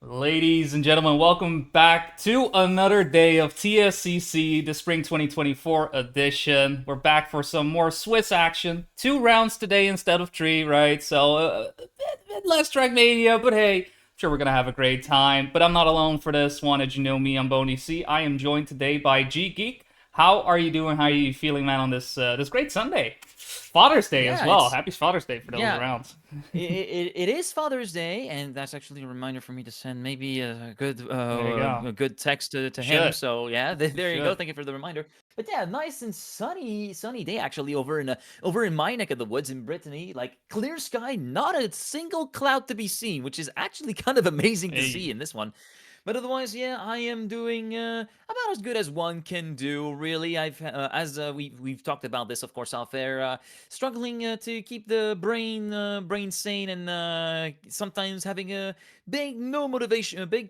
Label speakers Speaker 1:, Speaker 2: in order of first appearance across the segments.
Speaker 1: Ladies and gentlemen, welcome back to another day of TSCC, the Spring 2024 edition. We're back for some more Swiss action. 2 rounds today instead of 3, right? So, a bit less Trackmania, but hey, I'm sure we're gonna have a great time. But I'm not alone for this one. As you know me, I'm Boney C. I am joined today by G Geek. How are you doing? How are you feeling, man, on this great Sunday? Father's Day as
Speaker 2: Yeah,
Speaker 1: well.
Speaker 2: it's
Speaker 1: Happy Father's Day for those
Speaker 2: yeah,
Speaker 1: around.
Speaker 2: it is Father's Day, and that's actually a reminder for me to send maybe
Speaker 1: There you go.
Speaker 2: a good text to
Speaker 1: You
Speaker 2: him.
Speaker 1: should.
Speaker 2: So yeah,
Speaker 1: You
Speaker 2: there you go.
Speaker 1: should.
Speaker 2: Thank you for the reminder. But yeah, nice and sunny day actually over in my neck of the woods in Brittany. Like clear sky, not a single cloud to be seen, which is actually kind of amazing to see
Speaker 1: Hey.
Speaker 2: in this one. But otherwise, yeah, I am doing about as good as one can do. Really, we've talked about this, of course, off air. Struggling to keep the brain sane, and sometimes having a big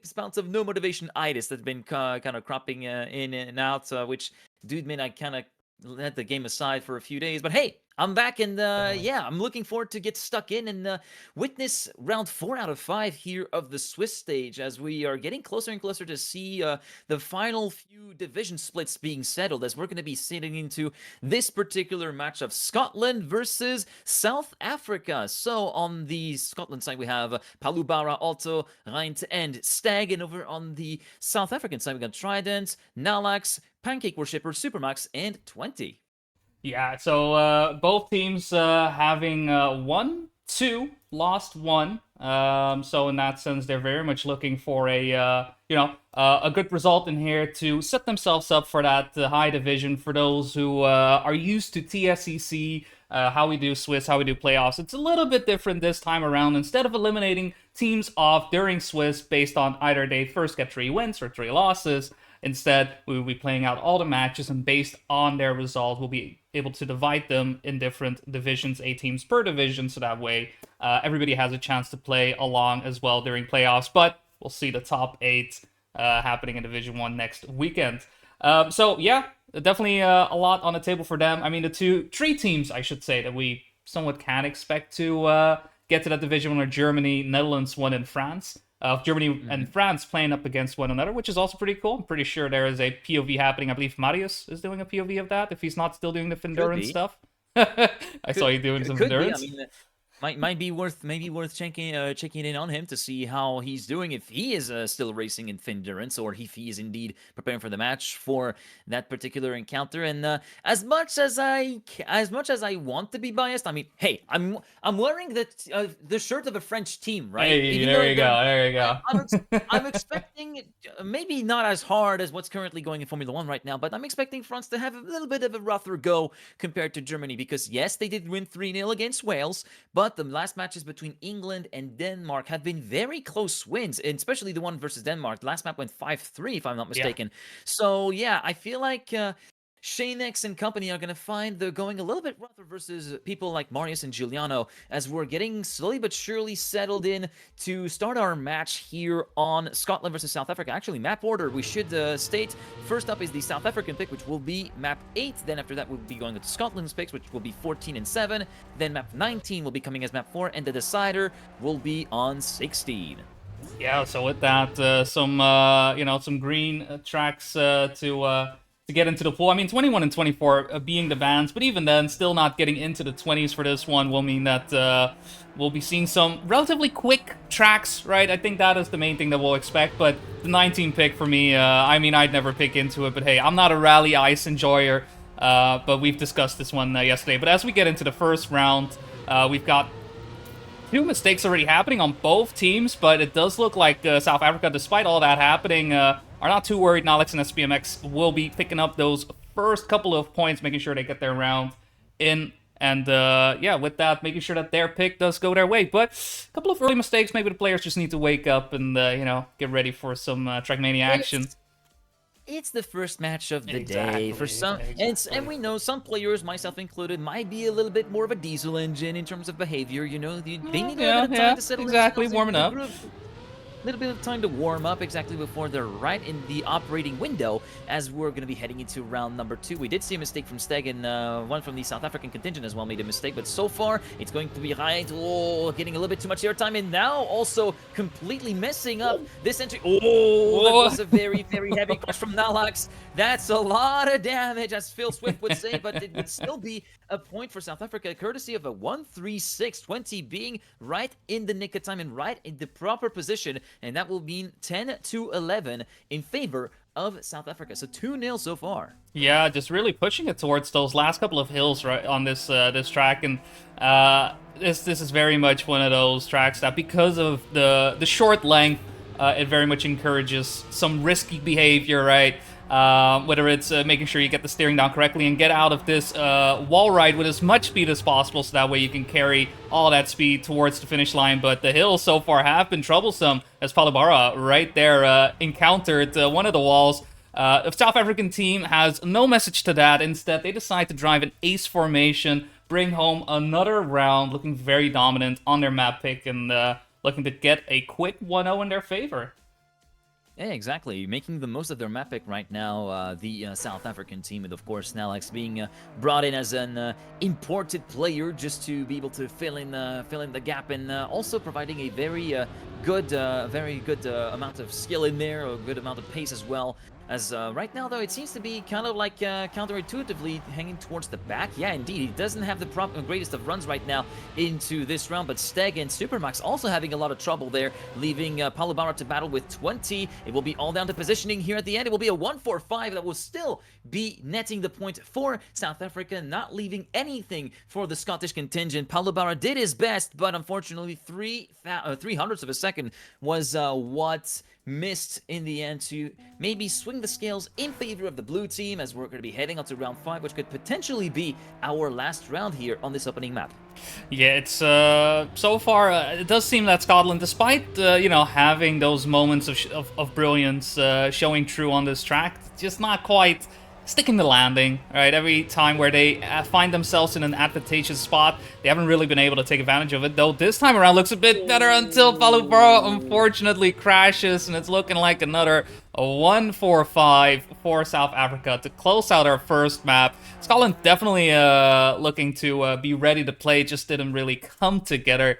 Speaker 2: spouts of no motivation itis that's been kind of cropping in and out. Which, dude, man, I kind of let the game aside for a few days. But hey, I'm back, and
Speaker 1: Definitely.
Speaker 2: yeah, I'm looking forward to get stuck in and witness round 4 out of 5 here of the Swiss stage as we are getting closer and closer to see the final few division splits being settled, as we're going to be sitting into this particular match of Scotland versus South Africa. So on the Scotland side, we have Palubara, Otto, Reint, and Stag, and over on the South African side, we got Trident, Nalax, Pancake Worshipper, Supermax, and 20.
Speaker 1: Yeah, so both teams having won two, lost one. So in that sense, they're very much looking for a good result in here to set themselves up for that high division. For those who are used to TSCC, how we do Swiss, how we do playoffs, it's a little bit different this time around. Instead of eliminating teams off during Swiss based on either they first get 3 wins or 3 losses. Instead, we will be playing out all the matches, and based on their result, we'll be able to divide them in different divisions, 8 teams per division, so that way everybody has a chance to play along as well during playoffs. But we'll see the top 8 happening in Division 1 next weekend. So, yeah, definitely a lot on the table for them. I mean, the 3 teams, I should say, that we somewhat can expect to get to that Division 1 are Germany, Netherlands, 1 in France of Germany and
Speaker 2: Mm-hmm.
Speaker 1: France playing up against one another, which is also pretty cool. I'm pretty sure there is a POV happening. I believe Marius is doing a POV of that, if he's not still doing the
Speaker 2: Could
Speaker 1: Findurance
Speaker 2: be.
Speaker 1: stuff. I saw you doing some
Speaker 2: Could be. I
Speaker 1: Findurance.
Speaker 2: mean, might be worth checking in on him to see how he's doing, if he is still racing in Findurance, or if he is indeed preparing for the match for that particular encounter. And as much as I want to be biased, I mean, hey, I'm wearing the shirt of a French team, right?
Speaker 1: Hey,
Speaker 2: Even
Speaker 1: there
Speaker 2: though
Speaker 1: you go. There you
Speaker 2: I,
Speaker 1: go.
Speaker 2: I'm ex- I'm expecting maybe not as hard as what's currently going in Formula One right now, but I'm expecting France to have a little bit of a rougher go compared to Germany, because yes, they did win 3-0 against Wales, but the last matches between England and Denmark have been very close wins, and especially the one versus Denmark. The last map went 5-3, if I'm not
Speaker 1: Yeah.
Speaker 2: mistaken. So yeah, I feel like Shanex and company are going to find they're going a little bit rougher versus people like Marius and Giuliano, as we're getting slowly but surely settled in to start our match here on Scotland versus South Africa. Actually, map order, we should state, first up is the South African pick, which will be map 8. Then after that, we'll be going to Scotland's picks, which will be 14 and 7. Then map 19 will be coming as map 4, and the decider will be on 16.
Speaker 1: Yeah, so with that, some green tracks to get into the pool. I mean, 21 and 24 being the bans, but even then, still not getting into the 20s for this one will mean that we'll be seeing some relatively quick tracks, right? I think that is the main thing that we'll expect. But the 19 pick for me, I mean, I'd never pick into it, but hey, I'm not a rally ice enjoyer. But we've discussed this one yesterday. But as we get into the first round, we've got 2 mistakes already happening on both teams, but it does look like South Africa, despite all that happening, are not too worried. Nalex and SPMX will be picking up those first couple of points, making sure they get their round in. And yeah, with that, making sure that their pick does go their way. But a couple of early mistakes, maybe the players just need to wake up and, get ready for some Trackmania action.
Speaker 2: It's the first match of the day for
Speaker 1: Exactly,
Speaker 2: some, and
Speaker 1: exactly.
Speaker 2: we know some players, myself included, might be a little bit more of a diesel engine in terms of behavior. You know, they need a little bit
Speaker 1: Yeah,
Speaker 2: of time
Speaker 1: yeah,
Speaker 2: to settle
Speaker 1: exactly,
Speaker 2: themselves into
Speaker 1: warming
Speaker 2: the
Speaker 1: up.
Speaker 2: groove. little bit of time to warm up exactly before they're right in the operating window as we're going to be heading into round number 2. We did see a mistake from Steg, and one from the South African contingent as well made a mistake, but so far it's going to be right. Oh, getting a little bit too much airtime, and now also completely messing up this entry. Oh, that was a very, very heavy crush from Nalax. That's a lot of damage, as Phil Swift would say, but it would still be a point for South Africa, courtesy of a 1-3-6-20 being right in the nick of time and right in the proper position, and that will mean 10-11 in favor of South Africa. So 2-0 so far.
Speaker 1: Yeah, just really pushing it towards those last couple of hills right on this this track, and this is very much one of those tracks that, because of the short length, it very much encourages some risky behavior, right? Whether it's making sure you get the steering down correctly and get out of this wall ride with as much speed as possible, so that way you can carry all that speed towards the finish line. But the hills so far have been troublesome, as Palabara right there encountered one of the walls. The South African team has no message to that. Instead, they decide to drive an ace formation, bring home another round, looking very dominant on their map pick, and looking to get a quick 1-0 in their favor.
Speaker 2: Yeah, exactly. Making the most of their map pick right now, the South African team, and of course Nalax being brought in as an imported player just to be able to fill in the gap, and also providing a very good amount of skill in there, a good amount of pace as well. As right now, though, it seems to be kind of like counterintuitively hanging towards the back. Yeah, indeed, he doesn't have the greatest of runs right now into this round, but Steg and Supermax also having a lot of trouble there, leaving Palabara to battle with 20. It will be all down to positioning here at the end. It will be a 1-4-5 that will still be netting the point for South Africa, not leaving anything for the Scottish contingent. Palabara did his best, but unfortunately, 3/100ths of a second was what missed in the end to maybe swing the scales in favor of the blue team, as we're going to be heading on to round 5, which could potentially be our last round here on this opening map.
Speaker 1: Yeah, it's so far it does seem that Scotland, despite you know, having those moments of brilliance showing true on this track, just not quite sticking the landing, right? Every time where they find themselves in an advantageous spot, they haven't really been able to take advantage of it, though this time around looks a bit better until Palubara unfortunately crashes, and it's looking like another 1-4-5 for South Africa to close out our first map. Scotland definitely looking to be ready to play, just didn't really come together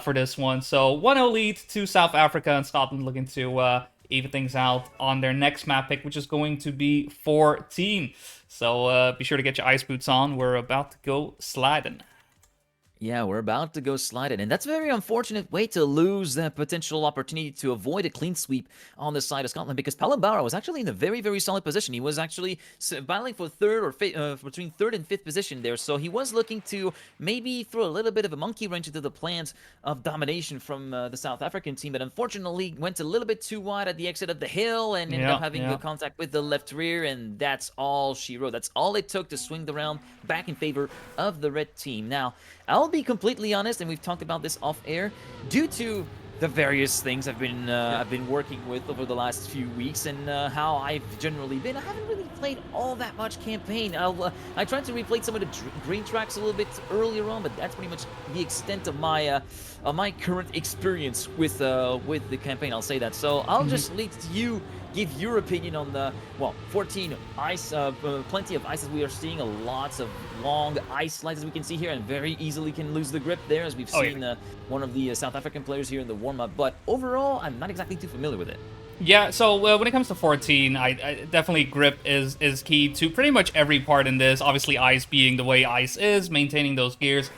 Speaker 1: for this one. So 1-0 lead to South Africa, and Scotland looking to even things out on their next map pick, which is going to be 14. So be sure to get your ice boots on. We're about to go sliding.
Speaker 2: Yeah, we're about to go sliding, and that's a very unfortunate way to lose that potential opportunity to avoid a clean sweep on the side of Scotland, because Palabara was actually in a very, very solid position. He was actually battling for third or between third and fifth position there, so he was looking to maybe throw a little bit of a monkey wrench into the plans of domination from the South African team, but unfortunately went a little bit too wide at the exit of the hill and ended up having good contact with the left rear, and that's all she wrote. That's all it took to swing the round back in favor of the red team. Now, I'll be completely honest, and we've talked about this off air, due to the various things I've been working with over the last few weeks, and how I've generally been. I haven't really played all that much campaign. I tried to replay some of the green tracks a little bit earlier on, but that's pretty much the extent of my current experience with the campaign. I'll say that. So I'll just leave it to you. Give your opinion on the 14 ice, plenty of ices. We are seeing lots of long ice slides, as we can see here, and very easily can lose the grip there, as we've seen one of the South African players here in the warm-up. But overall, I'm not exactly too familiar with it.
Speaker 1: Yeah, so when it comes to 14, I definitely grip is key to pretty much every part in this. Obviously, ice being the way ice is, maintaining those gears.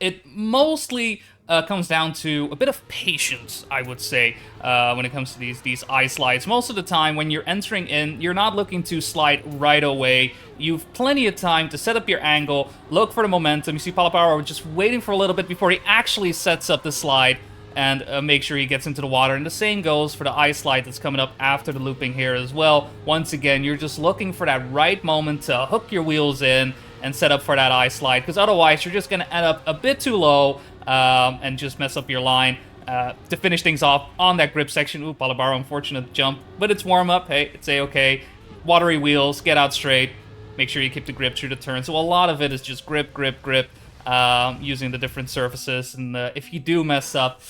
Speaker 1: It mostly comes down to a bit of patience, I would say, when it comes to these ice slides. Most of the time, when you're entering in, you're not looking to slide right away. You've plenty of time to set up your angle, look for the momentum. You see Palaparo just waiting for a little bit before he actually sets up the slide and make sure he gets into the water. And the same goes for the ice slide that's coming up after the looping here as well. Once again, you're just looking for that right moment to hook your wheels in and set up for that ice slide, because otherwise you're just going to end up a bit too low and just mess up your line. To finish things off on that grip section, ooh, Palabaro, unfortunate jump, but it's warm-up, hey, it's a-okay. Watery wheels, get out straight, make sure you keep the grip through the turn. So a lot of it is just grip, using the different surfaces, and if you do mess up,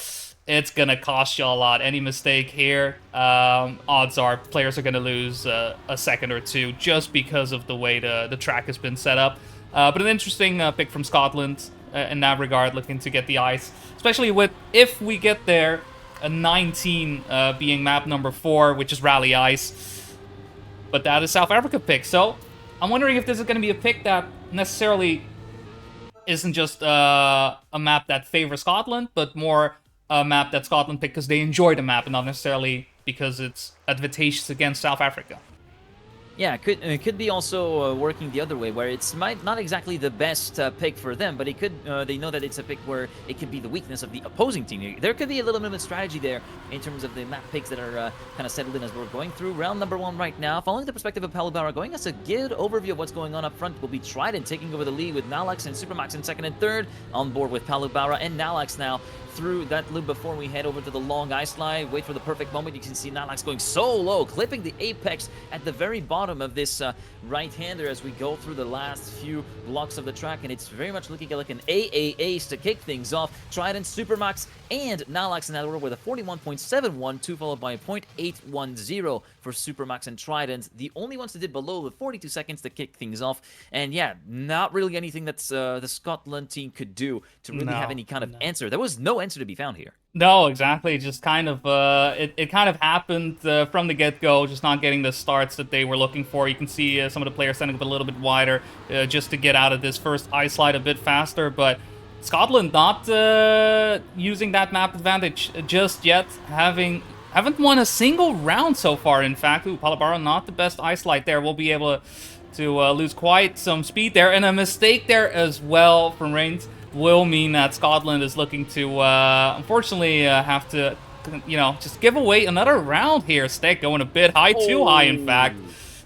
Speaker 1: it's gonna cost you a lot. Any mistake here, odds are players are gonna lose a second or two just because of the way the track has been set up. But an interesting pick from Scotland in that regard, looking to get the ice, especially with if we get there, a 19 being map number 4, which is Rally Ice. But that is South Africa pick, so I'm wondering if this is going to be a pick that necessarily isn't just a map that favors Scotland, but more a map that Scotland picked because they enjoy the map and not necessarily because it's advantageous against South Africa.
Speaker 2: Yeah, it could be also working the other way, where it's might not exactly the best pick for them, but it could they know that it's a pick where it could be the weakness of the opposing team. There could be a little bit of a strategy there in terms of the map picks that are kind of settled in as we're going through round number 1 right now. Following the perspective of Palubara, going us a good overview of what's going on up front will be Trident taking over the lead with Nalax and Supermax in second and third, on board with Palubara and Nalax now through that loop before we head over to the long ice slide. Wait for the perfect moment. You can see Nalax going so low, clipping the apex at the very bottom of this right-hander as we go through the last few blocks of the track, and it's very much looking like an AA ace to kick things off. Trident, Supermax, and Nalax in that order with a 41.712, followed by a .810 for Supermax and Trident. The only ones that did below the 42 seconds to kick things off. And yeah, not really anything that's the Scotland team could do to really have any kind of answer. There was no answer to be found here.
Speaker 1: No, exactly. Just kind of, it kind of happened from the get-go, just not getting the starts that they were looking for. You can see some of the players standing up a little bit wider just to get out of this first ice slide a bit faster, but Scotland not using that map advantage just yet, haven't won a single round so far, in fact. Ooh, Palabaro not the best ice slide there. We'll be able to lose quite some speed there, and a mistake there as well from Reigns will mean that Scotland is looking to, unfortunately, have to, just give away another round here. Steak going a bit high, too high, in fact.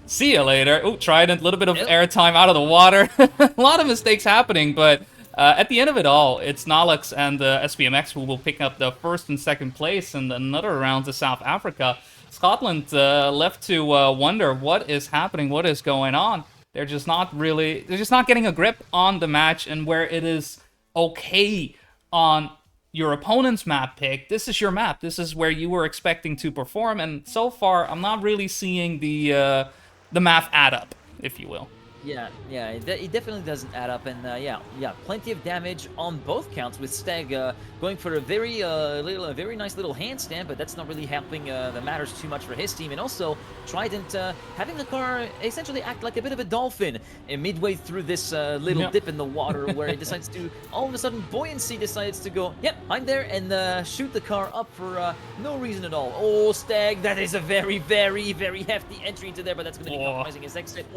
Speaker 1: See you later. Oh, Trident, a little bit of airtime out of the water. A lot of mistakes happening, but at the end of it all, it's Nalax and SPMX who will pick up the first and second place in another round to South Africa. Scotland left to wonder what is happening, what is going on. They're just not getting a grip on the match, and where it is okay on your opponent's map pick, this is your map. This is where you were expecting to perform, and so far, I'm not really seeing the math add up, if you will.
Speaker 2: Yeah, it definitely doesn't add up, and yeah, plenty of damage on both counts with Steg going for a very nice little handstand, but that's not really helping the matters too much for his team. And also Trident having the car essentially act like a bit of a dolphin midway through this little dip in the water, where it decides to all of a sudden buoyancy decides to go, yep, I'm there, and shoot the car up for no reason at all. Oh, Steg, that is a very hefty entry into there, but that's going to be compromising his exit.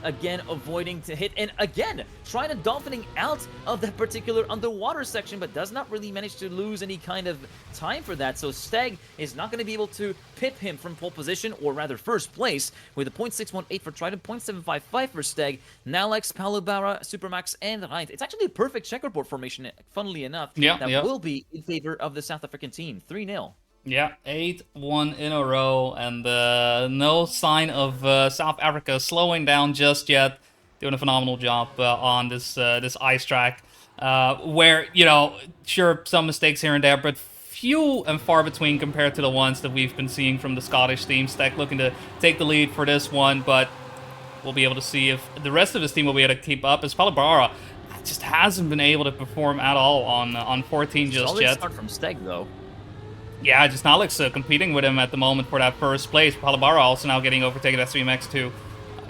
Speaker 2: Again, avoiding to hit, and again trying to dolphining out of that particular underwater section, but does not really manage to lose any kind of time for that. So Steg is not going to be able to pip him from pole position, or rather first place, with a .618 for Trident, .755 for Steg. Nalax, Palubara, Supermax, and Reint. It's actually a perfect checkerboard formation, funnily enough, that will be in favor of the South African team. 3-0.
Speaker 1: Yeah, 8-1 in a row, and no sign of South Africa slowing down just yet. Doing a phenomenal job on this ice track, where, sure, some mistakes here and there, but few and far between compared to the ones that we've been seeing from the Scottish team. Stack looking to take the lead for this one, but we'll be able to see if the rest of his team will be able to keep up, as Palabara just hasn't been able to perform at all on 14 just
Speaker 2: Solid
Speaker 1: yet.
Speaker 2: Start from Steg, though.
Speaker 1: Yeah, just Nalax competing with him at the moment for that first place. Palabara also now getting overtaken at SVMX to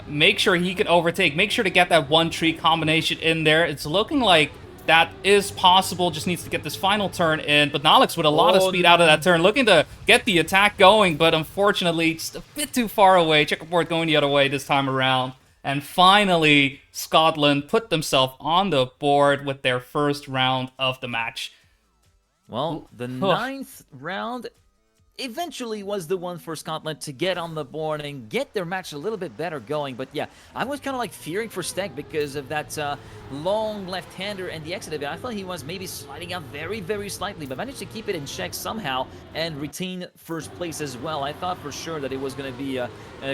Speaker 1: make sure he can overtake. Make sure to get that one tree combination in there. It's looking like that is possible. Just needs to get this final turn in. But Nalax with a lot of speed out of that turn, looking to get the attack going, but unfortunately just a bit too far away. Checkerboard going the other way this time around. And finally, Scotland put themselves on the board with their first round of the match.
Speaker 2: Well, the ninth round eventually was the one for Scotland to get on the board and get their match a little bit better going. But yeah, I was kind of like fearing for Steg because of that long left-hander and the exit of it. I thought he was maybe sliding out very, very slightly, but managed to keep it in check somehow and retain first place as well. I thought for sure that it was going to be a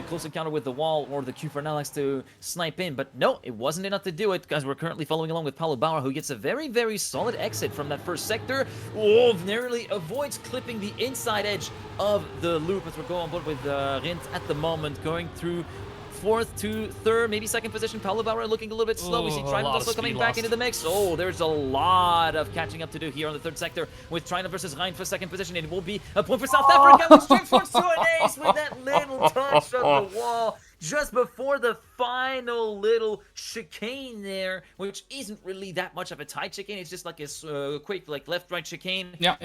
Speaker 2: close encounter with the wall or the Q for Alex to snipe in, but no, it wasn't enough to do it because we're currently following along with Paulo Bauer, who gets a very, very solid exit from that first sector. Oh, narrowly avoids clipping the inside edge of the loop as we're going on board with Rint at the moment, going through fourth to third, maybe second position. Paulo Bauer looking a little bit slow. We see Trident also coming back into the mix. Oh, there's a lot of catching up to do here on the third sector with Trident versus Rijn for second position. It will be a point for South Africa, which transforms to an ace with that little touch of the wall just before the final little chicane there, which isn't really that much of a tight chicane. It's just like a quick like left-right chicane.
Speaker 1: Yeah.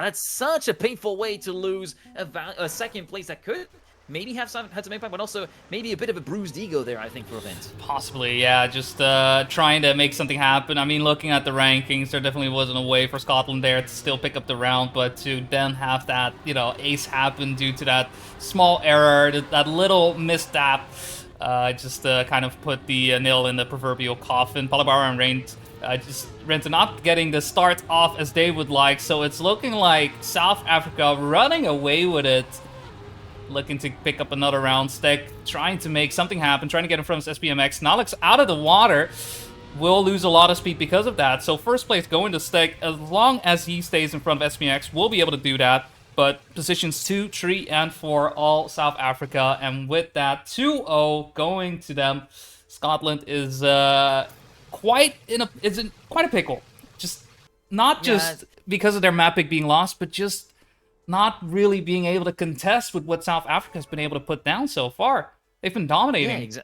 Speaker 2: That's such a painful way to lose a second place that could maybe had some impact, but also maybe a bit of a bruised ego there, I think, for Vince.
Speaker 1: Possibly, yeah. Just trying to make something happen. I mean, looking at the rankings, there definitely wasn't a way for Scotland there to still pick up the round, but to then have that, ace happen due to that small error, that little misstep, just kind of put the nail in the proverbial coffin. Paulo Bauer and Rent not getting the start off as they would like, so it's looking like South Africa running away with it. Looking to pick up another round. Steg trying to make something happen, trying to get in front of SPMX. Nalix out of the water. Will lose a lot of speed because of that. So first place going to Steg. As long as he stays in front of SPMX, we'll be able to do that. But positions 2, 3, and 4 all South Africa. And with that 2-0 going to them, Scotland is quite in a pickle. Just not just because of their map pick being lost, but just not really being able to contest with what South Africa's been able to put down so far. They've been dominating.
Speaker 2: Yeah,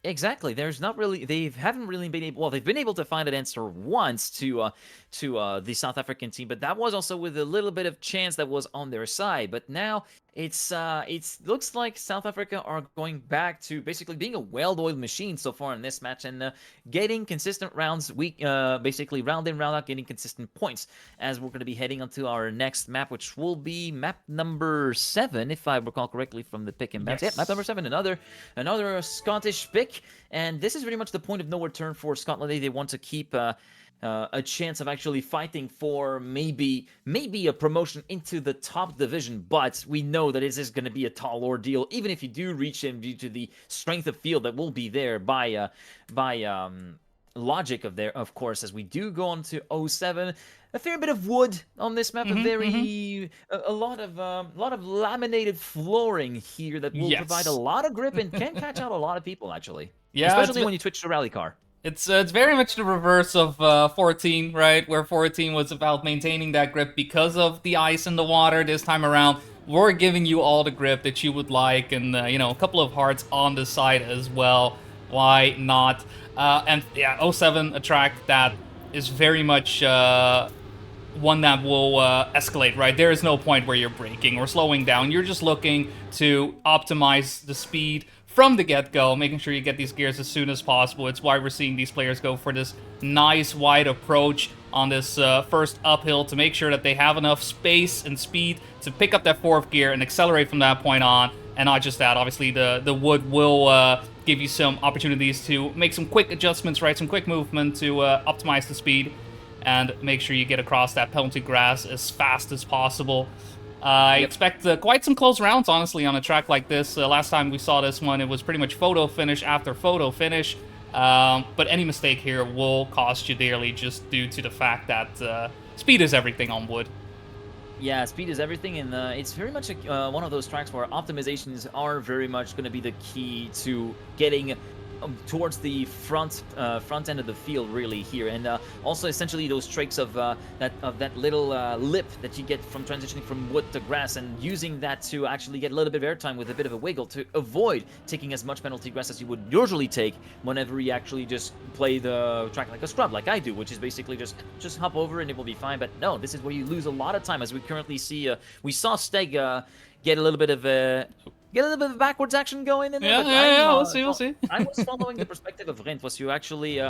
Speaker 2: exactly. There's not really, they haven't really been able, well, they've been able to find an answer once to the South African team, but that was also with a little bit of chance that was on their side. But now it looks like South Africa are going back to basically being a well-oiled machine so far in this match and getting consistent rounds, basically round in, round out, getting consistent points as we're going to be heading onto our next map, which will be map number 7, if I recall correctly from the pick and bets.
Speaker 1: Yes.
Speaker 2: Yeah, map number 7, another Scottish pick, and this is very much the point of no return for Scotland. They want to keep a chance of actually fighting for maybe a promotion into the top division, but we know that it is going to be a tall ordeal, even if you do reach him due to the strength of field that will be there by logic of course, as we do go on to 07. A fair bit of wood on this map, a lot of laminated flooring here that will provide a lot of grip and can catch out a lot of people, actually.
Speaker 1: Yeah,
Speaker 2: especially when you switch to rally car.
Speaker 1: It's very much the reverse of 14, right? Where 14 was about maintaining that grip because of the ice and the water. This time around, we're giving you all the grip that you would like, and a couple of hearts on the side as well. Why not? And yeah, 07, a track that is very much one that will escalate, right? There is no point where you're braking or slowing down. You're just looking to optimize the speed from the get-go, making sure you get these gears as soon as possible. It's why we're seeing these players go for this nice wide approach on this first uphill to make sure that they have enough space and speed to pick up that fourth gear and accelerate from that point on. And not just that, obviously the wood will give you some opportunities to make some quick adjustments, right? Some quick movement to optimize the speed and make sure you get across that penalty grass as fast as possible. I expect quite some close rounds, honestly, on a track like this. Last time we saw this one, it was pretty much photo finish after photo finish. But any mistake here will cost you dearly just due to the fact that speed is everything on wood.
Speaker 2: Yeah, speed is everything, and it's very much one of those tracks where optimizations are very much going to be the key to getting towards the front end of the field, really, here, and also essentially those tricks of that little lip that you get from transitioning from wood to grass, and using that to actually get a little bit of airtime with a bit of a wiggle to avoid taking as much penalty grass as you would usually take whenever you actually just play the track like a scrub, like I do, which is basically just hop over and it will be fine. But no, this is where you lose a lot of time, as we currently see. We saw Steg get a little bit of get a little bit of backwards action going in there,
Speaker 1: Yeah,
Speaker 2: but
Speaker 1: yeah, yeah. We'll see, we'll see.
Speaker 2: I was following the perspective of Rint, was you actually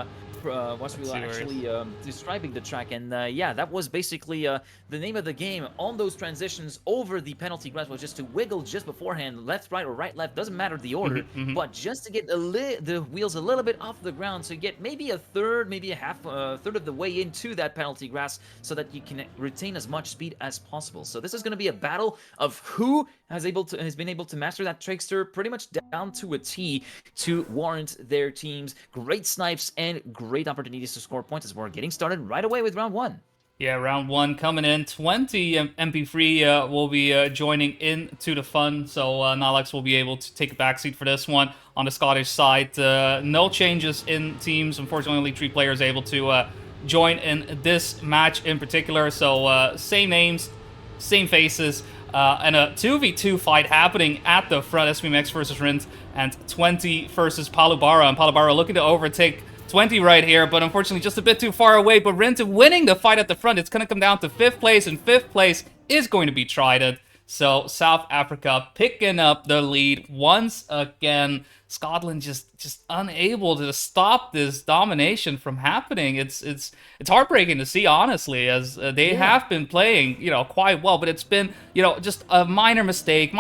Speaker 1: Let's see where it is.
Speaker 2: describing the track, and yeah, that was basically the name of the game on those transitions over the penalty grass was just to wiggle just beforehand, left, right, or right, left, doesn't matter the order, but just to get the wheels a little bit off the ground, so you get maybe a third, maybe a third of the way into that penalty grass, so that you can retain as much speed as possible. So this is going to be a battle of who has been able to master that trickster pretty much down to a T to warrant their teams great snipes and great opportunities to score points as we're getting started right away with round 1.
Speaker 1: Yeah, round 1 coming in. 20 MP3 will be joining into the fun, so Nalex will be able to take a backseat for this one. On the Scottish side, no changes in teams. Unfortunately, only 3 players able to join in this match in particular, so same names, same faces, and a 2v2 fight happening at the front. SBMX versus Rint and 20 versus Palubara, and Palubara looking to overtake 20 right here, but unfortunately just a bit too far away. But Rint winning the fight at the front. It's going to come down to 5th place, and 5th place is going to be Trident. So South Africa picking up the lead once again. Scotland just unable to stop this domination from happening. It's heartbreaking to see, honestly, as they have been playing, quite well, but it's been, just a minor mistake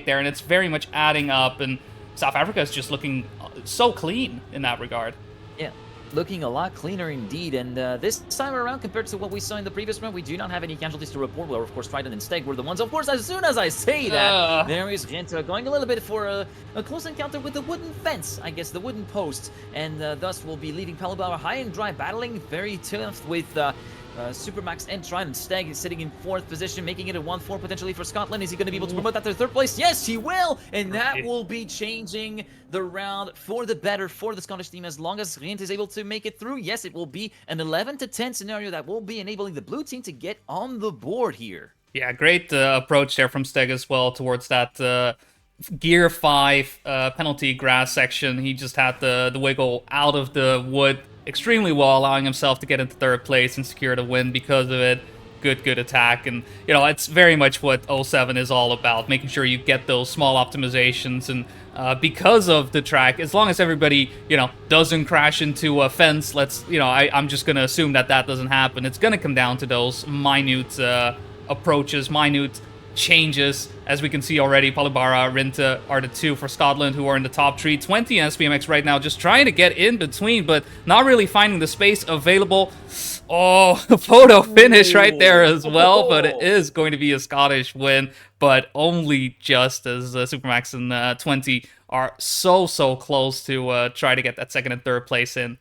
Speaker 1: there, and it's very much adding up, and South Africa is just looking so clean in that regard.
Speaker 2: Yeah, looking a lot cleaner indeed, and this time around, compared to what we saw in the previous round, we do not have any casualties to report. Well, of course, Trident and Steg were the ones. Of course, as soon as I say that, there is Renta going a little bit for a close encounter with the wooden fence, I guess, the wooden post, and thus will be leaving Palubara high and dry, battling very tough with Supermax and Trident. Steg is sitting in 4th position, making it a 1-4 potentially for Scotland. Is he going to be able to promote that to 3rd place? Yes, he will! And that will be changing the round for the better for the Scottish team as long as Rint is able to make it through. Yes, it will be an 11-10 scenario that will be enabling the blue team to get on the board here.
Speaker 1: Yeah, great approach there from Steg as well towards that Gear 5 penalty grass section. He just had the wiggle out of the wood extremely well, allowing himself to get into 3rd place and secure the win because of it. Good attack, and it's very much what 07 is all about, making sure you get those small optimizations, and because of the track, as long as everybody doesn't crash into a fence, I'm just gonna assume that doesn't happen. It's gonna come down to those minute approaches, minute changes. As we can see already, Palubara, Rinta are the 2 for Scotland who are in the top 3. 20 SBMX right now just trying to get in between, but not really finding the space available. Oh, photo finish right there as well, but it is going to be a Scottish win, but only just, as Supermax and 20 are so close to try to get that 2nd and 3rd place in.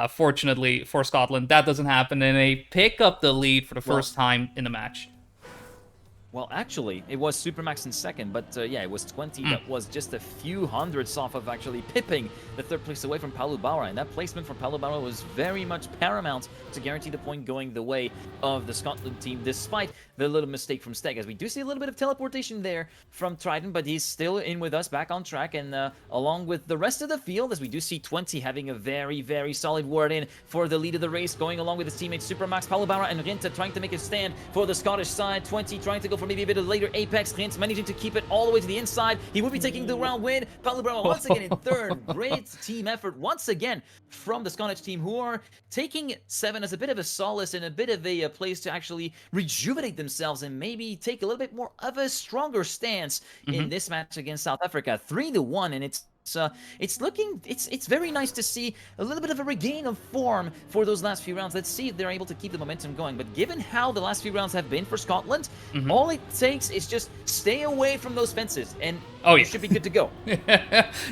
Speaker 1: Fortunately for Scotland, that doesn't happen, and they pick up the lead for the first time in the match.
Speaker 2: Well, actually, it was Supermax in 2nd, but yeah, it was 20 that was just a few hundreds off of actually pipping the 3rd place away from Palubara, and that placement from Palubara was very much paramount to guarantee the point going the way of the Scotland team, despite the little mistake from Steg, as we do see a little bit of teleportation there from Trident, but he's still in with us, back on track, and along with the rest of the field, as we do see 20 having a very solid word in for the lead of the race, going along with his teammates Supermax, Palubara, and Rinta trying to make a stand for the Scottish side. 20 trying to go for maybe a bit of later apex. Rint managing to keep it all the way to the inside. He will be taking the round win. Palubara once again in 3rd. Great team effort once again from the Scottish team, who are taking 7 as a bit of a solace and a bit of a place to actually rejuvenate themselves and maybe take a little bit more of a stronger stance in this match against South Africa. 3-1, and it's very nice to see a little bit of a regain of form for those last few rounds. Let's see if they're able to keep the momentum going. But given how the last few rounds have been for Scotland, all it takes is just stay away from those fences, and you should be good to go.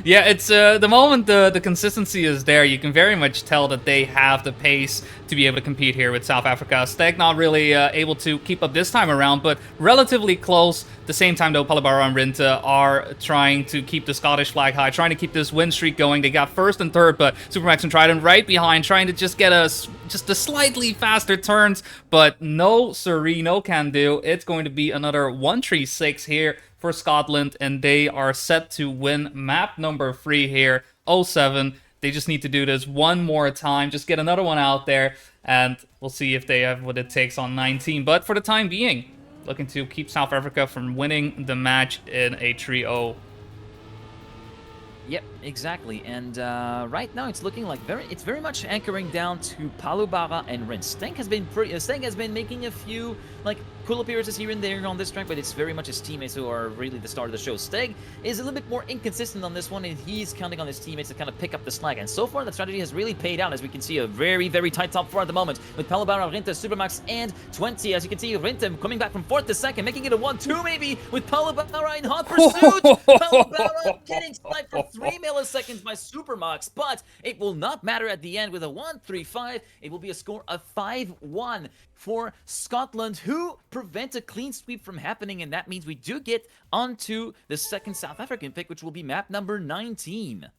Speaker 1: Yeah, it's the moment the consistency is there, you can very much tell that they have the pace to be able to compete here with South Africa. Steg not really able to keep up this time around, but relatively close. At the same time, though, Palubara and Rinta are trying to keep the Scottish flag high, trying to keep this win streak going. They got 1st and 3rd, but Supermax and Trident right behind, trying to just get just the slightly faster turns, but no siree, no can do. It's going to be another 1-3-6 here for Scotland, and they are set to win map number 3 here, 07. They just need to do this one more time, just get another one out there, and we'll see if they have what it takes on 19. But for the time being, looking to keep South Africa from winning the match in a 3-0
Speaker 2: Yep, exactly. And right now it's looking like it's very much anchoring down to Palubara and Rin. Steng has been making a few like cool appearances here and there on this track, but it's very much his teammates who are really the star of the show. Steg is a little bit more inconsistent on this one, and he's counting on his teammates to kind of pick up the slack. And so far, the strategy has really paid out, as we can see a very, very tight top four at the moment with Palubara, Rinta, Supermax, and 20. As you can see, Rinta coming back from 4th to 2nd, making it a 1-2 maybe with Palubara in hot pursuit. Palubara getting sniped for 3 milliseconds by Supermax, but it will not matter at the end with a 1-3-5. It will be a score of 5-1 for Scotland, who prevent a clean sweep from happening, and that means we do get onto the second South African pick, which will be map number 19.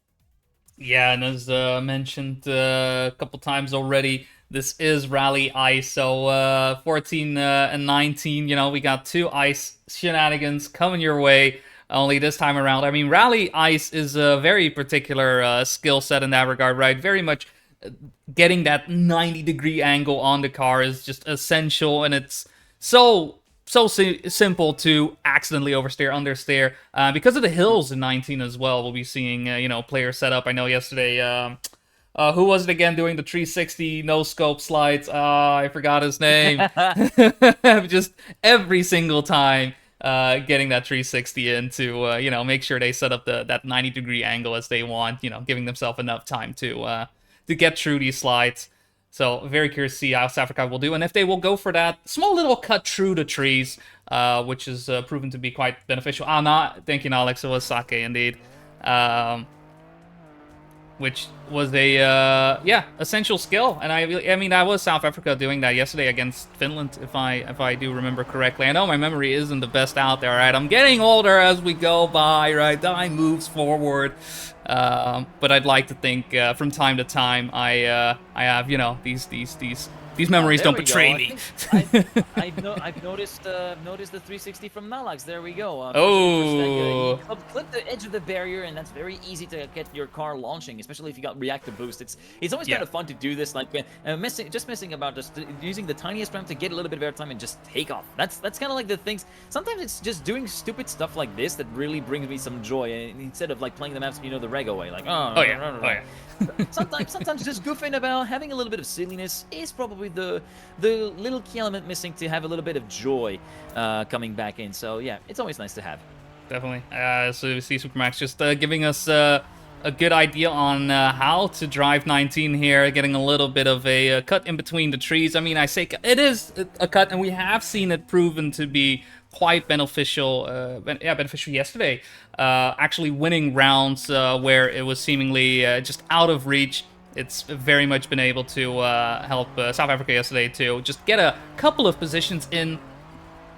Speaker 1: Yeah, and as mentioned a couple times already, this is Rally Ice. So 14 and 19, we got 2 ice shenanigans coming your way. Only this time around. I mean, Rally Ice is a very particular skill set in that regard, right? Very much getting that 90-degree angle on the car is just essential, and it's so simple to accidentally oversteer, understeer, because of the hills in 19 as well. We'll be seeing player setup. I know yesterday, who was it again doing the 360 no scope slides? I forgot his name. Just every single time. Getting that 360 in to make sure they set up that 90-degree angle as they want, giving themselves enough time to get through these slides. So very curious to see how South Africa will do, and if they will go for that small little cut through the trees, which is proven to be quite beneficial. Not thank you, Alex. It was Sake indeed, which was a essential skill. And I mean that was South Africa doing that yesterday against Finland, if I do remember correctly. I know my memory isn't the best out there, right? I'm getting older as we go by, right? Time moves forward. But I'd like to think from time to time I have these memories don't betray me.
Speaker 2: I've noticed the 360 from Nalax. There we go.
Speaker 1: Oh,
Speaker 2: You clip the edge of the barrier, and that's very easy to get your car launching, especially if you got reactor boost. It's always kind of fun to do this, like messing about just using the tiniest ramp to get a little bit of airtime and just take off. That's kind of like the things. Sometimes it's just doing stupid stuff like this that really brings me some joy, instead of like playing the maps the Rego way, like
Speaker 1: oh yeah.
Speaker 2: sometimes just goofing about, having a little bit of silliness is probably the little key element missing to have a little bit of joy coming back in. So yeah, it's always nice to have.
Speaker 1: Definitely. So we see Supermax just giving us a good idea on how to drive 19 here, getting a little bit of a cut in between the trees. I mean, I say it is a cut, and we have seen it proven to be quite beneficial. Beneficial yesterday. Actually winning rounds where it was seemingly just out of reach. It's very much been able to help South Africa yesterday to just get a couple of positions in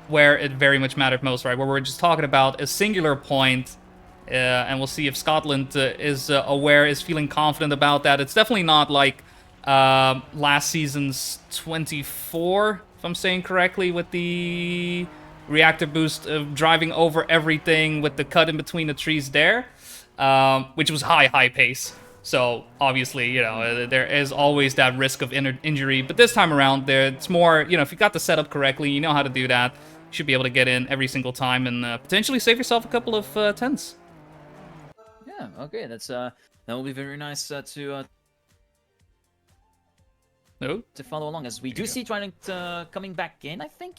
Speaker 1: where it very much mattered most, right? Where we're just talking about a singular point, and we'll see if Scotland is feeling confident about that. It's definitely not like last season's 24, if I'm saying correctly, with the reactor boost driving over everything with the cut in between the trees there, which was high pace. So obviously, there is always that risk of injury. But this time around, it's more, if you got the setup correctly, you know how to do that. You should be able to get in every single time and potentially save yourself a couple of tens.
Speaker 2: Yeah, okay, that will be very nice to follow along, as we do see Trident coming back in, I think.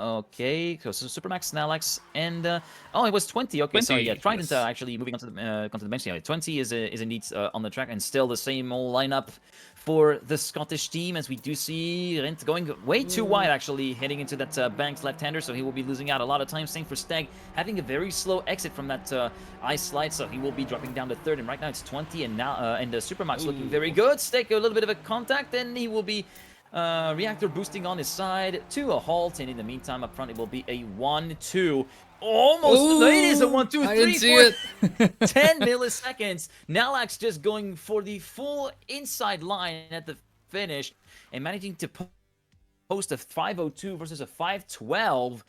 Speaker 2: Okay, so Supermax, Nalax, and it was 20. Okay, 20, so yeah, Trident actually moving onto the bench. Yeah, 20 is indeed on the track, and still the same old lineup for the Scottish team, as we do see Rent going way too wide, actually heading into that Banks left-hander, so he will be losing out a lot of time. Same for Stag, having a very slow exit from that ice slide, so he will be dropping down to 3rd, and right now it's 20, and now Supermax looking very good. Stag a little bit of a contact, and he will be reactor boosting on his side to a halt, and in the meantime up front it will be a 1-2. Almost. It is a 1-2, 3, 4, 10 milliseconds. Nalax just going for the full inside line at the finish and managing to post a 5:02 versus a 5:12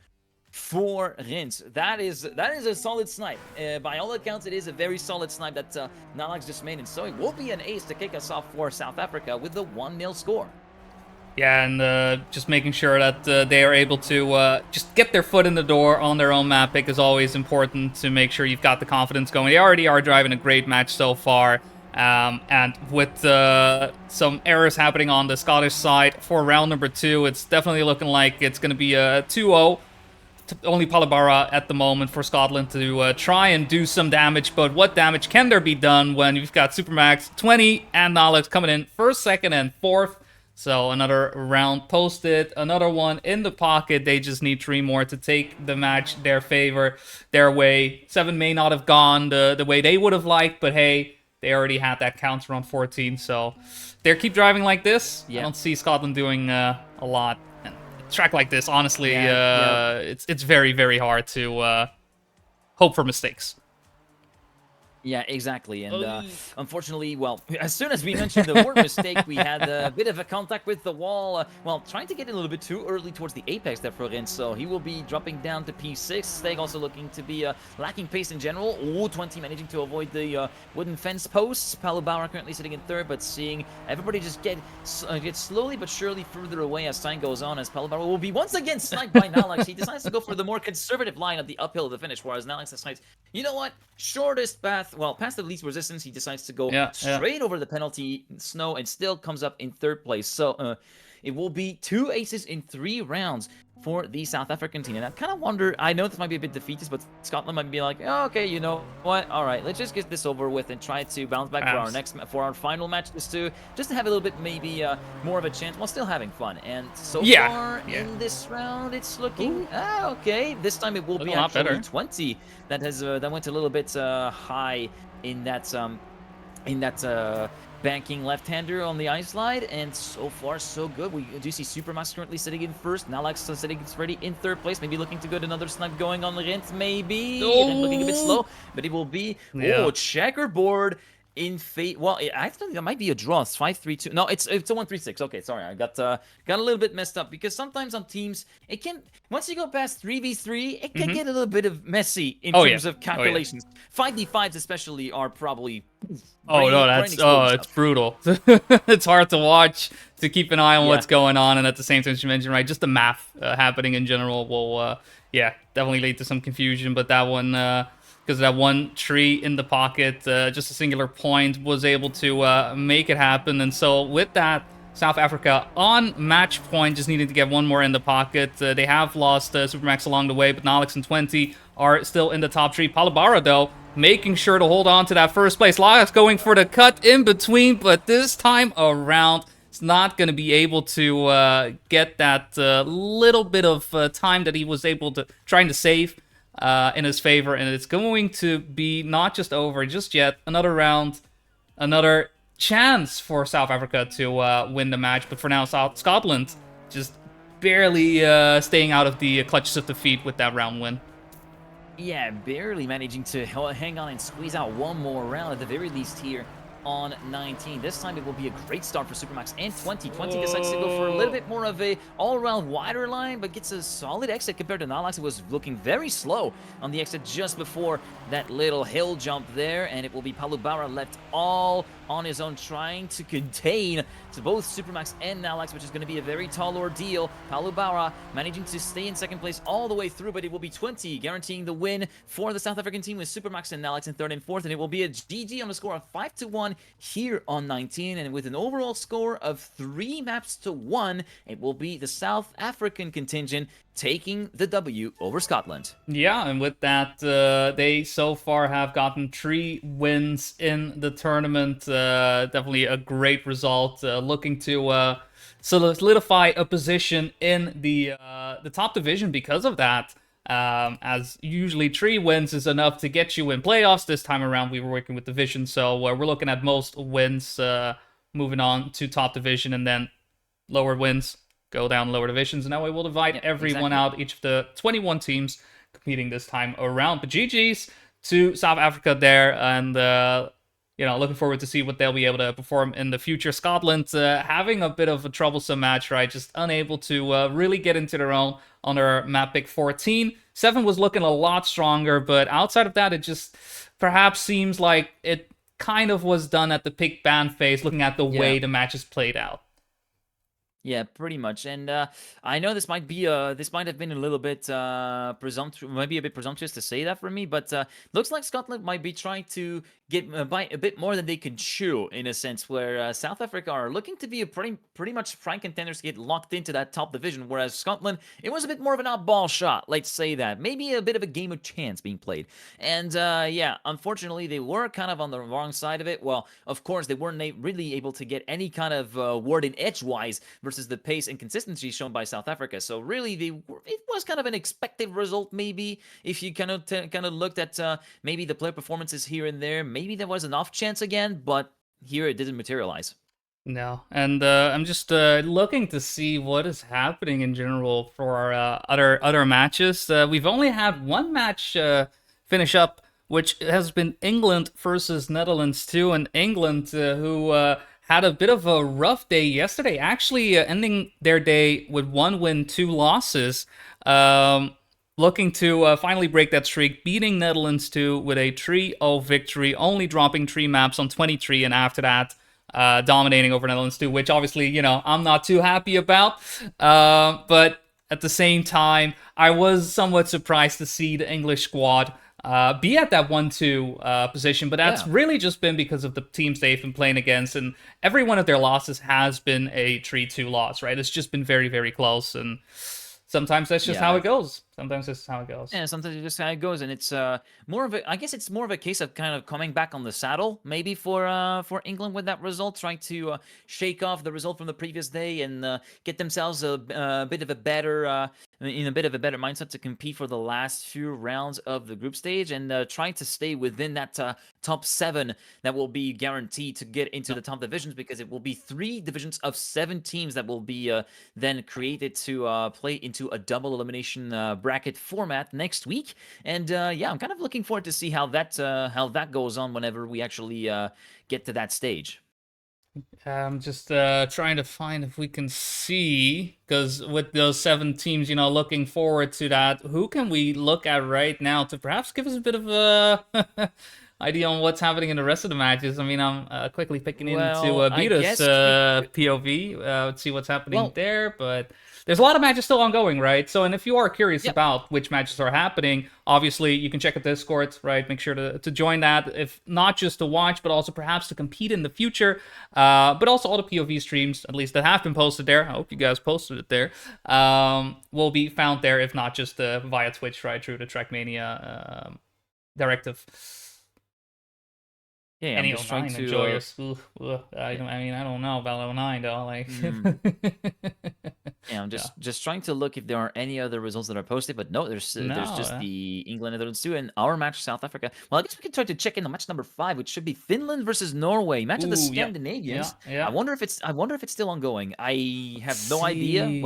Speaker 2: for Rins. That is a solid snipe. By all accounts, it is a very solid snipe that Nalax just made, and so it will be an ace to kick us off for South Africa with the 1-0 score.
Speaker 1: Yeah, and just making sure that they are able to just get their foot in the door on their own map pick is always important to make sure you've got the confidence going. They already are driving a great match so far. And with some errors happening on the Scottish side for round number 2, it's definitely looking like it's going to be a 2-0. Only Palabara at the moment for Scotland to try and do some damage, but what damage can there be done when you've got Supermax, 20, and Alex coming in first, second, and fourth? So another round posted, another one in the pocket. They just need 3 more to take the match their way. 7 may not have gone the way they would have liked, but hey, they already had that counter on 14, so they keep driving like this. I
Speaker 2: Yeah.
Speaker 1: don't see Scotland doing a lot. And a track like this, honestly,
Speaker 2: Yeah, yeah.
Speaker 1: it's very, very hard to hope for mistakes.
Speaker 2: Yeah, exactly. And unfortunately, well, as soon as we mentioned the word mistake, we had a bit of a contact with the wall. Well, trying to get a little bit too early towards the apex there for Rin. So he will be dropping down to P6. Steg also looking to be lacking pace in general. Oh, 20 managing to avoid the wooden fence posts. Paolo Bauer currently sitting in third, but seeing everybody just get slowly but surely further away as time goes on, as Paolo Bauer will be once again sniped by Nalax. He decides to go for the more conservative line of the uphill of the finish, whereas Nalax decides, you know what, shortest path, well, past the least resistance, he decides to go straight over the penalty snow and still comes up in third place. So it will be 2 aces in 3 rounds for the South African team. And I kind of wonder, I know this might be a bit defeatist, but Scotland might be like, oh, okay, you know what? All right, let's just get this over with and try to bounce back for our final match, just to have a little bit maybe more of a chance while still having fun. And so far in this round, it's looking okay. This time it will be actually 20 that has that went a little bit high in that banking left-hander on the ice slide, and so far so good. We do see Supermax currently sitting in first. Nalax sitting ready in third place, maybe looking to get another snipe going on Rent, maybe. Rent looking a bit slow, but it will be checkerboard in fate. Well, I think that might be a draw. It's 5-3-2. No, it's a 1-3-6. Okay, sorry, I got a little bit messed up, because sometimes on teams it can, once you go past 3v3, it can get a little bit of messy in terms of calculations. 5v5s especially are probably
Speaker 1: it's brutal. It's hard to watch, to keep an eye on what's going on, and at the same time, as you mentioned, right, just the math happening in general will definitely lead to some confusion. But that one, because of that one tree in the pocket, just a singular point was able to make it happen. And so with that, South Africa on match point, just needing to get one more in the pocket. They have lost Supermax along the way, but Nalix and 20 are still in the top 3. Palabara, though, making sure to hold on to that first place. Nalix going for the cut in between, but this time around, it's not going to be able to get that little bit of time that he was able to, trying to save in his favor, and it's going to be not just over just yet. Another round, another chance for South Africa to win the match, but for now, Scotland just barely staying out of the clutches of defeat with that round win.
Speaker 2: Yeah, barely managing to hang on and squeeze out one more round at the very least here on 19. This time it will be a great start for Supermax and 20. 20 decides to go for a little bit more of a all-around wider line, but gets a solid exit compared to Nalax. It was looking very slow on the exit just before that little hill jump there, and it will be Palubara left all on his own, trying to contain to both Supermax and Nalax, which is going to be a very tall ordeal. Palubara managing to stay in second place all the way through, but it will be 20 guaranteeing the win for the South African team, with Supermax and Nalax in third and fourth, and it will be a GG on a score of 5-1 here on 19, and with an overall score of 3-1, it will be the South African contingent taking the W over Scotland.
Speaker 1: Yeah, and with that, they so far have gotten 3 wins in the tournament. Definitely a great result. Looking to solidify a position in the top division because of that. As usually 3 wins is enough to get you in playoffs. This time around, we were working with division, so we're looking at most wins moving on to top division, and then lower wins go down lower divisions, and that way we'll divide everyone out, each of the 21 teams competing this time around. But GG's to South Africa there, and looking forward to see what they'll be able to perform in the future. Scotland having a bit of a troublesome match, right? Just unable to really get into their own on their map pick 14. 7 was looking a lot stronger, but outside of that, it just perhaps seems like it kind of was done at the pick ban phase, looking at the way the matches played out.
Speaker 2: Yeah, pretty much. And I know this might have been a little bit presumptuous, maybe a bit presumptuous to say that for me, but looks like Scotland might be trying to get bite a bit more than they can chew, in a sense, where South Africa are looking to be a pretty much prime contenders to get locked into that top division, whereas Scotland, it was a bit more of an oddball shot, let's say that, maybe a bit of a game of chance being played. And yeah, unfortunately, they were kind of on the wrong side of it. Well, of course, they weren't really able to get any kind of word in edgewise versus the pace and consistency shown by South Africa. So really, it was kind of an expected result, maybe, if you kind of looked at maybe the player performances here and there. Maybe there was an off chance again, but here it didn't materialize.
Speaker 1: No, and I'm just looking to see what is happening in general for other matches. We've only had one match finish up, which has been England versus Netherlands too, and England who had a bit of a rough day yesterday, actually ending their day with one win, two losses. Looking to finally break that streak, beating Netherlands 2 with a 3-0 victory, only dropping 3 maps on 23, and after that, dominating over Netherlands 2, which obviously, I'm not too happy about. But at the same time, I was somewhat surprised to see the English squad be at that 1-2 position, but that's
Speaker 2: Yeah.
Speaker 1: really just been because of the teams they've been playing against, and every one of their losses has been a 3-2 loss, right? It's just been very, very close, and sometimes that's just how
Speaker 2: Yeah.
Speaker 1: it goes. Sometimes that's how it goes.
Speaker 2: Yeah, sometimes it's just how it goes, and it's more of a. I guess it's more of a case of kind of coming back on the saddle, maybe for England with that result, trying to shake off the result from the previous day and get themselves a bit of a better in a bit of a better mindset to compete for the last few rounds of the group stage and trying to stay within that top 7 that will be guaranteed to get into the top divisions, because it will be 3 divisions of 7 teams that will be then created to play into a double elimination bracket format next week. And yeah, I'm kind of looking forward to see how that goes on whenever we actually get to that stage.
Speaker 1: I'm just trying to find if we can see, because with those 7 teams, looking forward to that, who can we look at right now to perhaps give us a bit of a idea on what's happening in the rest of the matches? I mean, I'm quickly picking into
Speaker 2: Well, I
Speaker 1: Vita's
Speaker 2: guess
Speaker 1: POV, let's see what's happening
Speaker 2: well,
Speaker 1: there, but there's a lot of matches still ongoing, right? So, and if you are curious
Speaker 2: yep.
Speaker 1: about which matches are happening, obviously you can check out Discord, right? Make sure to join that, if not just to watch, but also perhaps to compete in the future. But also all the POV streams, at least that have been posted there. I hope you guys posted it there. Will be found there, if not just via Twitch, right, through the Trackmania directive.
Speaker 2: Yeah, I'm
Speaker 1: Any
Speaker 2: just trying
Speaker 1: 09,
Speaker 2: to
Speaker 1: enjoyers. I mean, I don't know about 09 though. Like,
Speaker 2: mm, yeah, I'm
Speaker 1: yeah.
Speaker 2: just trying to look if there are any other results that are posted, but no, there's
Speaker 1: No.
Speaker 2: just the England Netherlands 2 and our match South Africa. Well, I guess we can try to check in on match number 5, which should be Finland versus Norway, match of the
Speaker 1: Ooh, yeah, yeah,
Speaker 2: Scandinavians.
Speaker 1: yeah.
Speaker 2: I wonder if it's still ongoing. I
Speaker 1: Let's
Speaker 2: have no idea
Speaker 1: see.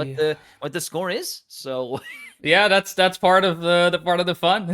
Speaker 2: what the score is. So
Speaker 1: Yeah, that's part of the part of the fun.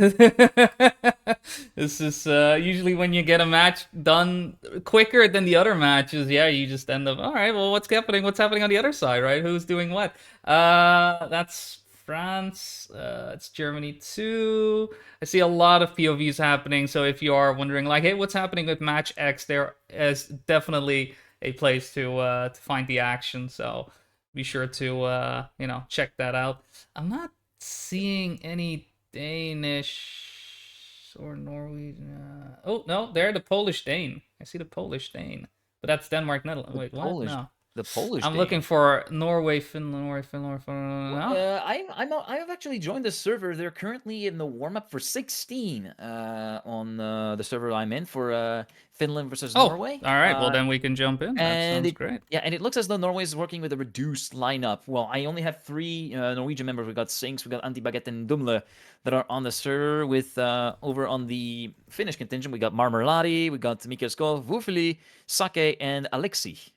Speaker 1: This is usually when you get a match done quicker than the other matches. Yeah, you just end up, all right. Well, what's happening? What's happening on the other side, right? Who's doing what? That's France. It's Germany too. I see a lot of POVs happening. So if you are wondering, like, hey, what's happening with Match X? There is definitely a place to find the action. So be sure to check that out. I'm not seeing any Danish or Norwegian. Oh no, they're the Polish Dane. I see the Polish Dane, but that's Denmark, Netherlands.
Speaker 2: the
Speaker 1: Wait, what?
Speaker 2: Polish
Speaker 1: No,
Speaker 2: the Polish
Speaker 1: I'm looking
Speaker 2: Dane.
Speaker 1: for Norway, Finland, Norway, Finland, Finland. No.
Speaker 2: I have actually joined the server. They're currently in the warm up for 16 on the server I'm in for Finland versus
Speaker 1: Oh,
Speaker 2: Norway.
Speaker 1: all right. Well, then we can jump in. That
Speaker 2: And
Speaker 1: sounds
Speaker 2: it
Speaker 1: great.
Speaker 2: yeah, and it looks as though Norway is working with a reduced lineup. Well, I only have 3 Norwegian members. We got Sinks, we got Anti Baguette and Dumle that are on the server. With over on the Finnish contingent, we got Marmeladi, we got Mika Skov, Wufeli, Sake, and Alexi.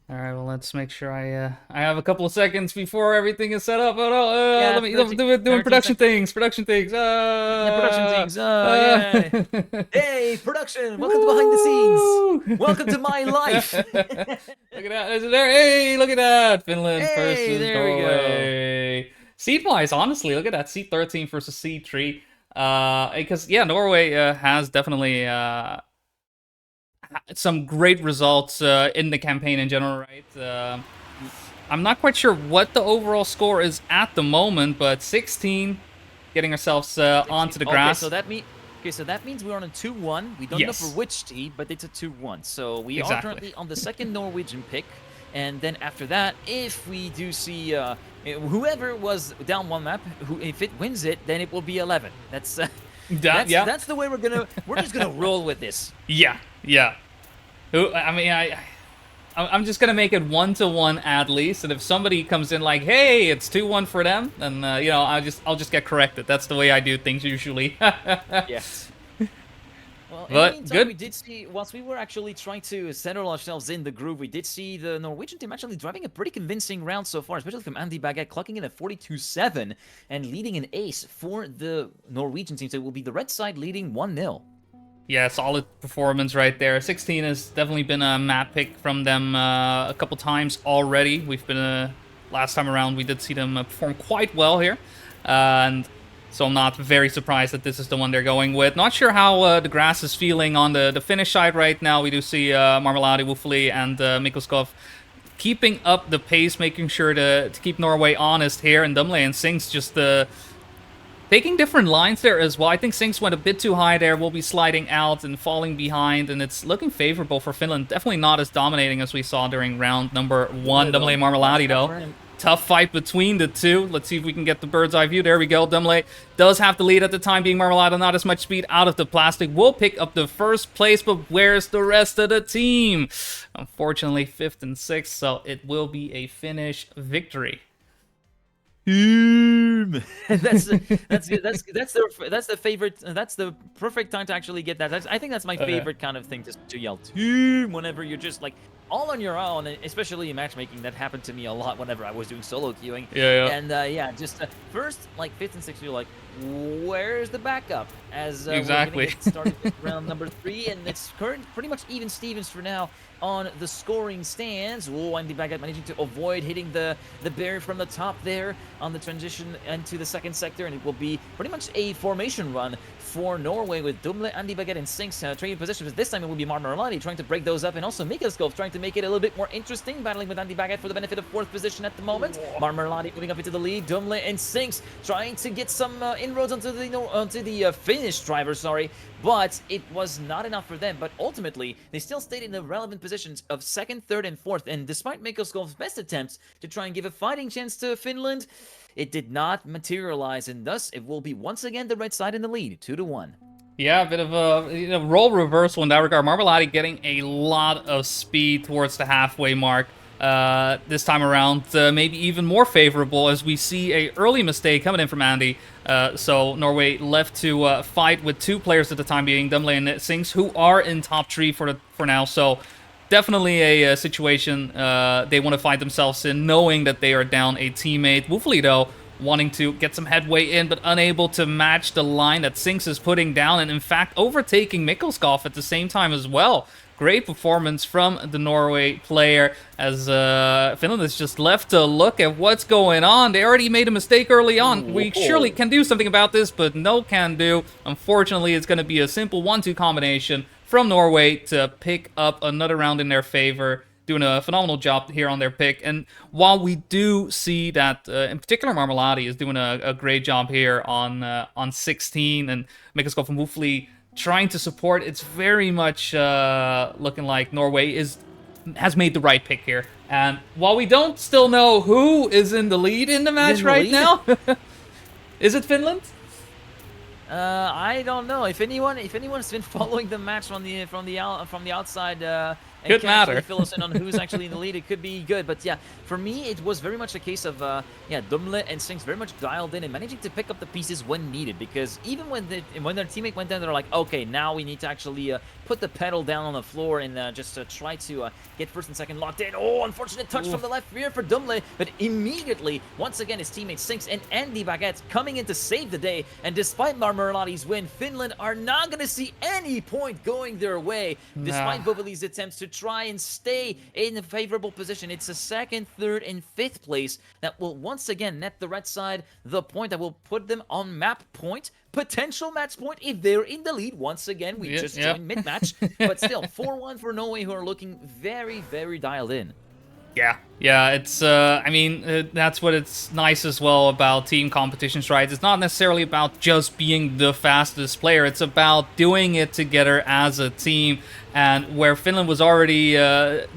Speaker 1: All right, well, let's make sure I have a couple of seconds before everything is set up. Oh no,
Speaker 2: Yeah,
Speaker 1: let me
Speaker 2: 13,
Speaker 1: doing
Speaker 2: 13
Speaker 1: production
Speaker 2: seconds.
Speaker 1: things, production things.
Speaker 2: Yeah, production things. Oh,
Speaker 1: Uh,
Speaker 2: yeah. Hey, production! Welcome to behind the scenes.
Speaker 1: Woo!
Speaker 2: Welcome to my life.
Speaker 1: Look at that! Is it there? Hey, look at that! Finland
Speaker 2: Hey,
Speaker 1: versus
Speaker 2: there we go.
Speaker 1: Norway. Seed wise, honestly, look at that. Seed 13 versus Seed 3. Because yeah, Norway has definitely some great results in the campaign in general, right? I'm not quite sure what the overall score is at the moment, but 16 getting ourselves
Speaker 2: 16.
Speaker 1: onto the
Speaker 2: Okay,
Speaker 1: grass.
Speaker 2: so that means we're on a 2-1. We don't know for
Speaker 1: Yes,
Speaker 2: which team, but it's a 2-1. So we are
Speaker 1: exactly.
Speaker 2: currently on the second Norwegian pick. And then after that, if we do see whoever was down one map, if it wins it, then it will be 11. That's
Speaker 1: Yeah,
Speaker 2: that's the way we're just gonna roll with this.
Speaker 1: yeah, yeah. I mean, I'm just gonna make it 1-1 at least, and if somebody comes in like, "Hey, it's 2-1 for them," then I'll just get corrected. That's the way I do things usually.
Speaker 2: Yes. Well, in the
Speaker 1: But
Speaker 2: meantime, we
Speaker 1: good.
Speaker 2: did see, whilst we were actually trying to settle ourselves in the groove, we did see the Norwegian team actually driving a pretty convincing round so far, especially from Andy Baguette, clocking in at 42-7 and leading an ace for the Norwegian team. So it will be the red side leading 1-0.
Speaker 1: Yeah, solid performance right there. 16 has definitely been a map pick from them a couple times already. We've been last time around we did see them perform quite well here, and so I'm not very surprised that this is the one they're going with. Not sure how the grass is feeling on the finish side right now. We do see Marmelade, Woofley, and Mikkelskov keeping up the pace, making sure to keep Norway honest here, and Dumley and Sinks just taking different lines there as well. I think Sinks went a bit too high there. We'll be sliding out and falling behind, and it's looking favorable for Finland. Definitely not as dominating as we saw during round number 1. Dumley and Marmelade, though. Tough fight between the two. Let's see if we can get the bird's eye view. There we go. Dumley does have the lead at the time being. Marmelade not as much speed out of the plastic. Will pick up the first place, but where's the rest of the team? Unfortunately, 5th and 6th, so it will be a Finnish victory.
Speaker 2: that's the favorite. That's the perfect time to actually get that. I think that's my favorite kind of thing to yell team whenever you're just like all on your own, especially in matchmaking. That happened to me a lot whenever I was doing solo queuing.
Speaker 1: Yeah.
Speaker 2: And yeah, just first like 5th and 6th, you're like, where's the backup? As
Speaker 1: Exactly.
Speaker 2: we're gonna get started with round number 3, and it's pretty much even Stevens for now on the scoring stands. Oh, Andy Baguette managing to avoid hitting the barrier from the top there on the transition into the second sector, and it will be pretty much a formation run for Norway with Dumle, Andy Baguette, and Sinks trading positions. This time it will be Marmelade trying to break those up, and also Mikkelskov trying to make it a little bit more interesting, battling with Andy Baguette for the benefit of 4th position at the moment. Marmelade moving up into the lead. Dumle and Sinks trying to get some inroads onto the Finnish driver, but it was not enough for them. But ultimately, they still stayed in the relevant positions of 2nd, 3rd, and 4th. And despite Mikkelskov's best attempts to try and give a fighting chance to Finland, it did not materialize, and thus it will be once again the red side in the lead, 2-1.
Speaker 1: Yeah, a bit of a role reversal in that regard. Marmelade getting a lot of speed towards the halfway mark. This time around, maybe even more favorable as we see a early mistake coming in from Andy. So Norway left to fight with 2 players at the time being, Dumle and Sinks, who are in top 3 for now. So definitely a situation they want to find themselves in, knowing that they are down a teammate. Woofley, though, wanting to get some headway in, but unable to match the line that Sinks is putting down, and in fact overtaking Mikkelskov at the same time as well. Great performance from the Norway player as Finland is just left to look at what's going on. They already made a mistake early on. We surely can do something about this, but no can do. Unfortunately, it's going to be a simple 1-2 combination from Norway to pick up another round in their favor. Doing a phenomenal job here on their pick. And while we do see that, in particular, Marmelade is doing a great job here on 16, and Mikkelskov and Woofley trying to support, it's very much looking like Norway has made the right pick here. And while we don't still know who is in the lead in the match right now, is it Finland?
Speaker 2: I don't know. If anyone's been following the match from the outside, and
Speaker 1: Could
Speaker 2: can
Speaker 1: matter.
Speaker 2: actually fill us in on who's actually in the lead, it could be good. But yeah, for me, it was very much a case of Dumle and Sinks very much dialed in and managing to pick up the pieces when needed. Because even when their teammate went down, they're like, okay, now we need to actually put the pedal down on the floor and just try to get 1st and 2nd locked in. Oh, unfortunate touch from the left rear for Dumle, but immediately, once again, his teammate Sinks and Andy Baguette coming in to save the day. And despite Marmelade's win, Finland are not going to see any point going their way, despite Boveli's attempts to try and stay in a favorable position. It's a 2nd, 3rd, and 5th place that will once again net the red side the point that will put them on map point, potential match point if they're in the lead. Once again, we joined mid-match, but still 4-1 for Norway, who are looking very, very dialed in.
Speaker 1: Yeah, it's I mean, that's what it's nice as well about team competitions, right? It's not necessarily about just being the fastest player. It's about doing it together as a team. And where Finland was already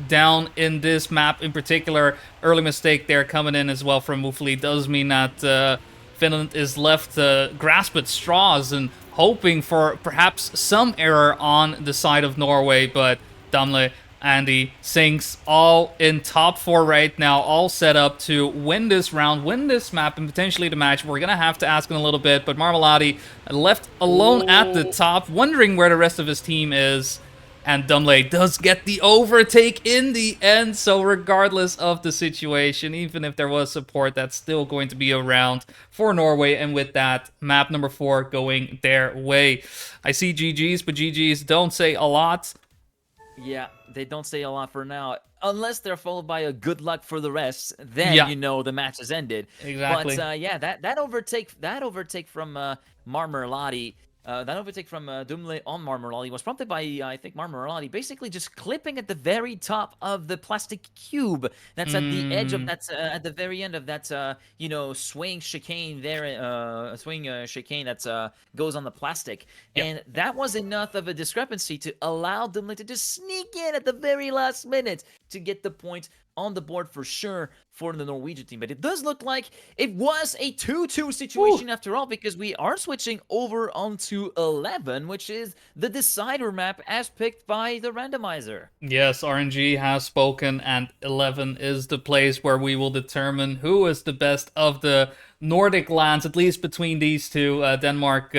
Speaker 1: down in this map in particular, early mistake there coming in as well from Mufli does mean that Finland is left to grasp at straws and hoping for perhaps some error on the side of Norway, but Damle Andy Sinks all in top 4 right now, all set up to win this round, win this map, and potentially the match. We're going to have to ask in a little bit, but Marmelade left alone at the top, wondering where the rest of his team is. And Dumley does get the overtake in the end, so regardless of the situation, even if there was support, that's still going to be around for Norway, and with that, map number 4 going their way. I see GG's, but GG's don't say a lot.
Speaker 2: Yeah, they don't say a lot for now. Unless they're followed by a good luck for the rest, then
Speaker 1: Yeah,
Speaker 2: you know the match has ended.
Speaker 1: exactly.
Speaker 2: But yeah, that overtake from Marmerlati, that overtake from Dumle on Marmerlati was prompted by I think Marmerlati basically just clipping at the very top of the plastic cube that's at the edge of that at the very end of that you know, swaying chicane there, swing chicane that goes on the plastic,
Speaker 1: Yep.
Speaker 2: and that was enough of a discrepancy to allow Dumle to just sneak in at the very last minute to get the point on the board for sure for the Norwegian team. But it does look like it was a 2-2 situation after all, because we are switching over onto 11, which is the decider map as picked by the randomizer.
Speaker 1: Yes, RNG has spoken, and 11 is the place where we will determine who is the best of the Nordic lands, at least between these two. Denmark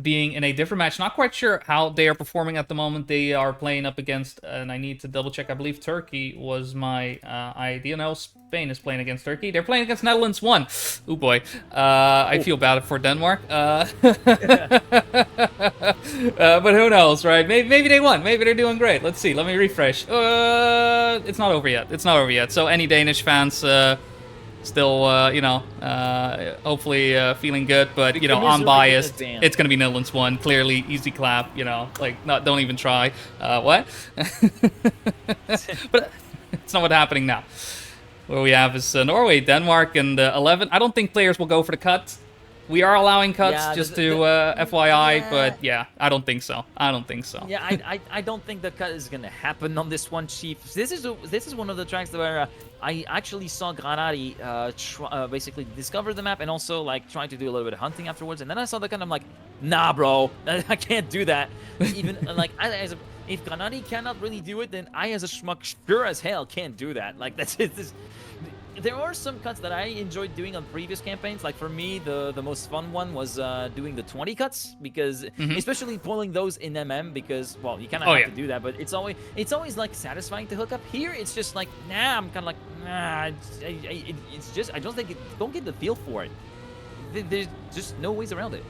Speaker 1: being in a different match. Not quite sure how they are performing at the moment. They are playing up against, and I need to double check, I believe Turkey was my idea. No, Spain is playing against Turkey. They're playing against Netherlands 1. Oh boy. I feel bad for Denmark. But who knows, right? Maybe they won. Maybe they're doing great. Let's see. Let me refresh. It's not over yet. It's not over yet. So any Danish fans still, you know, hopefully feeling good, but, you know, unbiased. It's going to be Netherlands 1. Clearly, easy clap, you know, like, not, don't even try. What? But it's not what's happening now. What we have is Norway, Denmark, and 11. I don't think players will go for the cut. We are allowing cuts,
Speaker 2: Yeah,
Speaker 1: just to FYI, but yeah, I don't think so. I don't think so.
Speaker 2: Yeah, I don't think the cut is gonna happen on this one, Chief. This is one of the tracks where I actually saw Granari basically discover the map and also like try to do a little bit of hunting afterwards, and then I saw the cut and I'm like, nah, bro, I can't do that. Even like if Granari cannot really do it, then I as a schmuck sure as hell can't do that. Like that's it. There are some cuts that I enjoyed doing on previous campaigns. Like for me, the most fun one was doing the 20 cuts, because especially pulling those in MM, because well, you kind of have to do that, but it's always like satisfying to hook up. Here it's just like, nah, I'm kind of like, nah, it's just I don't get the feel for it. There's just no ways around it.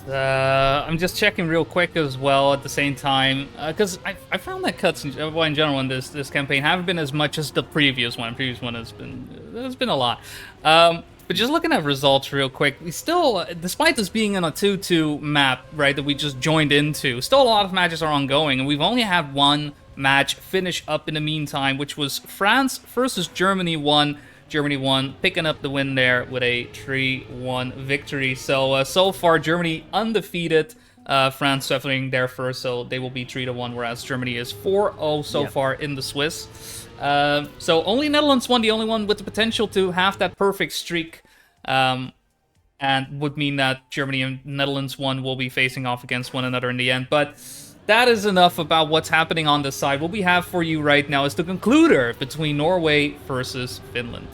Speaker 1: I'm just checking real quick as well at the same time, because I found that cuts in general in this campaign haven't been as much as the previous one. Previous one has been a lot. But just looking at results real quick, we still, despite this being on a 2-2 map, right, that we just joined into, still a lot of matches are ongoing, and we've only had one match finish up in the meantime, which was France versus Germany 1. Germany won, picking up the win there with a 3-1 victory. So, so far, Germany undefeated. France suffering there first, so they will be 3-1, whereas Germany is 4-0 so far in the Swiss. So only Netherlands won, the only one with the potential to have that perfect streak. And would mean that Germany and Netherlands 1 will be facing off against one another in the end. But that is enough about what's happening on this side. What we have for you right now is the concluder between Norway versus Finland.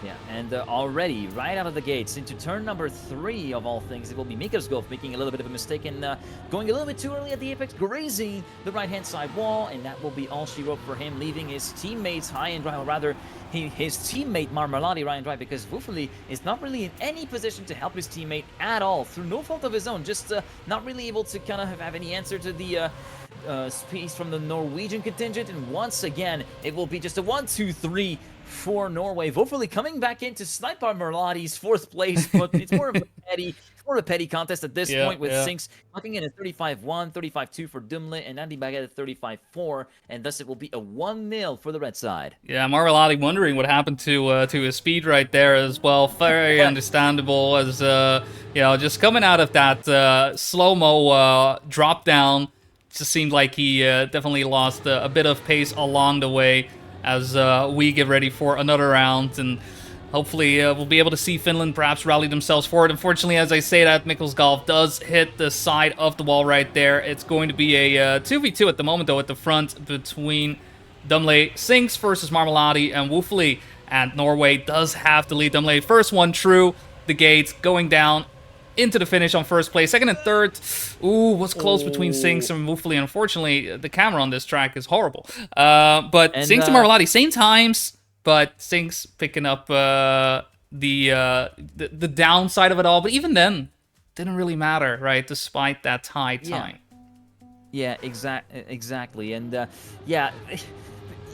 Speaker 2: Yeah, and already, right out of the gates, into turn number 3 of all things, it will be Mikarsgolf making a little bit of a mistake and going a little bit too early at the apex, grazing the right-hand side wall, and that will be all she wrote for him, leaving his teammates high and dry, or rather, his teammate Marmelade high and dry, because Wuffeli is not really in any position to help his teammate at all, through no fault of his own, just not really able to kind of have any answer to the piece from the Norwegian contingent, and once again, it will be just a 1-2-3 for Norway. Hopefully coming back in to snipe our Merladi's 4th place, but it's more of a petty more a petty contest at this
Speaker 1: Yeah,
Speaker 2: point, with
Speaker 1: yeah.
Speaker 2: Sinks clocking in at 35-1, 35-2 for Dumle, and Andy Baguette at 35-4, and thus it will be a 1-0 for the red side.
Speaker 1: Yeah, Marvelati wondering what happened to his speed right there as well. Very understandable, as just coming out of that slow mo drop down, just seemed like he definitely lost a bit of pace along the way as we get ready for another round, and hopefully we'll be able to see Finland perhaps rally themselves forward. Unfortunately, as I say that, Mikkel's Golf does hit the side of the wall right there. It's going to be a 2v2 at the moment, though, at the front between Dumle Sinks versus Marmelade and Woofley, and Norway does have to lead. Dumle first one true, the gates going down into the finish on first place. Second and third, ooh, was close between Sinks and Woofley. Unfortunately, the camera on this track is horrible. But
Speaker 2: And
Speaker 1: Sinks and Marmelade, same times, but Sinks picking up the downside of it all. But even then, didn't really matter, right? Despite that high time.
Speaker 2: Yeah, exactly. And yeah,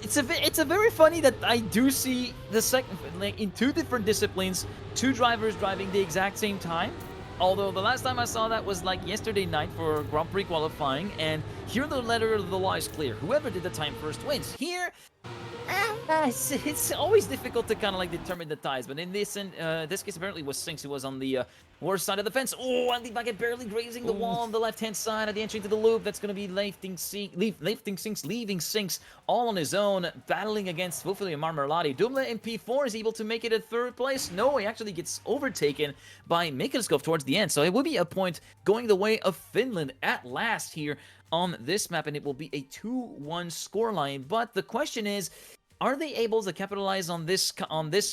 Speaker 2: it's a very funny that I do see the second, like, in two different disciplines, two drivers driving the exact same time. Although the last time I saw that was like yesterday night for Grand Prix qualifying, and here the letter of the law is clear: whoever did the time first wins. Here, it's always difficult to kind of like determine the ties, but in this case, apparently it was Sinks who was on the worst side of the fence. Oh, Andy Baguette barely grazing the wall on the left-hand side at the entry to the loop. That's going to be leaving Sinks all on his own, battling against Woofley and Marmelade. Dumle in P4 is able to make it at third place. No, he actually gets overtaken by Mikkelskov towards the end, so it will be a point going the way of Finland at last here on this map, and it will be a 2-1 scoreline. But the question is, are they able to capitalize on this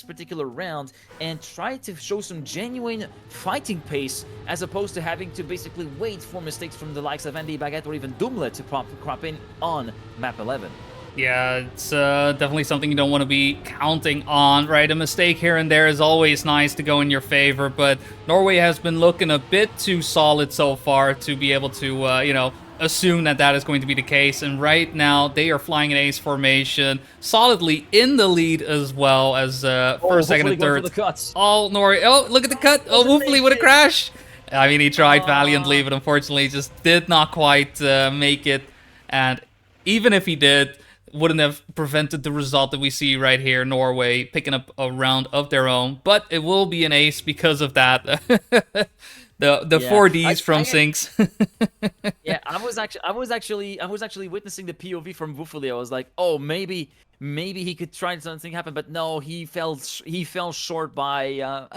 Speaker 2: particular round and try to show some genuine fighting pace, as opposed to having to basically wait for mistakes from the likes of Andy Baguette or even Dumle to crop in on map 11?
Speaker 1: Yeah, it's definitely something you don't want to be counting on, right? A mistake here and there is always nice to go in your favor, but Norway has been looking a bit too solid so far to be able to, assume that is going to be the case. And right now, they are flying an ace formation, solidly in the lead as well as first, second, and third. All Norway. Oh, look at the cut. Oh, Woofley with a crash. I mean, he tried valiantly, but unfortunately just did not quite make it. And even if he did, wouldn't have prevented the result that we see right here. Norway picking up a round of their own, but it will be an ace because of that. The 4Ds from Sinks.
Speaker 2: Yeah, I was actually witnessing the POV from Woofley. I was like, oh, maybe he could try something happen, but no, he fell short by a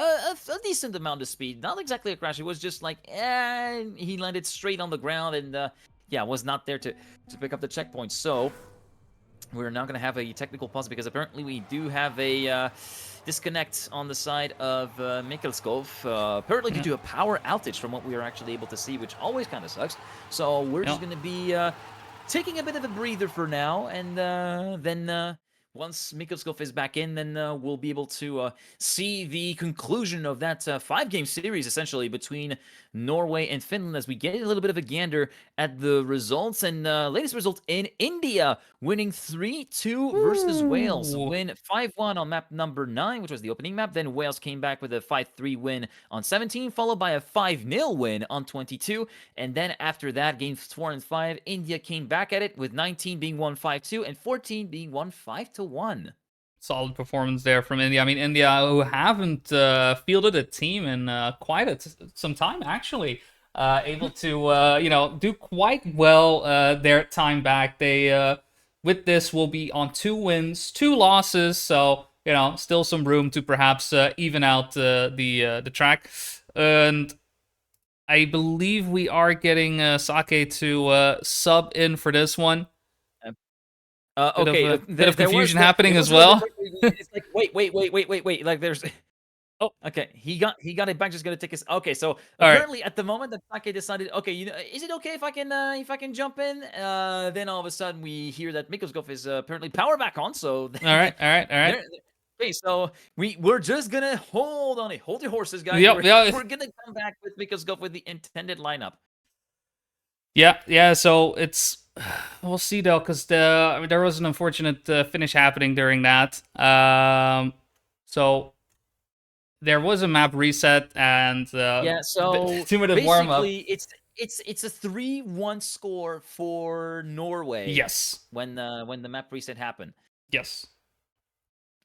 Speaker 2: decent amount of speed. Not exactly a crash. It was just like, he landed straight on the ground, and was not there to pick up the checkpoint. So we're now going to have a technical pause because apparently we do have a disconnect on the side of Mikkelskov, apparently due to a power outage from what we are actually able to see, which always kind of sucks. So we're just going to be taking a bit of a breather for now, and then once Mikkelskov is back in, then we'll be able to see the conclusion of that 5-game series, essentially, between Norway and Finland, as we get a little bit of a gander at the results. And latest result in India, winning 3-2 versus Wales. Win 5-1 on map number 9, which was the opening map. Then Wales came back with a 5-3 win on 17, followed by a 5-0 win on 22. And then after that, games 4 and 5, India came back at it, with 19 being won 5-2 and 14 being won 5-1.
Speaker 1: Solid performance there from India. I mean, India, who haven't fielded a team in quite some time, actually, able to do quite well their time back. They with this will be on 2 wins, 2 losses, so still some room to perhaps even out the track. And I believe we are getting Sake to sub in for this one.
Speaker 2: Okay,
Speaker 1: bit of confusion happening as well.
Speaker 2: It's like, wait. Like, there's.
Speaker 1: Oh,
Speaker 2: okay. He got it back. Just gonna take his. Okay, so
Speaker 1: apparently
Speaker 2: at the moment that Sake decided, okay, is it okay if I can jump in? Then all of a sudden we hear that Mikkelskov is apparently power back on. So
Speaker 1: all right.
Speaker 2: Okay, so we're just gonna hold your horses, guys.
Speaker 1: Yep,
Speaker 2: we're gonna come back with Mikkelskov with the intended lineup.
Speaker 1: Yeah. So it's. We'll see though, because there was an unfortunate finish happening during that. So there was a map reset and
Speaker 2: Yeah, so
Speaker 1: 2 minute warm up.
Speaker 2: basically it's a 3-1 score for Norway
Speaker 1: Yes.
Speaker 2: when the map reset happened.
Speaker 1: Yes.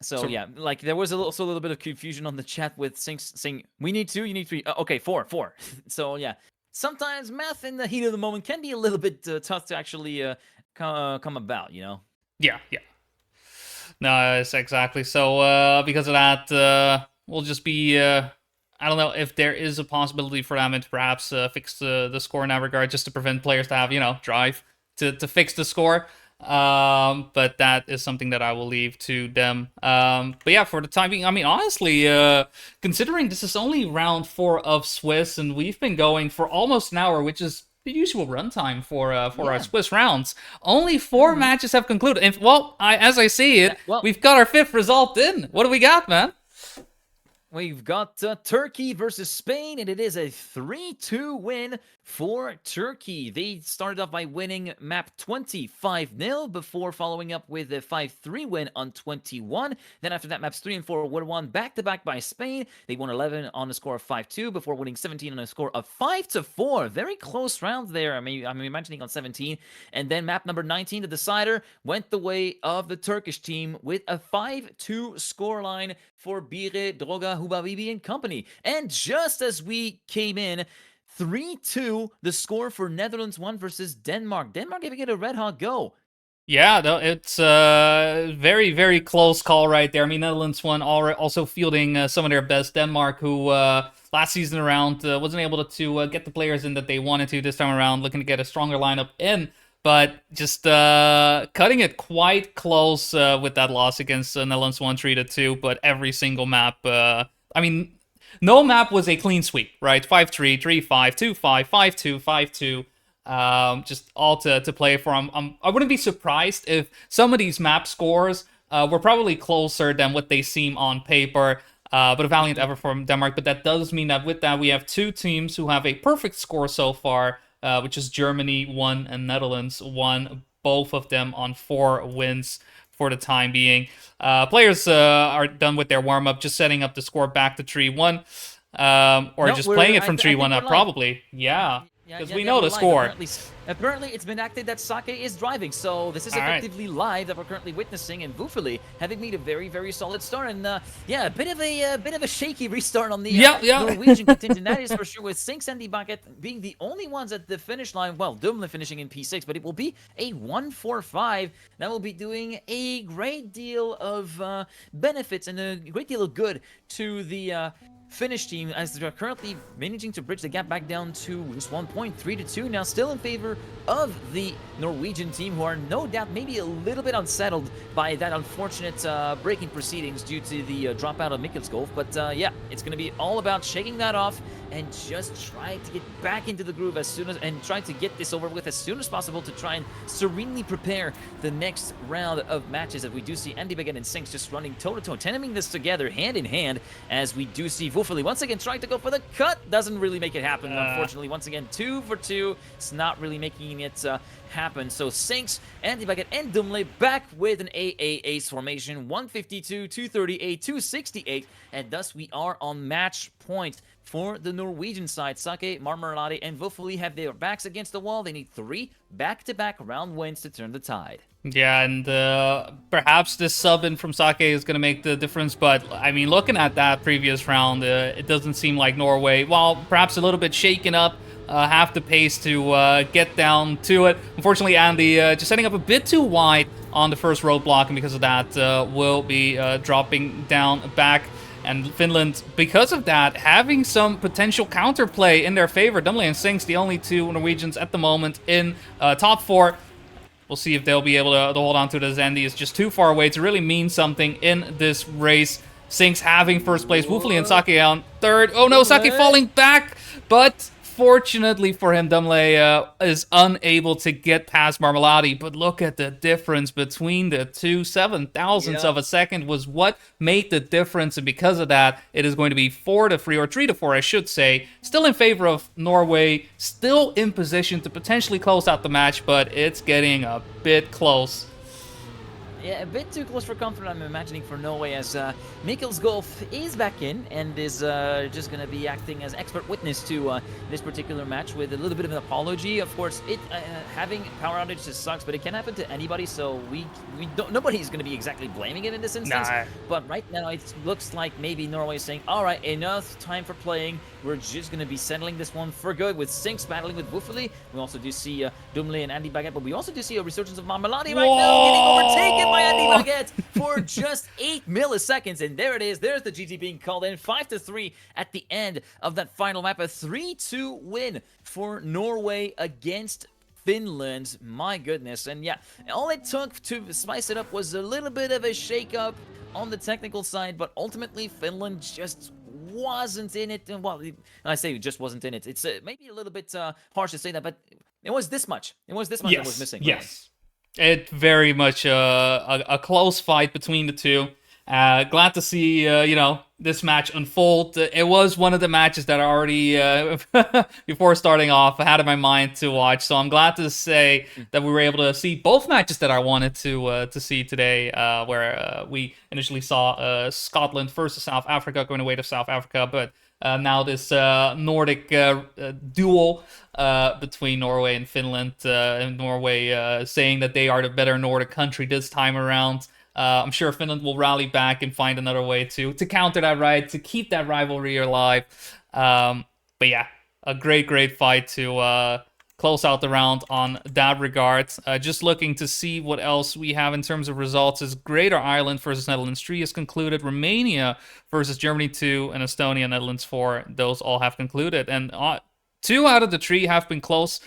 Speaker 2: So
Speaker 1: So
Speaker 2: yeah, like there was also a little bit of confusion on the chat with Sinks saying we need 2, you need 3. Okay, 4. So yeah, sometimes math in the heat of the moment can be a little bit tough to actually come about, you know.
Speaker 1: yeah, yeah. No, it's exactly. So because of that, we'll just be. I don't know if there is a possibility for them to perhaps fix the score in that regard, just to prevent players to have drive to fix the score. But that is something that I will leave to them. But yeah, for the time being, I mean, honestly, considering this is only round 4 of Swiss, and we've been going for almost an hour, which is the usual runtime for our
Speaker 2: Yeah.
Speaker 1: Swiss rounds. Only 4 matches have concluded. And well, as I see it,
Speaker 2: Well,
Speaker 1: we've got our 5th result in. What do we got, man?
Speaker 2: we've got Turkey versus Spain, and it is a 3-2 win for Turkey. They started off by winning map 20 5-0 before following up with a 5-3 win on 21. Then after that, maps 3 and 4 were won back-to-back by Spain. They won 11 on a score of 5-2 before winning 17 on a score of 5-4. Very close rounds there. I mean, I'm imagining on 17. And then map number 19, the decider, went the way of the Turkish team with a 5-2 scoreline for Bire, Droga, Hubabibi and company. And just as we came in, 3-2, the score for Netherlands 1 versus Denmark. Denmark giving it a red hot go.
Speaker 1: Yeah, no, it's very, very close call right there. I mean, Netherlands won also fielding some of their best. Denmark, who last season around wasn't able to get the players in that they wanted to this time around, looking to get a stronger lineup in, but just cutting it quite close with that loss against Netherlands 1 3-2. But every single map, I mean, no map was a clean sweep, right? 5-3, 3-5, 2-5, 5-2, 5-2. Just all to play for. I wouldn't be surprised if some of these map scores were probably closer than what they seem on paper. But a valiant effort from Denmark. But that does mean that with that, we have 2 teams who have a perfect score so far, which is Germany 1 and Netherlands 1. Both of them on 4 wins for the time being. Players are done with their warm up, just setting up the score back to 3-1. Or
Speaker 2: No,
Speaker 1: just playing it
Speaker 2: I
Speaker 1: from
Speaker 2: think
Speaker 1: 3-1
Speaker 2: we're
Speaker 1: up,
Speaker 2: live.
Speaker 1: probably. Yeah. Because we know
Speaker 2: we're
Speaker 1: the
Speaker 2: live.
Speaker 1: score.
Speaker 2: Apparently, it's been acted that Sake is driving, so this is
Speaker 1: All right.
Speaker 2: effectively live that we're currently witnessing. And Vufeli having made a very, very solid start, and yeah, a bit of a shaky restart on the Norwegian contingent. That is for sure. With Sinks and Bucket being the only ones at the finish line. Well, Dumle finishing in P6, but it will be a 1-4-5 that will be doing a great deal of benefits and a great deal of good to the Finnish team, as they're currently managing to bridge the gap back down to just 1 point, 3-2. Now still in favor of the Norwegian team, who are no doubt maybe a little bit unsettled by that unfortunate breaking proceedings due to the dropout of Mikkelskov. But yeah, it's going to be all about shaking that off and just try to get back into the groove as soon as, and try to get this over with as soon as possible to try and serenely prepare the next round of matches. As we do see Andy Begin and Sinks just running toe-to-toe, tending this together hand in hand, as we do see Vufeli once again trying to go for the cut. Doesn't really make it happen, unfortunately. Once again, 2 for 2. It's not really making it happen. So Sinks, Andy Baggett, and Dumle back with an AAA's formation. 152, 238, 268, and thus we are on match point for the Norwegian side. Sake, Marmarade, and Vufeli have their backs against the wall. They need 3 back-to-back round wins to turn the tide.
Speaker 1: Yeah, and perhaps this sub in from Sake is going to make the difference, but I mean, looking at that previous round, it doesn't seem like Norway, while perhaps a little bit shaken up, have the pace to get down to it. Unfortunately, Andy just setting up a bit too wide on the first roadblock, and because of that, will be dropping down back. And Finland, because of that, having some potential counterplay in their favor. Dumle and Sinks, the only 2 Norwegians at the moment in top 4. We'll see if they'll be able to hold on to it, as Andy is just too far away to really mean something in this race. Sinks having first place, Wufli and Sake on 3rd. Oh no, Sake falling back, but fortunately for him, Dumle is unable to get past Marmalade. But look at the difference between the two. 7,000ths of a second was what made the difference, and because of that, it is going to be 4-3, or 3-4, I should say. Still in favor of Norway, still in position to potentially close out the match, but it's getting a bit close.
Speaker 2: Yeah, a bit too close for comfort, I'm imagining, for Norway, as Mikkel's Golf is back in and is just going to be acting as expert witness to this particular match with a little bit of an apology. Of course, having power outages sucks, but it can happen to anybody, so nobody's going to be exactly blaming him in this instance.
Speaker 1: Nah.
Speaker 2: But right now, it looks like maybe Norway is saying, all right, enough time for playing. We're just going to be settling this one for good, with Sinks battling with Wuffeli. We also do see Dumley and Andy Baguette, but we also do see a resurgence of Marmelade right now, getting overtaken by Andy Baguette for just 8 milliseconds. And there it is. There's the GG being called in. 5-3 at the end of that final map. A 3-2 win for Norway against Finland. My goodness. And yeah, all it took to spice it up was a little bit of a shake-up on the technical side, but ultimately Finland just wasn't in it. Well, I say just wasn't in it. It's maybe a little bit harsh to say that, but it was this much. It was this much that was missing.
Speaker 1: Yes. It very much a close fight between the two. Glad to see this match unfold. It was one of the matches that I already before starting off I had in my mind to watch. So I'm glad to say that we were able to see both matches that I wanted to see today. Where we initially saw Scotland versus South Africa going away to South Africa, but now this Nordic duel between Norway and Finland, and Norway saying that they are the better Nordic country this time around. I'm sure Finland will rally back and find another way to counter that, right? To keep that rivalry alive. But yeah, a great fight to close out the round on that regard. Just looking to see what else we have in terms of results. Is Greater Ireland versus Netherlands 3 is concluded. Romania versus Germany 2 and Estonia Netherlands 4. Those all have concluded. And 2 out of the 3 have been close.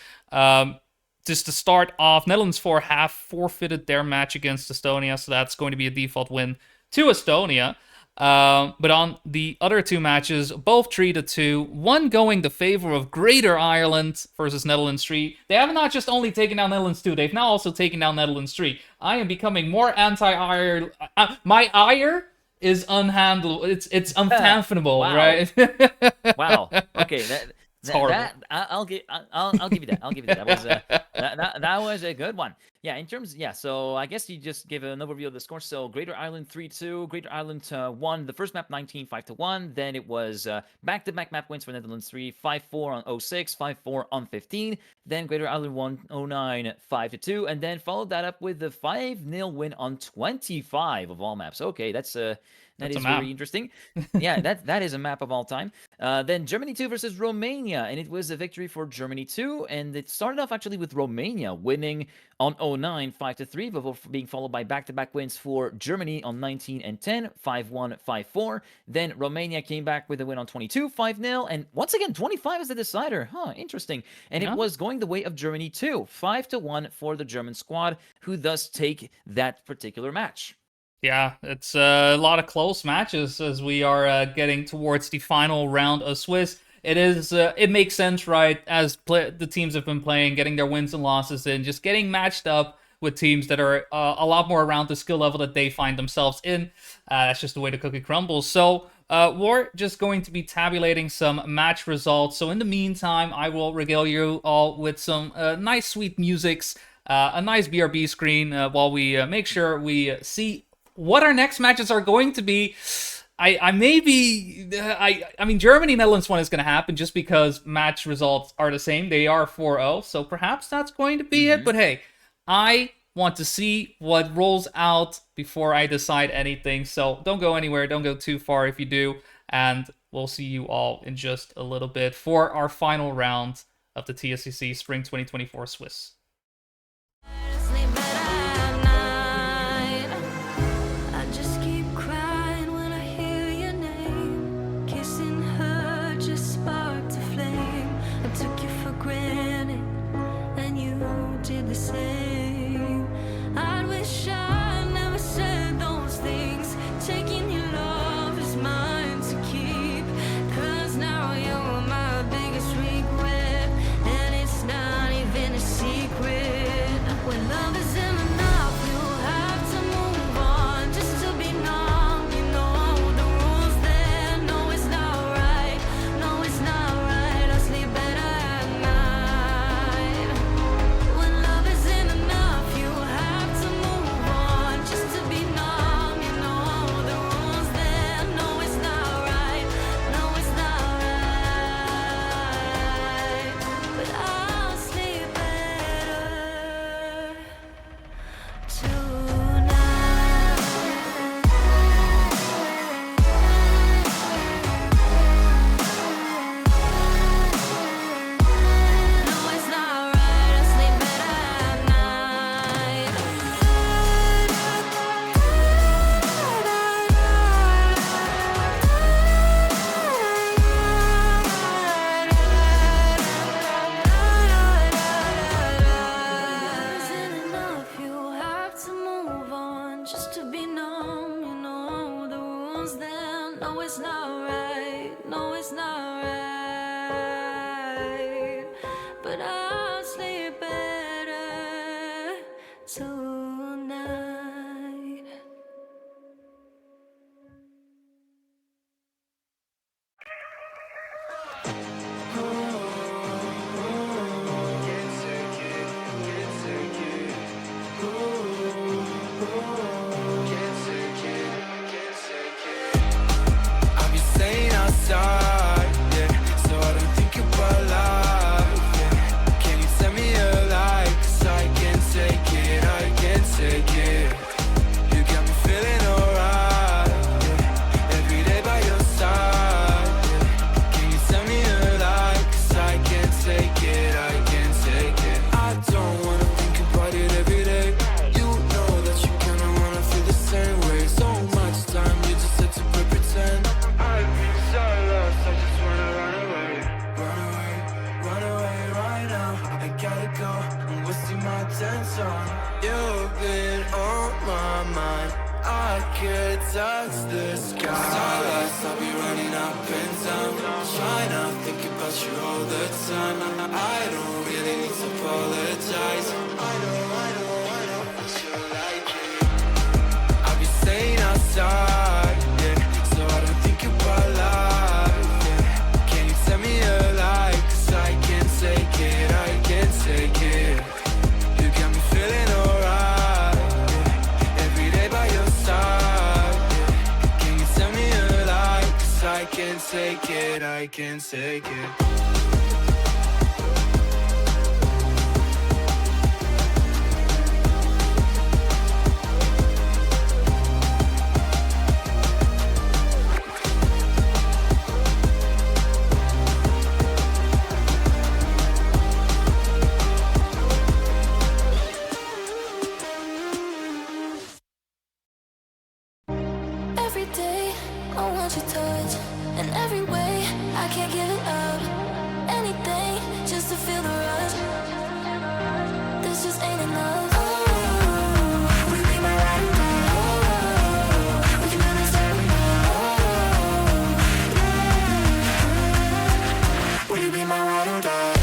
Speaker 1: Just to start off, Netherlands 4 have forfeited their match against Estonia, so that's going to be a default win to Estonia. But on the other 2 matches, both 3-2, one going the favor of Greater Ireland versus Netherlands 3. They have not just only taken down Netherlands 2, they've now also taken down Netherlands 3. I am becoming more anti-ire. My ire is unhandleable. It's unfathomable,
Speaker 2: Wow.
Speaker 1: right?
Speaker 2: Wow. Okay. I'll give you that. I'll give you that. That was a good one. Yeah, in terms, so I guess you just gave an overview of the score. So Greater Ireland 3-2, Greater Ireland won the first map 19-5-1. Then it was back-to-back map wins for Netherlands 3, 5-4 on 06, 5-4 on 15. Then Greater Ireland won 09, 5-2, and then followed that up with the 5-0 win on 25 of all maps. Okay, that is very interesting. Yeah, that is a map of all time. Then Germany 2 versus Romania, and it was a victory for Germany 2, and it started off actually with Romania winning on 09, 5-3, before being followed by back-to-back wins for Germany on 19 and 10, 5-1, 5-4. Then Romania came back with a win on 22, 5-0, and once again 25 is the decider. Interesting. And it was going the way of Germany 2, 5-1 for the German squad, who thus take that particular match.
Speaker 1: Yeah, it's a lot of close matches as we are getting towards the final round of Swiss. It makes sense, right? As the teams have been playing, getting their wins and losses in, just getting matched up with teams that are a lot more around the skill level that they find themselves in. That's just the way the cookie crumbles. So we're just going to be tabulating some match results. So in the meantime, I will regale you all with some nice, sweet musics, a nice BRB screen while we make sure we see what our next matches are going to be. I mean, Germany Netherlands one is going to happen just because match results are the same. They are 4-0, so perhaps that's going to be it. But hey, I want to see what rolls out before I decide anything. So don't go anywhere. Don't go too far if you do. And we'll see you all in just a little bit for our final round of the TSCC Spring 2024 Swiss.
Speaker 3: Secret. song. You've been on my mind. I could touch the sky. Starlights, I'll be running up and down, trying to think about you all the time. I don't really need to apologize. I know, but you like it. I'll be staying outside, yeah, so I don't think about life, yeah. Can you tell me a lie? 'Cause I can't take it, I can't take it. You got me feeling alright, yeah. Every day by your side, yeah. Can you tell me a lie? 'Cause I can't take it, I can't take it.
Speaker 4: Every day I want your touch, and every way I can't give it up. Anything just to feel the rush. This just ain't enough. Oh, will you be my ride or die? Oh, we can do this every night. Oh, yeah. Will you be my ride or die?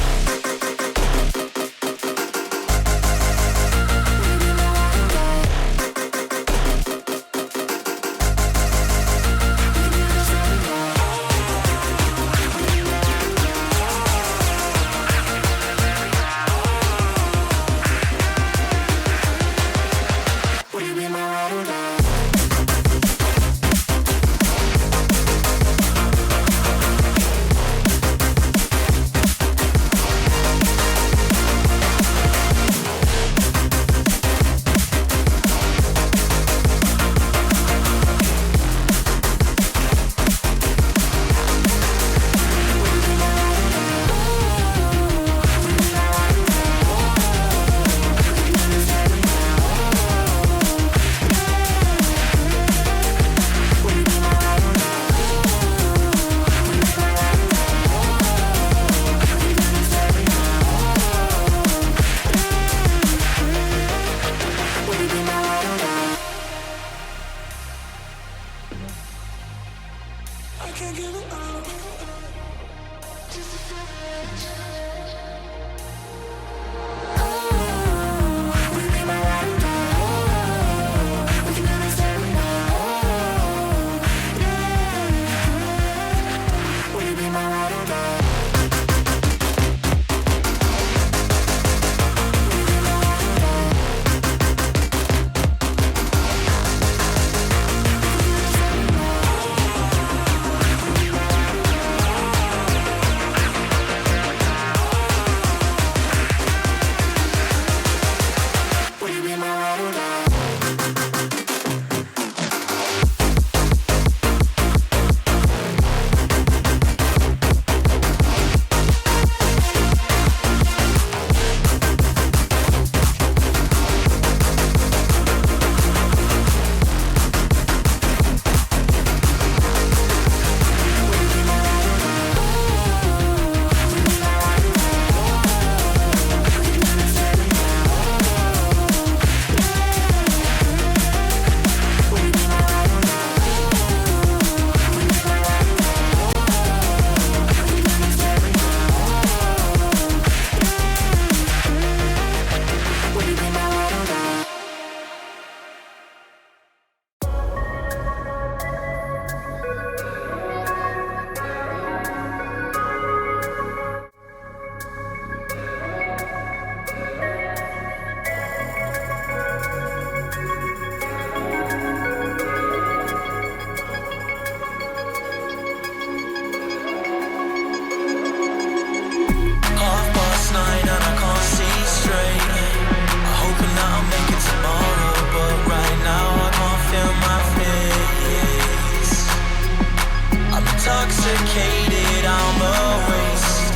Speaker 3: intoxicated, I'm a waste.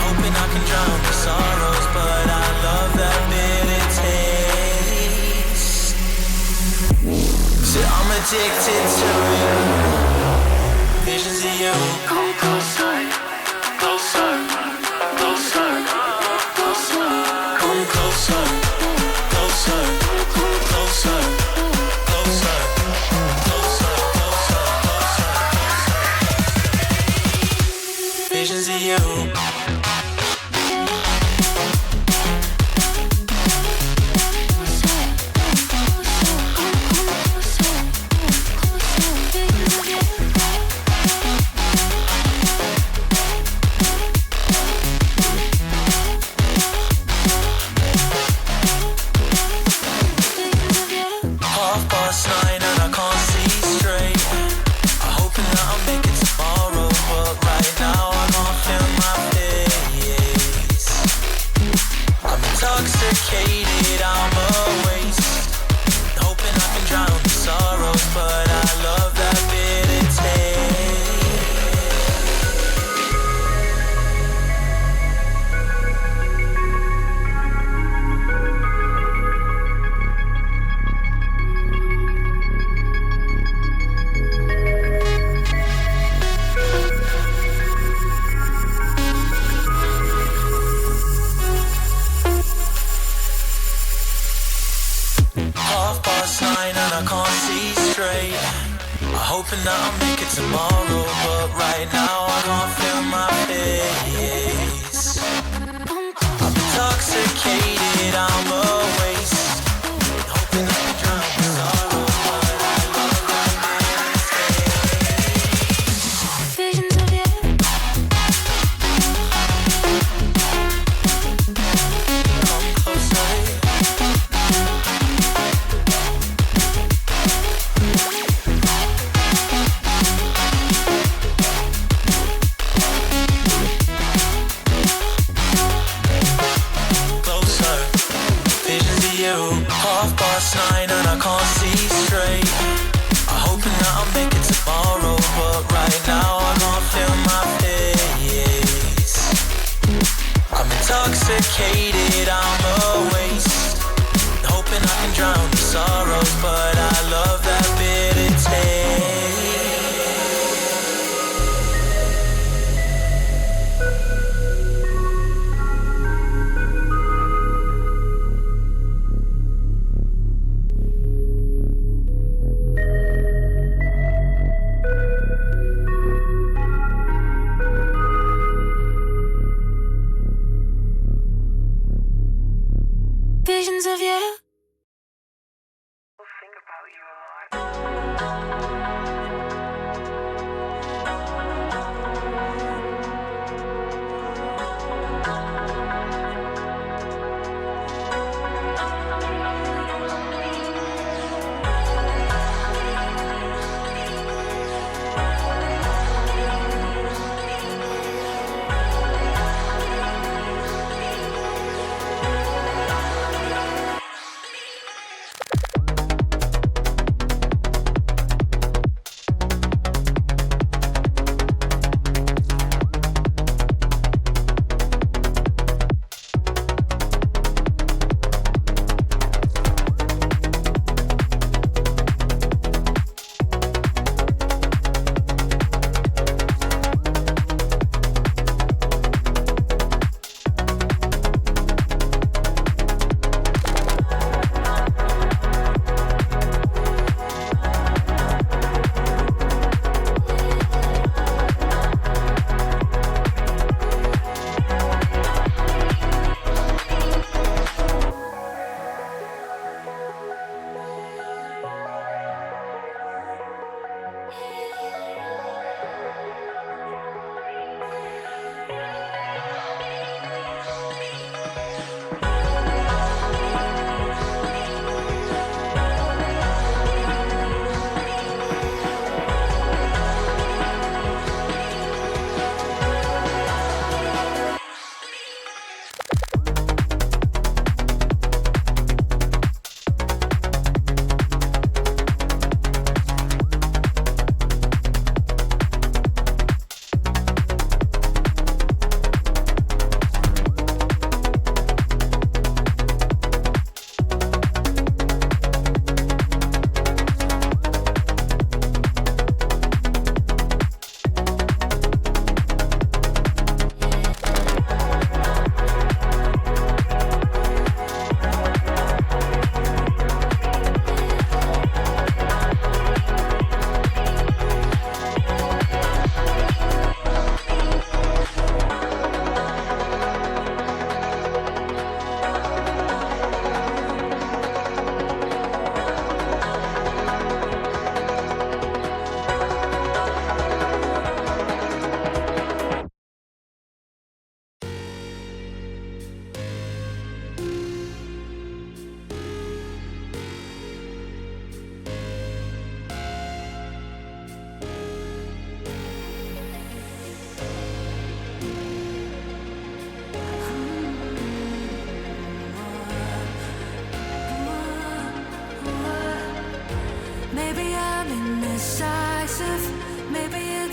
Speaker 3: Hoping I can drown the sorrows, but I love that bitter taste. So I'm addicted to you. Visions of you. Come closer, closer, closer, closer. Come closer. intoxicated, I'm a waste. Hoping I can drown the sorrows, but I love that bitter taste. Half past 9 and I can't see straight. I'm hoping that I'll make it tomorrow, but right now I can't feel my face. I'm intoxicated, I'm a waste. Hoping I can drown my sorrows, but I love that bitter taste.
Speaker 4: Visions of you.
Speaker 3: Come closer. Closer, visions of you. Half past 9 and I can't see straight. I'm hoping that I'll make it tomorrow, but right now I can't feel my face. I'm intoxicated, I'm a waste. Hoping I can drown the sorrows, but I love that bitter taste.
Speaker 4: Visions of you.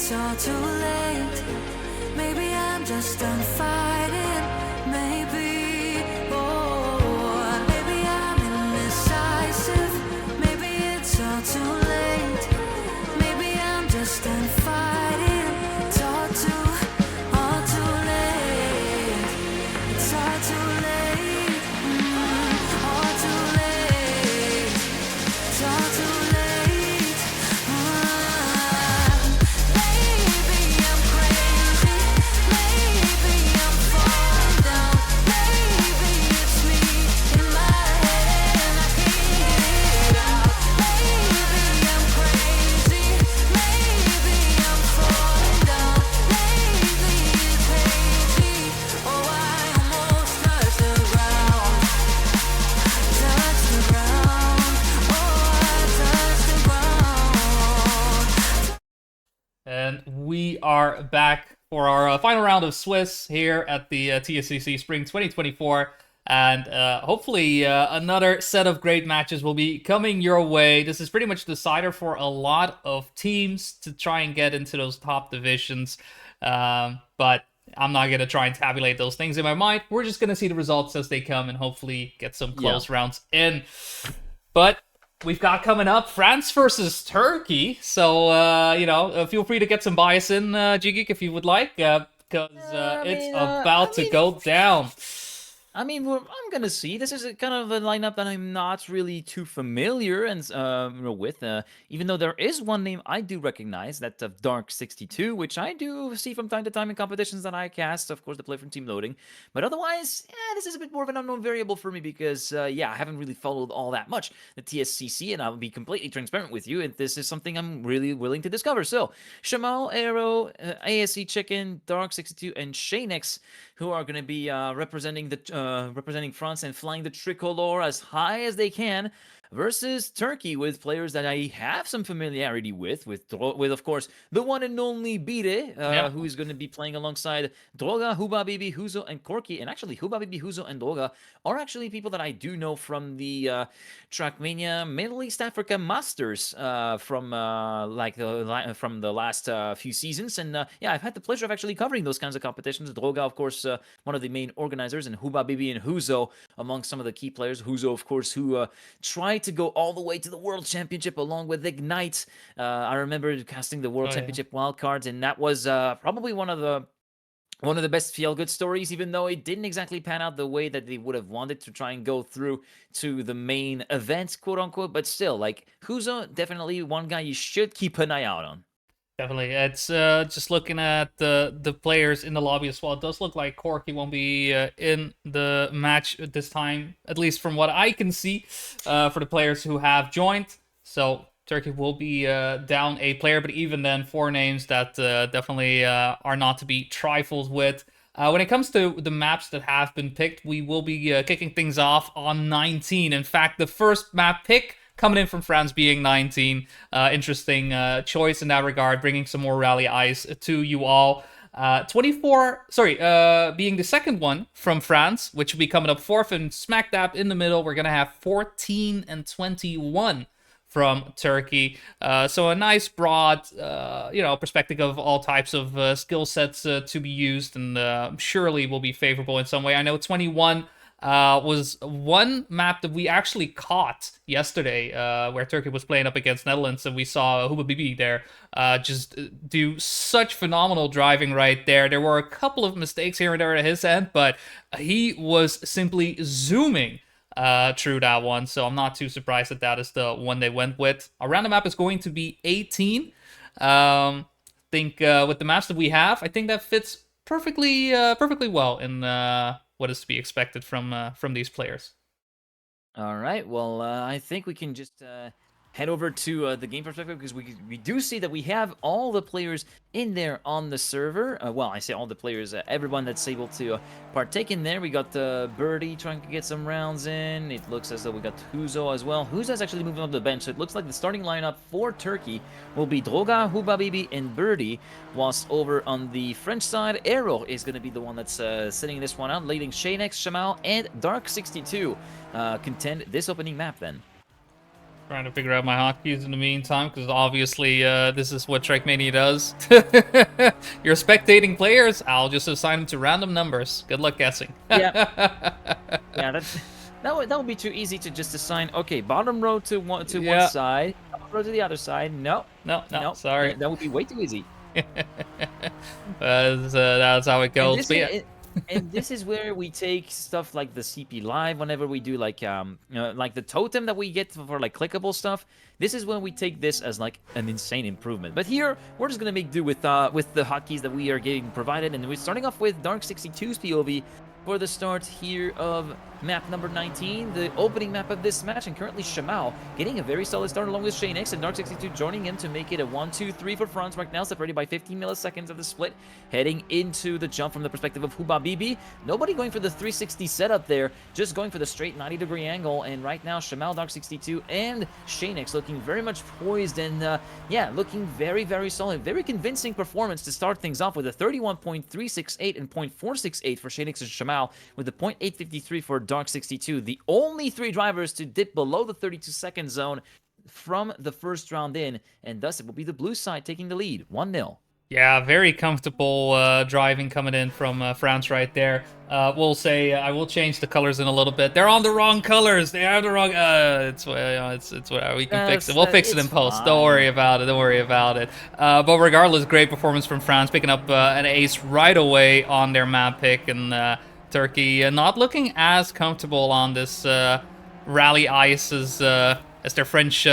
Speaker 4: it's all too late. Maybe I'm just done fighting. Maybe, oh, maybe I'm indecisive. Maybe it's all too late. Maybe I'm just done fighting. It's all too late. It's all too late. All too late. It's all too late. Maybe I'm crazy. Maybe I'm falling down. Maybe it's me in my head and I can't get it out. Maybe I'm crazy. Maybe I'm falling down. Maybe it's hazy. Oh, I almost touched the ground. Touched the ground. Oh, I touched the ground.
Speaker 1: And we are back for our final round of Swiss here at the TSCC Spring 2024. And hopefully another set of great matches will be coming your way. This is pretty much the decider for a lot of teams to try and get into those top divisions. But I'm not going to try and tabulate those things in my mind. We're just going to see the results as they come and hopefully get some close rounds in. But we've got coming up France versus Turkey. So, feel free to get some bias in, G-Geek, if you would like, because it's about to go down.
Speaker 2: I mean, I'm gonna see. This is kind of a lineup that I'm not really too familiar and with. Even though there is one name I do recognize, that of Dark62, which I do see from time to time in competitions that I cast. Of course, the play from Team Loading. But otherwise, this is a bit more of an unknown variable for me because, I haven't really followed all that much the TSCC, and I'll be completely transparent with you. And this is something I'm really willing to discover. So, Shamal, Arrow, ASC Chicken, Dark62, and Shanex, who are going to be representing France and flying the tricolor as high as they can, versus Turkey with players that I have some familiarity with of course the one and only Bire, who is going to be playing alongside Droga, Hubabibi, Huzo, and Corki. And actually, Hubabibi, Huzo, and Droga are actually people that I do know from the Trackmania Middle East Africa Masters from the last few seasons. And I've had the pleasure of actually covering those kinds of competitions. Droga, of course, one of the main organizers, and Hubabibi and Huzo among some of the key players. Huzo, of course, who tried to go all the way to the World Championship along with Ignite. I remember casting the World Championship wildcards, and that was probably one of the best feel-good stories, even though it didn't exactly pan out the way that they would have wanted to try and go through to the main event, quote-unquote. But still, like, Huzo, definitely one guy you should keep an eye out on.
Speaker 1: Definitely. It's just looking at the players in the lobby as well. It does look like Corki won't be in the match at this time, at least from what I can see, for the players who have joined. So Turkey will be down a player, but even then, 4 names that definitely are not to be trifled with. When it comes to the maps that have been picked, we will be kicking things off on 19. In fact, the first map pick coming in from France being 19. Interesting choice in that regard, bringing some more rally eyes to you all. 24, being the second one from France, which will be coming up 4th, and smack dab in the middle, we're going to have 14 and 21 from Turkey. So a nice broad, perspective of all types of skill sets to be used, and surely will be favorable in some way. I know 21 was one map that we actually caught yesterday, where Turkey was playing up against Netherlands, and we saw Hubabibi there just do such phenomenal driving right there. There were a couple of mistakes here and there at his end, but he was simply zooming through that one, so I'm not too surprised that is the one they went with. Our random map is going to be 18. I think with the maps that we have, I think that fits perfectly well in what is to be expected from these players.
Speaker 2: All right, well, I think we can just head over to the game perspective, because we do see that we have all the players in there on the server. Well, I say all the players, everyone that's able to partake in there. We got Birdie trying to get some rounds in. It looks as though we got Huzo as well. Huzo's actually moving up the bench, so it looks like the starting lineup for Turkey will be Droga, Hubabibi, and Birdie, whilst over on the French side, Arrow is going to be the one that's sitting this one out, leading Shanex, Shamal, and Dark62 contend this opening map then.
Speaker 1: Trying to figure out my hotkeys in the meantime, because obviously this is what Trackmania does. You're spectating players, I'll just assign them to random numbers. Good luck guessing.
Speaker 2: Yeah. Yeah, that would be too easy to just assign. Okay, bottom row to one
Speaker 1: Yeah.
Speaker 2: side, top row to the other side. No,
Speaker 1: No, sorry.
Speaker 2: that would be way too easy.
Speaker 1: That's how it
Speaker 2: And
Speaker 1: goes.
Speaker 2: this
Speaker 1: But
Speaker 2: is
Speaker 1: yeah.
Speaker 2: and this is where we take stuff like the CP Live whenever we do like the totem that we get for like clickable stuff. This is when we take this as like an insane improvement. But here we're just gonna make do with the hotkeys that we are getting provided, and we're starting off with Dark62's POV for the start here of map number 19, the opening map of this match, and currently Shamal getting a very solid start along with Shanex, and Dark62 joining him to make it a 1-2-3 for France right now, separated by 15 milliseconds of the split, heading into the jump from the perspective of Huba Bibi. Nobody going for the 360 setup there, just going for the straight 90-degree angle, and right now Shamal, Dark62, and Shanex looking very much poised and, yeah, looking very, very solid. Very convincing performance to start things off with a 31.368 and 0.468 for Shanex and Shamal, with the 0.853 for Dark62. The only 3 drivers to dip below the 32-second zone from the first round in, and thus it will be the blue side taking the lead, 1-0.
Speaker 1: Yeah, very comfortable driving coming in from France right there. We'll say I will change the colors in a little bit. They're on the wrong colors. They are the wrong. It's what we can fix it. We'll fix it in post.
Speaker 2: Fine.
Speaker 1: Don't worry about it. Don't worry about it. But regardless, great performance from France, picking up an ace right away on their map pick, and Turkey not looking as comfortable on this rally ice as their French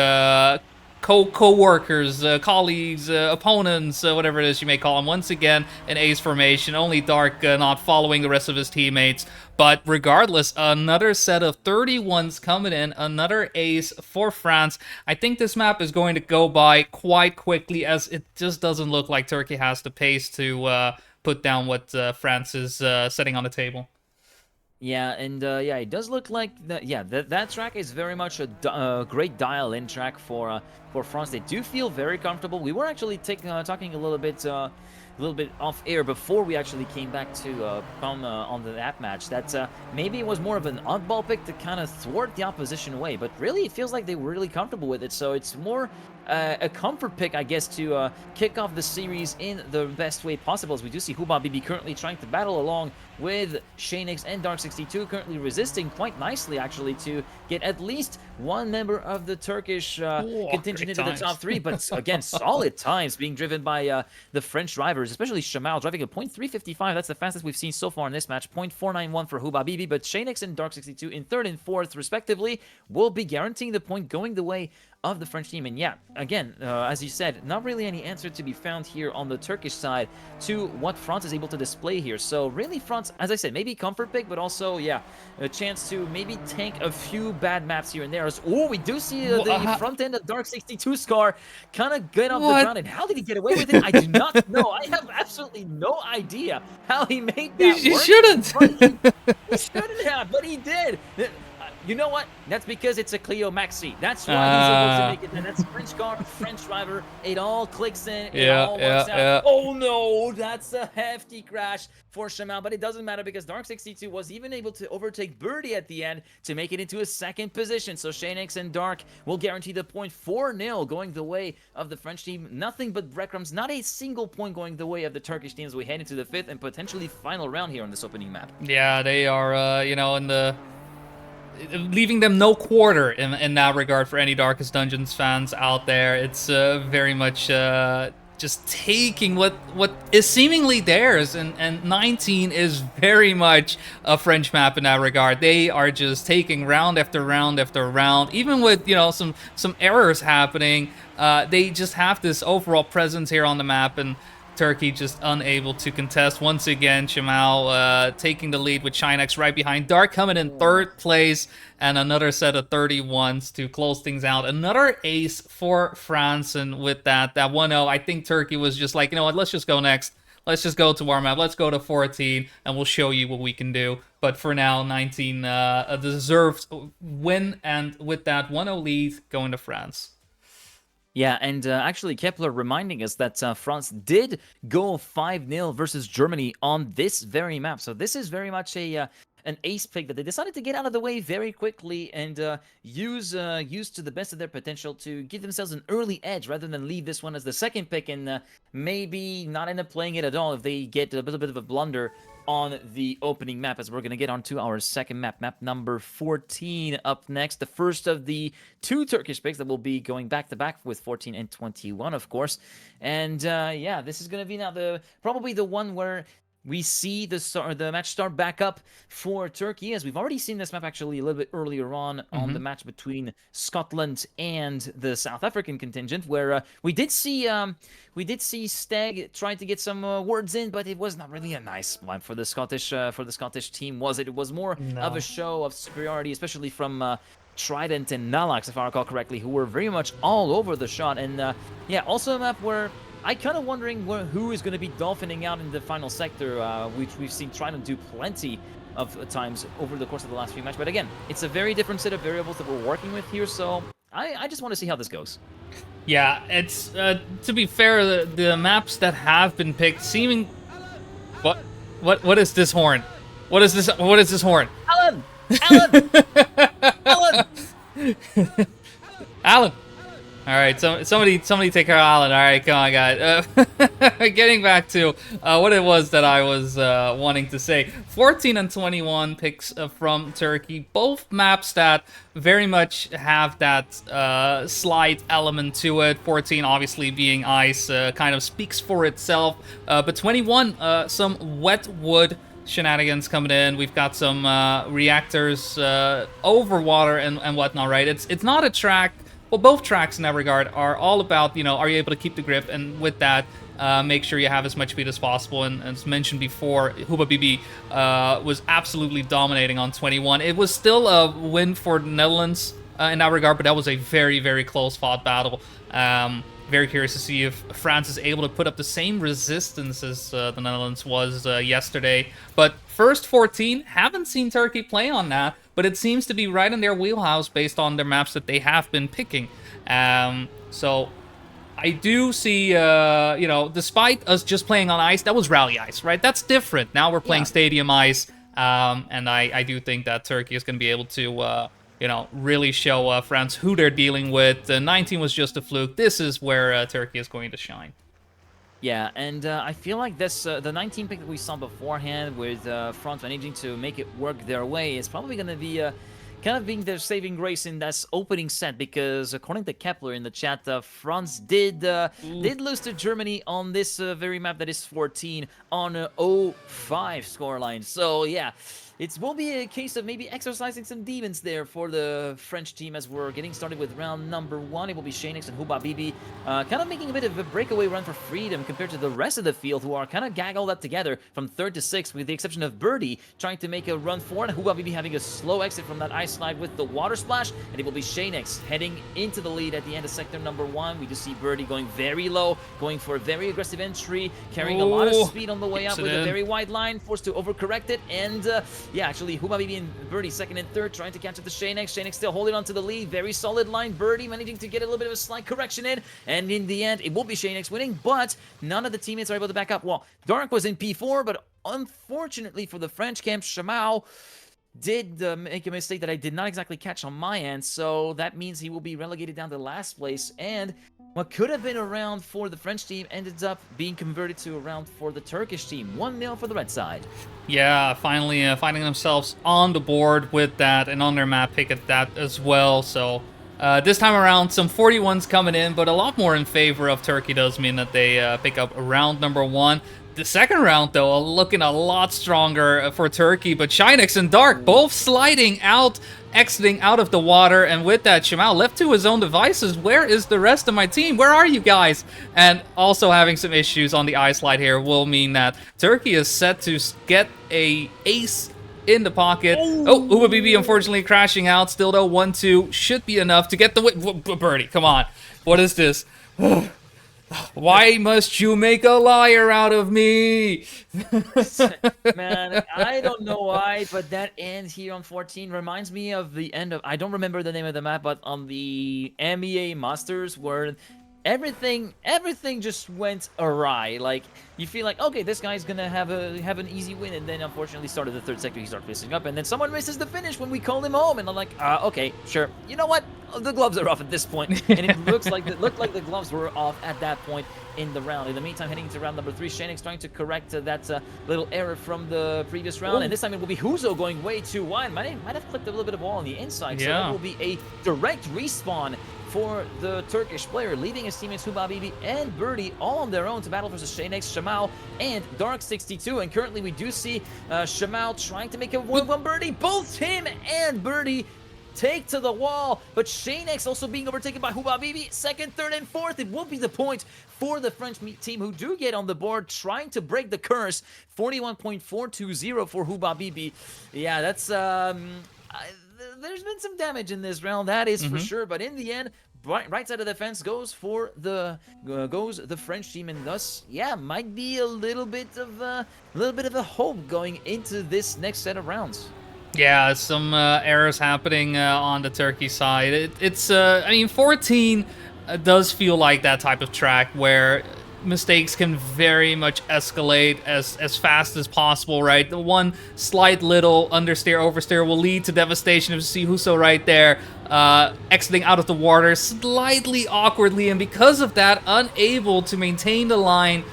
Speaker 1: co-workers, colleagues, opponents, whatever it is you may call them. Once again, an ace formation, only Dark not following the rest of his teammates. But regardless, another set of 31s coming in, another ace for France. I think this map is going to go by quite quickly, as it just doesn't look like Turkey has the pace to put down what France is setting on the table.
Speaker 2: Yeah, and yeah, it does look like that. Yeah, that track is very much a great dial-in track for France. They do feel very comfortable. We were actually talking a little bit off air before we actually came back to come on the app match. That maybe it was more of an oddball pick to kind of thwart the opposition away, but really it feels like they were really comfortable with it. So it's more a comfort pick, I guess, to kick off the series in the best way possible, as we do see Huba Bibi currently trying to battle along with Shanex and Dark62, currently resisting quite nicely, actually, to get at least one member of the Turkish contingent into the top 3. But again, solid times being driven by the French drivers, especially Shamal, driving a 0.355. That's the fastest we've seen so far in this match. 0.491 for Huba Bibi, but Shanex and Dark62 in 3rd and 4th, respectively, will be guaranteeing the point going the way of the French team. And yeah, again, as you said, not really any answer to be found here on the Turkish side to what France is able to display here. So really, France, as I said, maybe comfort pick, but also, yeah, a chance to maybe tank a few bad maps here and there. Oh, we do see the front end of Dark62's car kind of get off the ground. And how did he get away with it? I do not know. I have absolutely no idea how he made that
Speaker 1: He
Speaker 2: work.
Speaker 1: shouldn't.
Speaker 2: He shouldn't have, but he did. You know what? That's because it's a Clio Maxi. That's why he's able to make it. And that's a French car, French driver. It all clicks in. It all works out.
Speaker 1: Yeah.
Speaker 2: Oh no, that's a hefty crash for Shamal, but it doesn't matter because Dark62 was even able to overtake Birdie at the end to make it into a 2nd position. So Shanex and Dark will guarantee the point 4-0 going the way of the French team. Nothing but breadcrumbs, not a single point going the way of the Turkish team as we head into the 5th and potentially final round here on this opening map.
Speaker 1: Yeah, they are, you know, in the leaving them no quarter in that regard for any Darkest Dungeons fans out there. It's very much just taking what is seemingly theirs, and 19 is very much a French map in that regard. They are just taking round after round after round, even with, you know, some errors happening. They just have this overall presence here on the map, and Turkey just unable to contest. Once again, Shamal taking the lead with Shinex right behind. Dark coming in 3rd place, and another set of 31s to close things out. Another ace for France, and with that 1-0, I think Turkey was just like, you know what, let's just go next. Let's just go to our map. Let's go to 14, and we'll show you what we can do. But for now, 19 a deserved win, and with that 1-0 lead going to France.
Speaker 2: Yeah, and actually Kepler reminding us that France did go 5-0 versus Germany on this very map. So this is very much a an ace pick that they decided to get out of the way very quickly and use to the best of their potential to give themselves an early edge rather than leave this one as the second pick and maybe not end up playing it at all if they get a little bit of a blunder on the opening map, as we're going to get onto our second map, map number 14 up next. The first of the two Turkish picks that will be going back-to-back with 14 and 21, of course. And yeah, this is going to be now probably the one where we see the match start back up for Turkey, as we've already seen this map actually a little bit earlier on the match between Scotland and the South African contingent, where we did see Steg trying to get some words in, but it was not really a nice one for the Scottish team, was it? It was more of a show of superiority, especially from Trident and Nalax, if I recall correctly, who were very much all over the shot. And yeah, also a map where I kind of wondering who is going to be dolphining out in the final sector, which we've seen Trident do plenty of times over the course of the last few matches. But again, it's a very different set of variables that we're working with here, so I just want to see how this goes.
Speaker 1: Yeah, it's to be fair, the maps that have been picked seeming. What is this horn? What is this horn?
Speaker 2: Alan!
Speaker 1: Alan! Alright, somebody take care of Alan. Alright, come on, guys. Getting back to what it was that I was wanting to say. 14 and 21 picks from Turkey. Both maps that very much have that slide element to it. 14 obviously being ice, kind of speaks for itself. But 21, some wet wood shenanigans coming in. We've got some reactors over water and whatnot, right? It's not a track. Well, both tracks in that regard are all about, you know, are you able to keep the grip, and with that, make sure you have as much speed as possible. And as mentioned before, Huba BB was absolutely dominating on 21. It was still a win for the Netherlands in that regard, but that was a very, very close-fought battle. Very curious to see if France is able to put up the same resistance as the Netherlands was yesterday. But first 14, haven't seen Turkey play on that, but it seems to be right in their wheelhouse based on their maps that they have been picking. So I do see, you know, despite us just playing on ice, that was rally ice, right? That's different. Now we're playing stadium ice, and I do think that Turkey is going to be able to you know, really show France who they're dealing with. 19 was just a fluke. This is where Turkey is going to shine.
Speaker 2: Yeah, and I feel like this the 19 pick that we saw beforehand with France managing to make it work their way is probably going to be kind of being their saving grace in this opening set, because according to Kepler in the chat, France did lose to Germany on this very map that is 14 on 0-5 scoreline. So yeah, it will be a case of maybe exercising some demons there for the French team as we're getting started with round number 1. It will be Shanex and Huba Bibi kind of making a bit of a breakaway run for freedom compared to the rest of the field, who are kind of gaggled up together from 3rd to 6th, with the exception of Birdie trying to make a run forward, and Huba Bibi having a slow exit from that ice slide with the water splash. And it will be Shanex heading into the lead at the end of sector number 1. We just see Birdie going very low, going for a very aggressive entry, carrying a lot of speed on the way up with a very wide line, forced to overcorrect it, and yeah, actually, Huba Bibi and Birdie 2nd and 3rd, trying to catch up to Shanex. Shanex still holding on to the lead. Very solid line. Birdie managing to get a little bit of a slight correction in. And in the end, it will be Shanex winning, but none of the teammates are able to back up. Well, Dark was in P4, but unfortunately for the French camp, Chamau did make a mistake that I did not exactly catch on my end, so that means he will be relegated down to last place, and what could have been a round for the French team ended up being converted to a round for the Turkish team. 1-0 for the red side.
Speaker 1: Yeah, finally finding themselves on the board with that, and on their map pick at that as well. So this time around, some 41s coming in, but a lot more in favor of Turkey does mean that they pick up round number 1. The second round, though, looking a lot stronger for Turkey, but Shinex and Dark both sliding out, exiting out of the water, and with that, Shamal left to his own devices. Where is the rest of my team? Where are you guys? And also having some issues on the ice slide here will mean that Turkey is set to get a ace in the pocket. Oh, Huba BB unfortunately crashing out. Still, though, 1-2 should be enough to get the win. Birdie, come on. What is this? Why must you make a liar out of me?
Speaker 2: Man, I don't know why, but that end here on 14 reminds me of the end of, I don't remember the name of the map, but on the MEA Masters, where everything just went awry. Like, you feel like, okay, this guy's gonna have an easy win, and then unfortunately started the third sector, he started messing up, and then someone misses the finish when we call him home, and I'm like, okay, sure. You know what? The gloves are off at this point, and it looked like the gloves were off at that point in the round. In the meantime, heading to round number 3, Shanix trying to correct that little error from the previous round, and this time it will be Huzo going way too wide. Might have clicked a little bit of wall on the inside, so that will be a direct respawn for the Turkish player, leaving his teammates Hubabibi and Birdie all on their own to battle versus Shanex, Shamal, and Dark62. And currently we do see Shamal trying to make a 1-1 Birdie. Both him and Birdie take to the wall, but Shanex also being overtaken by Hubabibi. Second, third, and fourth. It will be the point for the French team, who do get on the board, trying to break the curse. 41.420 for Hubabibi. Yeah, that's... there's been some damage in this round, that is for sure, but in the end, right side of the fence goes for the French team, and thus, yeah, might be a little bit of a hope going into this next set of rounds.
Speaker 1: Yeah, some errors happening on the Turkey side. I mean, 14 does feel like that type of track where mistakes can very much escalate as fast as possible, right? The one slight little understeer, oversteer will lead to devastation. You see Huso right there, exiting out of the water slightly awkwardly, and because of that, unable to maintain the line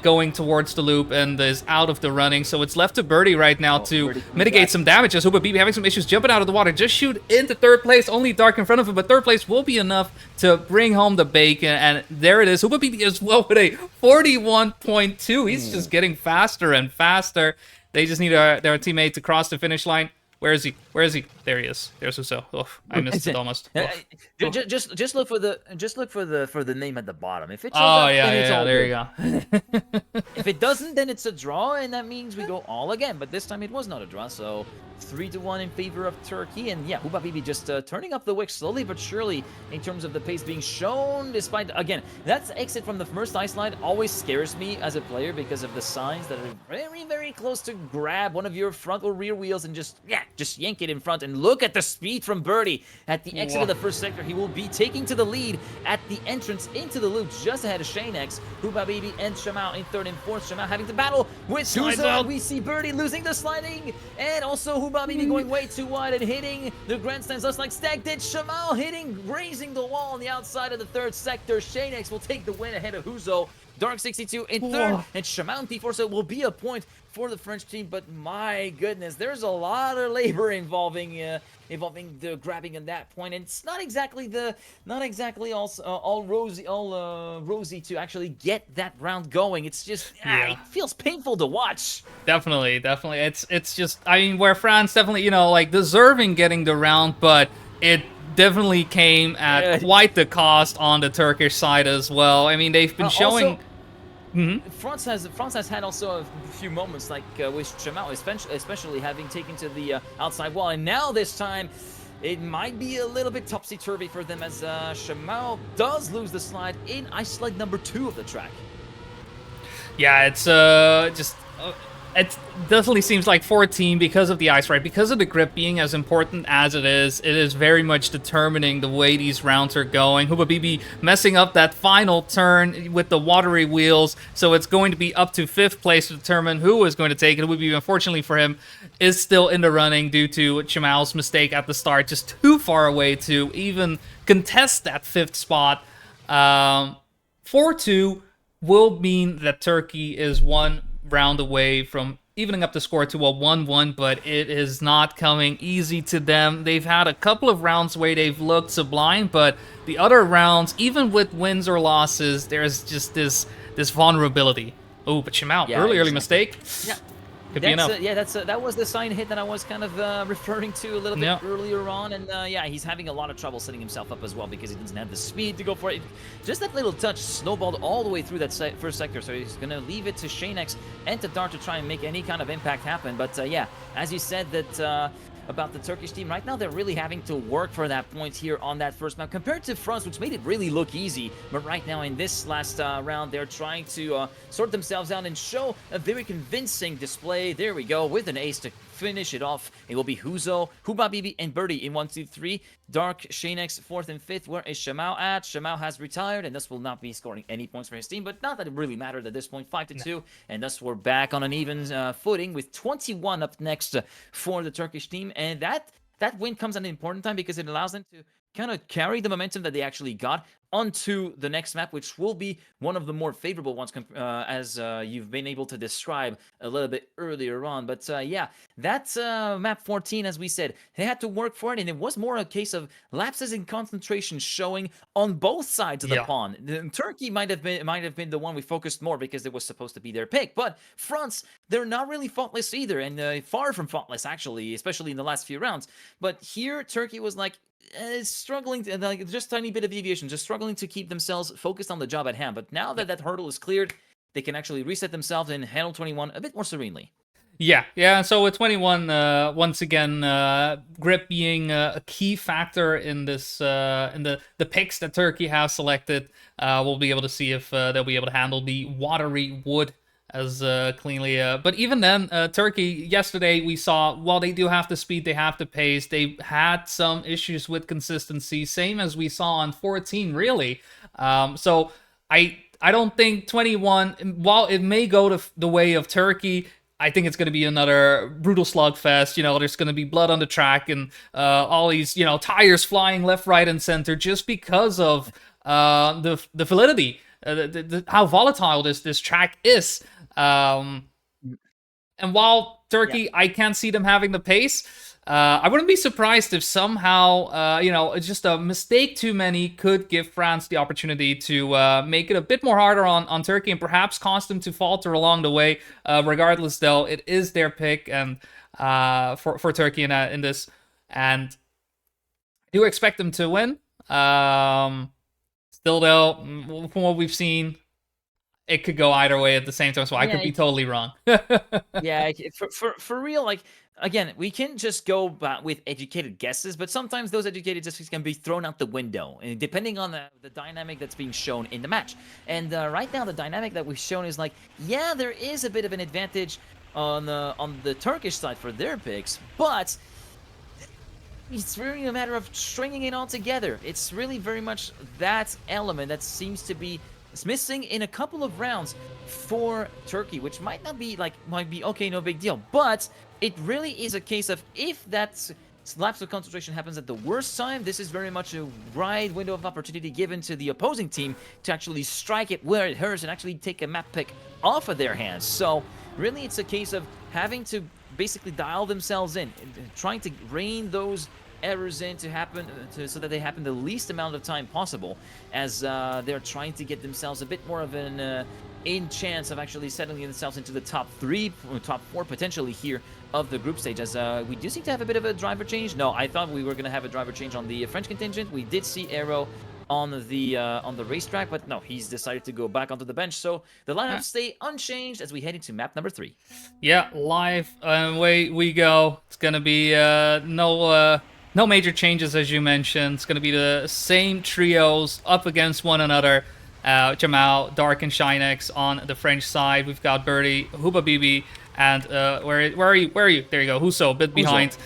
Speaker 1: going towards the loop, and is out of the running. So it's left to Birdie right now to mitigate some damage, as Hubabibi having some issues jumping out of the water. Just shoot into third place, only Dark in front of him, but third place will be enough to bring home the bacon, and there it is. Hubabibi as well with a 41.2. He's just getting faster and faster. They just need their teammate to cross the finish line. Where is he? Where is he? There he is. There's Huso. Oh, I missed it almost.
Speaker 2: Just look for the name at the bottom. If it shows up, then it's all
Speaker 1: there
Speaker 2: good.
Speaker 1: you go.
Speaker 2: If it doesn't, then it's a draw, and that means we go all again. But this time it was not a draw, so 3-1 in favor of Turkey. And yeah, Hubabibi just turning up the wick slowly but surely in terms of the pace being shown. Despite, again, that exit from the first ice line always scares me as a player because of the signs that are very, very close to grab one of your front or rear wheels and just yank it in front. And look at the speed from Birdie at the exit of the first sector. He will be taking to the lead at the entrance into the loop just ahead of Shanex, Hubabibi, and Shamal in third and fourth. Shamal having to battle with Huzo. We see Birdie losing the sliding, and also Hubabibi going way too wide and hitting the grandstands just like Stag did. Shamal grazing the wall on the outside of the third sector. Shanex will take the win ahead of Huzo. Dark62 in third, and Shamal in P4, so it will be a point for the French team. But my goodness, there's a lot of labor involving the grabbing at that point, and it's not exactly all rosy to actually get that round going. It's just it feels painful to watch.
Speaker 1: Definitely. It's just, I mean, where France definitely, like deserving getting the round, but it definitely came at quite the cost on the Turkish side as well. I mean, they've been showing.
Speaker 2: France has had also a few moments like with Shamal, especially having taken to the outside wall, and now this time it might be a little bit topsy-turvy for them as Shamal does lose the slide in ice slide number 2 of the track.
Speaker 1: Yeah, it's it definitely seems like 14, because of the ice, right? Because of the grip being as important as it is very much determining the way these rounds are going. Hubabibi messing up that final turn with the watery wheels, so it's going to be up to 5th place to determine who is going to take it. Hubabibi, unfortunately for him, is still in the running due to Shamal's mistake at the start, just too far away to even contest that 5th spot. 4-2 will mean that Turkey is one round away from evening up the score to a 1-1, but it is not coming easy to them. They've had a couple of rounds where they've looked sublime, but the other rounds, even with wins or losses, there's just this vulnerability. Oh, but Shamal, early mistake.
Speaker 2: Yeah.
Speaker 1: Could be enough.
Speaker 2: That was the sign hit that I was kind of referring to a little bit earlier on, and he's having a lot of trouble setting himself up as well because he doesn't have the speed to go for it. Just that little touch snowballed all the way through that first sector, so he's gonna leave it to Shanex and to Dart to try and make any kind of impact happen. But as you said that about the Turkish team right now, they're really having to work for that point here on that first map compared to France, which made it really look easy. But right now in this last round, they're trying to sort themselves out and show a very convincing display. There we go, with an ace to finish it off, it will be Huzo, Hubabibi, and Birdie in 1, 2, 3. Dark, Shanex, 4th and 5th. Where is Shamao at? Shamao has retired, and thus will not be scoring any points for his team, but not that it really mattered at this point. 5-2, and thus we're back on an even footing with 21 up next for the Turkish team, and that win comes at an important time because it allows them to kind of carry the momentum that they actually got onto the next map, which will be one of the more favorable ones, as you've been able to describe a little bit earlier on. But yeah, that's map 14, as we said. They had to work for it, and it was more a case of lapses in concentration showing on both sides of the pond. Turkey might have been the one we focused more because it was supposed to be their pick, but France, they're not really faultless either, and far from faultless, actually, especially in the last few rounds. But here, Turkey was like, struggling to, like, just a tiny bit of deviation, just struggling to keep themselves focused on the job at hand. But now that that hurdle is cleared, they can actually reset themselves and handle 21 a bit more serenely.
Speaker 1: Yeah. So with 21, once again, grip being a key factor in this, in the picks that Turkey have selected, we'll be able to see if they'll be able to handle the watery wood as cleanly. But even then, Turkey, yesterday we saw, while they do have the speed, they have the pace, they had some issues with consistency, same as we saw on 14, really. So I don't think 21, while it may go the way of Turkey, I think it's going to be another brutal slugfest. You know, there's going to be blood on the track and all these, you know, tires flying left, right, and center just because of the validity, how volatile this track is. And while Turkey, I can't see them having the pace, I wouldn't be surprised if somehow, you know, just a mistake too many could give France the opportunity to make it a bit more harder on Turkey and perhaps cause them to falter along the way. Regardless, though, it is their pick and for Turkey in this, and I do expect them to win. Still, though, from what we've seen, it could go either way at the same time, so I could be totally wrong.
Speaker 2: Yeah, for real, like, again, we can just go with educated guesses, but sometimes those educated guesses can be thrown out the window, depending on the dynamic that's being shown in the match. And right now, the dynamic that we've shown is like, yeah, there is a bit of an advantage on the Turkish side for their picks, but it's really a matter of stringing it all together. It's really very much that element that seems to be missing in a couple of rounds for Turkey, which might be okay, no big deal, but it really is a case of, if that lapse of concentration happens at the worst time, this is very much a wide window of opportunity given to the opposing team to actually strike it where it hurts and actually take a map pick off of their hands. So really, it's a case of having to basically dial themselves in, trying to rein those errors in to happen so that they happen the least amount of time possible, as they're trying to get themselves a bit more of an in chance of actually settling themselves into the top 3 or top 4 potentially here of the group stage, as we do seem to have a bit of a driver change. No, I thought we were going to have a driver change on the French contingent. We did see Aero on the racetrack, but no, he's decided to go back onto the bench, so the lineups stay unchanged as we head into map number 3.
Speaker 1: Yeah, live, away we go. It's going to be no major changes, as you mentioned. It's going to be the same trios up against one another. Jamal, Dark, and Shinex on the French side. We've got Birdie, Hubabibi, and where are you? There you go. Huso, a bit behind.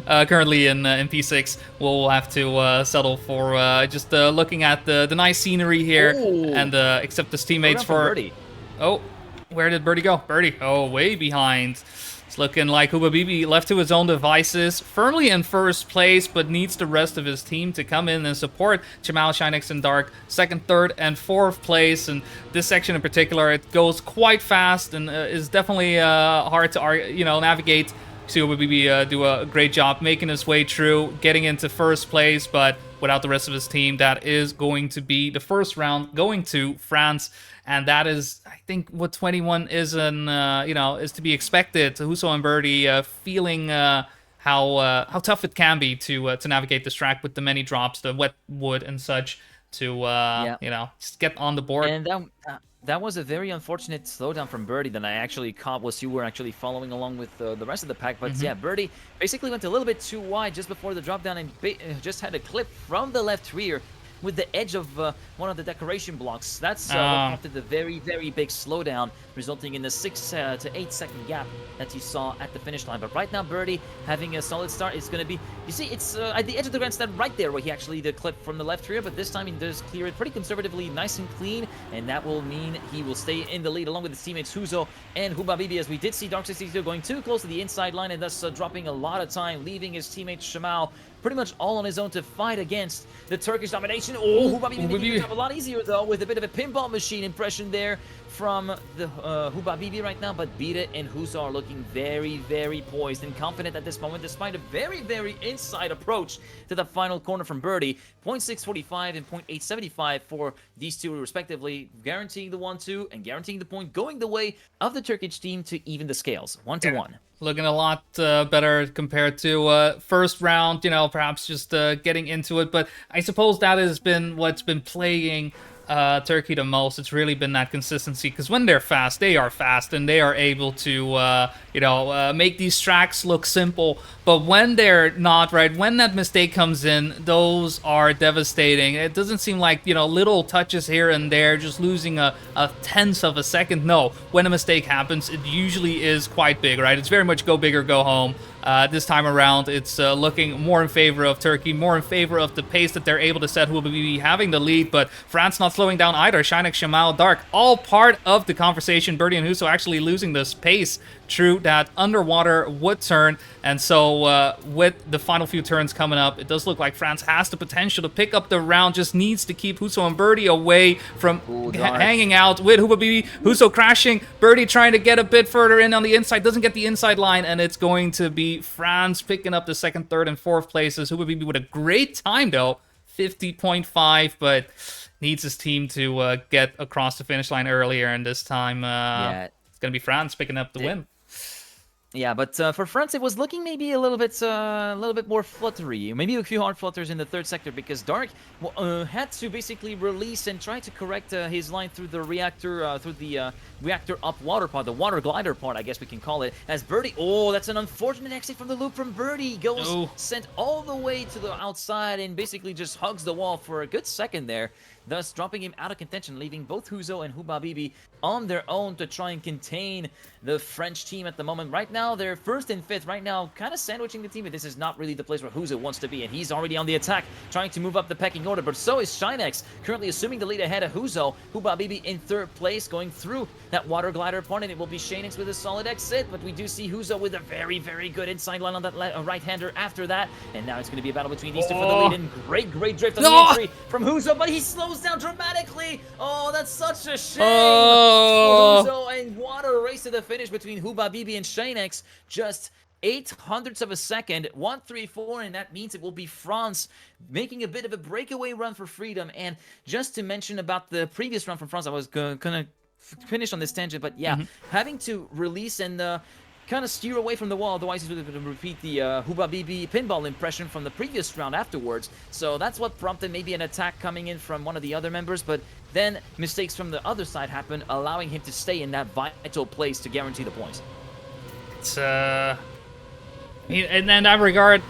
Speaker 1: Currently in P6. We'll have to settle for just looking at the nice scenery here and accept his teammates for
Speaker 2: Birdie.
Speaker 1: Oh, where did Birdie go? Birdie, oh, way behind. It's looking like Hubabibi, left to his own devices, firmly in first place, but needs the rest of his team to come in and support Jamal, Shinex, and Dark, 2nd, 3rd, and 4th place. And this section in particular, it goes quite fast and is definitely hard to navigate. See Hubabibi do a great job making his way through, getting into first place, but without the rest of his team, that is going to be the first round going to France. And that is, I think, what 21 is, is to be expected. Huso and Birdie feeling how tough it can be to navigate this track with the many drops, the wet wood and such, to just get on the board.
Speaker 2: And that was a very unfortunate slowdown from Birdie that I actually caught was you were actually following along with the rest of the pack. But yeah, Birdie basically went a little bit too wide just before the drop down and just had a clip from the left rear. with the edge of one of the decoration blocks. That's what prompted the very, very big slowdown, resulting in the 6 to 8 second gap that you saw at the finish line. But right now, Birdie having a solid start is going to be, you see, it's at the edge of the grandstand right there where he actually did clip from the left rear, but this time he does clear it pretty conservatively, nice and clean, and that will mean he will stay in the lead along with his teammates Huzo and Hubabibi, as we did see Dark62 going too close to the inside line and thus dropping a lot of time, leaving his teammate Shamal pretty much all on his own to fight against the Turkish domination. Oh, Hubabibi making it a lot easier though, with a bit of a pinball machine impression there from the Hubabibi right now, but Bira and Huzo are looking very, very poised and confident at this moment, despite a very, very inside approach to the final corner from Birdie. 0.645 and 0.875 for these two respectively, guaranteeing the 1-2 and guaranteeing the point going the way of the Turkish team to even the scales, 1-1.
Speaker 1: Looking a lot better compared to first round, you know, perhaps just getting into it. But I suppose that has been what's been plaguing Turkey the most. It's really been that consistency, because when they're fast, they are fast, and they are able to, make these tracks look simple. But when they're not, right, when that mistake comes in, those are devastating. It doesn't seem like, you know, little touches here and there, just losing a tenth of a second. No, when a mistake happens, it usually is quite big, right? It's very much go big or go home. This time around, it's looking more in favor of Turkey, more in favor of the pace that they're able to set, who will be having the lead, but France not slowing down either. Shinek, Shamal, Dark, all part of the conversation. Birdie and Huso actually losing this pace through that underwater wood turn, and so with the final few turns coming up, it does look like France has the potential to pick up the round, just needs to keep Huso and Birdie away from hanging out with Hubabibi. Huso crashing, Birdie trying to get a bit further in on the inside, doesn't get the inside line, and it's going to be France picking up the second, third, and fourth places. Hubabibi with a great time though, 50.5, but needs his team to get across the finish line earlier, and this time it's going to be France picking up the win.
Speaker 2: Yeah, but for France, it was looking maybe a little bit more fluttery. Maybe a few hard flutters in the third sector, because Dark had to basically release and try to correct his line through the reactor, reactor up water pod, the water glider pod, I guess we can call it. As Birdie, oh, that's an unfortunate exit from the loop from Birdie. Goes sent all the way to the outside and basically just hugs the wall for a good second there, thus dropping him out of contention, leaving both Huzo and Hubabibi on their own to try and contain the French team at the moment. Right now, they're first and fifth. Right now, kind of sandwiching the team, but this is not really the place where Huzo wants to be, and he's already on the attack, trying to move up the pecking order, but so is Shinex, currently assuming the lead ahead of Huzo. Hubabibi in third place, going through that water glider point, and it will be Shinex with a solid exit, but we do see Huzo with a very, very good inside line on that right-hander after that, and now it's going to be a battle between these two for the lead, and great drift on the entry from Huzo, but he slows down dramatically. Oh, that's such a shame. Huzo and water race to the finish between Hubabibi and Shinex, just 0.08 of a second, 1-3-4, and that means it will be France making a bit of a breakaway run for freedom. And just to mention about the previous run from France, I was gonna finish on this tangent, but yeah, having to release and kind of steer away from the wall, otherwise he's going to repeat the Hubabibi pinball impression from the previous round afterwards. So that's what prompted maybe an attack coming in from one of the other members, but then mistakes from the other side happened, allowing him to stay in that vital place to guarantee the points.
Speaker 1: It's in that regard,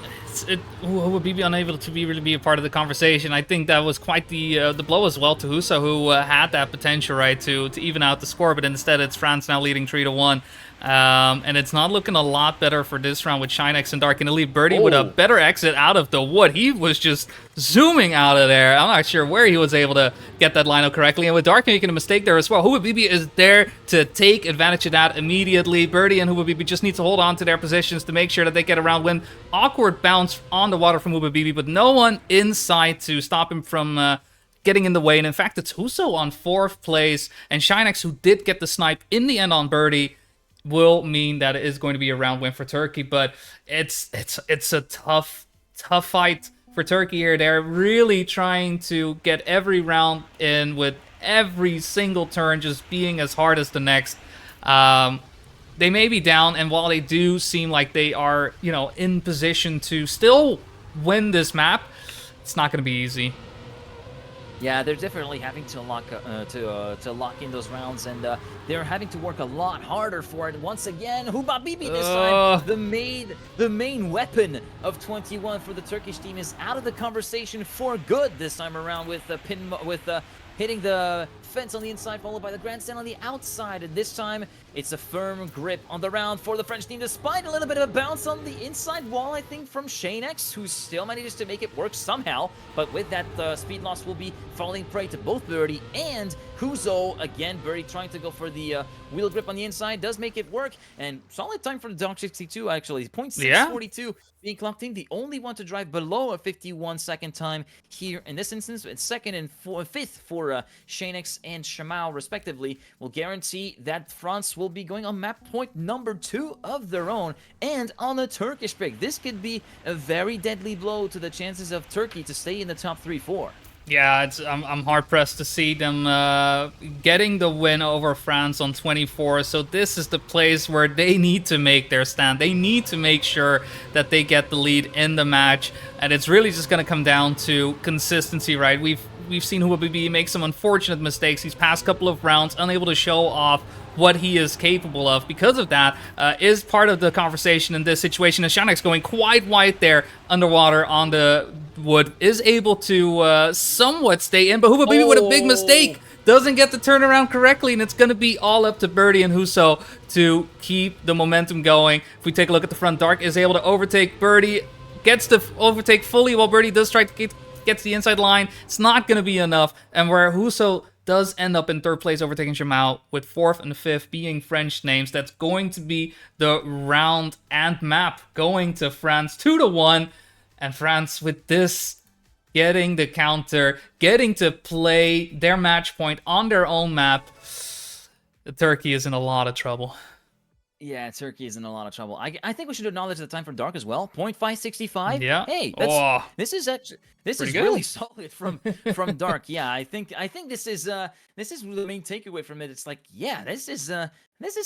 Speaker 1: who would be unable to really be a part of the conversation. I think that was quite the blow as well to Huso, who had that potential, right, to even out the score, but instead it's France now leading 3-1. And it's not looking a lot better for this round with Shinex and Dark in the lead. Birdie with a better exit out of the wood. He was just zooming out of there. I'm not sure where he was able to get that line up correctly. And with Dark making a mistake there as well, Hubabibi is there to take advantage of that immediately. Birdie and Hubabibi just need to hold on to their positions to make sure that they get a round win. Awkward bounce on the water from Hubabibi, but no one inside to stop him from getting in the way. And in fact, it's Huso on fourth place, and Shinex, who did get the snipe in the end on Birdie, will mean that it is going to be a round win for Turkey. But it's a tough fight for Turkey here. They're really trying to get every round in, with every single turn just being as hard as the next. They may be down, and while they do seem like they are, in position to still win this map, it's not going to be easy.
Speaker 2: Yeah, they're definitely having to lock in those rounds, and they're having to work a lot harder for it. Once again, Huba Bibi this time, the main weapon of 21 for the Turkish team, is out of the conversation for good this time around with hitting the fence on the inside, followed by the grandstand on the outside. And this time, it's a firm grip on the round for the French team, despite a little bit of a bounce on the inside wall, I think, from Shane X, who still manages to make it work somehow. But with that, speed loss will be falling prey to both Birdie and Huzo. Again, Birdie trying to go for the wheel grip on the inside, does make it work. And solid time for the Dog 62, actually. 0.642 being clocked in. The only one to drive below a 51-second time here in this instance. It's second and fifth for Shane X and Shamao, respectively, will guarantee that France will be going on map point number 2 of their own, and on a Turkish pick. This could be a very deadly blow to the chances of Turkey to stay in the top 3-4.
Speaker 1: Yeah, I'm hard-pressed to see them getting the win over France on 24, so this is the place where they need to make their stand. They need to make sure that they get the lead in the match, and it's really just going to come down to consistency, right? We've seen Huabibi make some unfortunate mistakes these past couple of rounds, unable to show off what he is capable of. Because of that, is part of the conversation in this situation. And Shanex going quite wide there underwater on the wood, is able to somewhat stay in, but Huabibi with a big mistake doesn't get the turnaround correctly, and it's going to be all up to Birdie and Huso to keep the momentum going. If we take a look at the front, Dark is able to overtake Birdie, gets to overtake fully while Birdie does try to gets the inside line. It's not going to be enough, and where Huso does end up in third place, overtaking Jamal, with fourth and fifth being French names. That's going to be the round and map going to France 2-1, and France with this getting the counter, getting to play their match point on their own map. Turkey is in a lot of trouble.
Speaker 2: Yeah, Turkey is in a lot of trouble. I think we should acknowledge the time for Dark as well. 0.565.
Speaker 1: Yeah.
Speaker 2: Hey, this is really solid from Dark. Yeah, I think this is the main takeaway from it. It's like, yeah, this is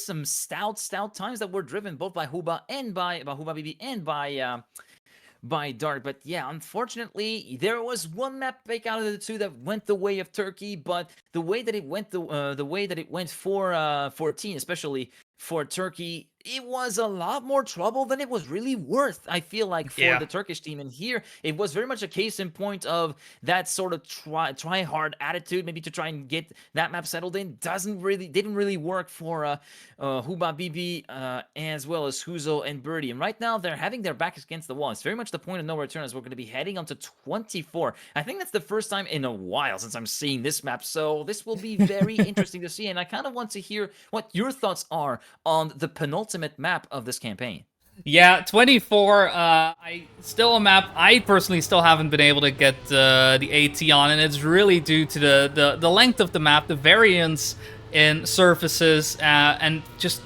Speaker 2: some stout times that were driven both by Huba and by Huba Bibi and by Dark. But yeah, unfortunately, there was one map pick out of the two that went the way of Turkey, but the way that it went for 14, especially for Turkey, it was a lot more trouble than it was really worth, I feel like, for the Turkish team. And here, it was very much a case in point of that sort of try hard attitude, maybe to try and get that map settled in. Didn't really work for Huba Bibi as well as Huzo and Birdie. And right now, they're having their backs against the wall. It's very much the point of no return, as we're going to be heading on to 24. I think that's the first time in a while since I'm seeing this map, so this will be very interesting to see. And I kind of want to hear what your thoughts are on the penultimate map of this campaign.
Speaker 1: Yeah, 24, still a map I personally still haven't been able to get the AT on, and it's really due to the length of the map, the variance in surfaces, and just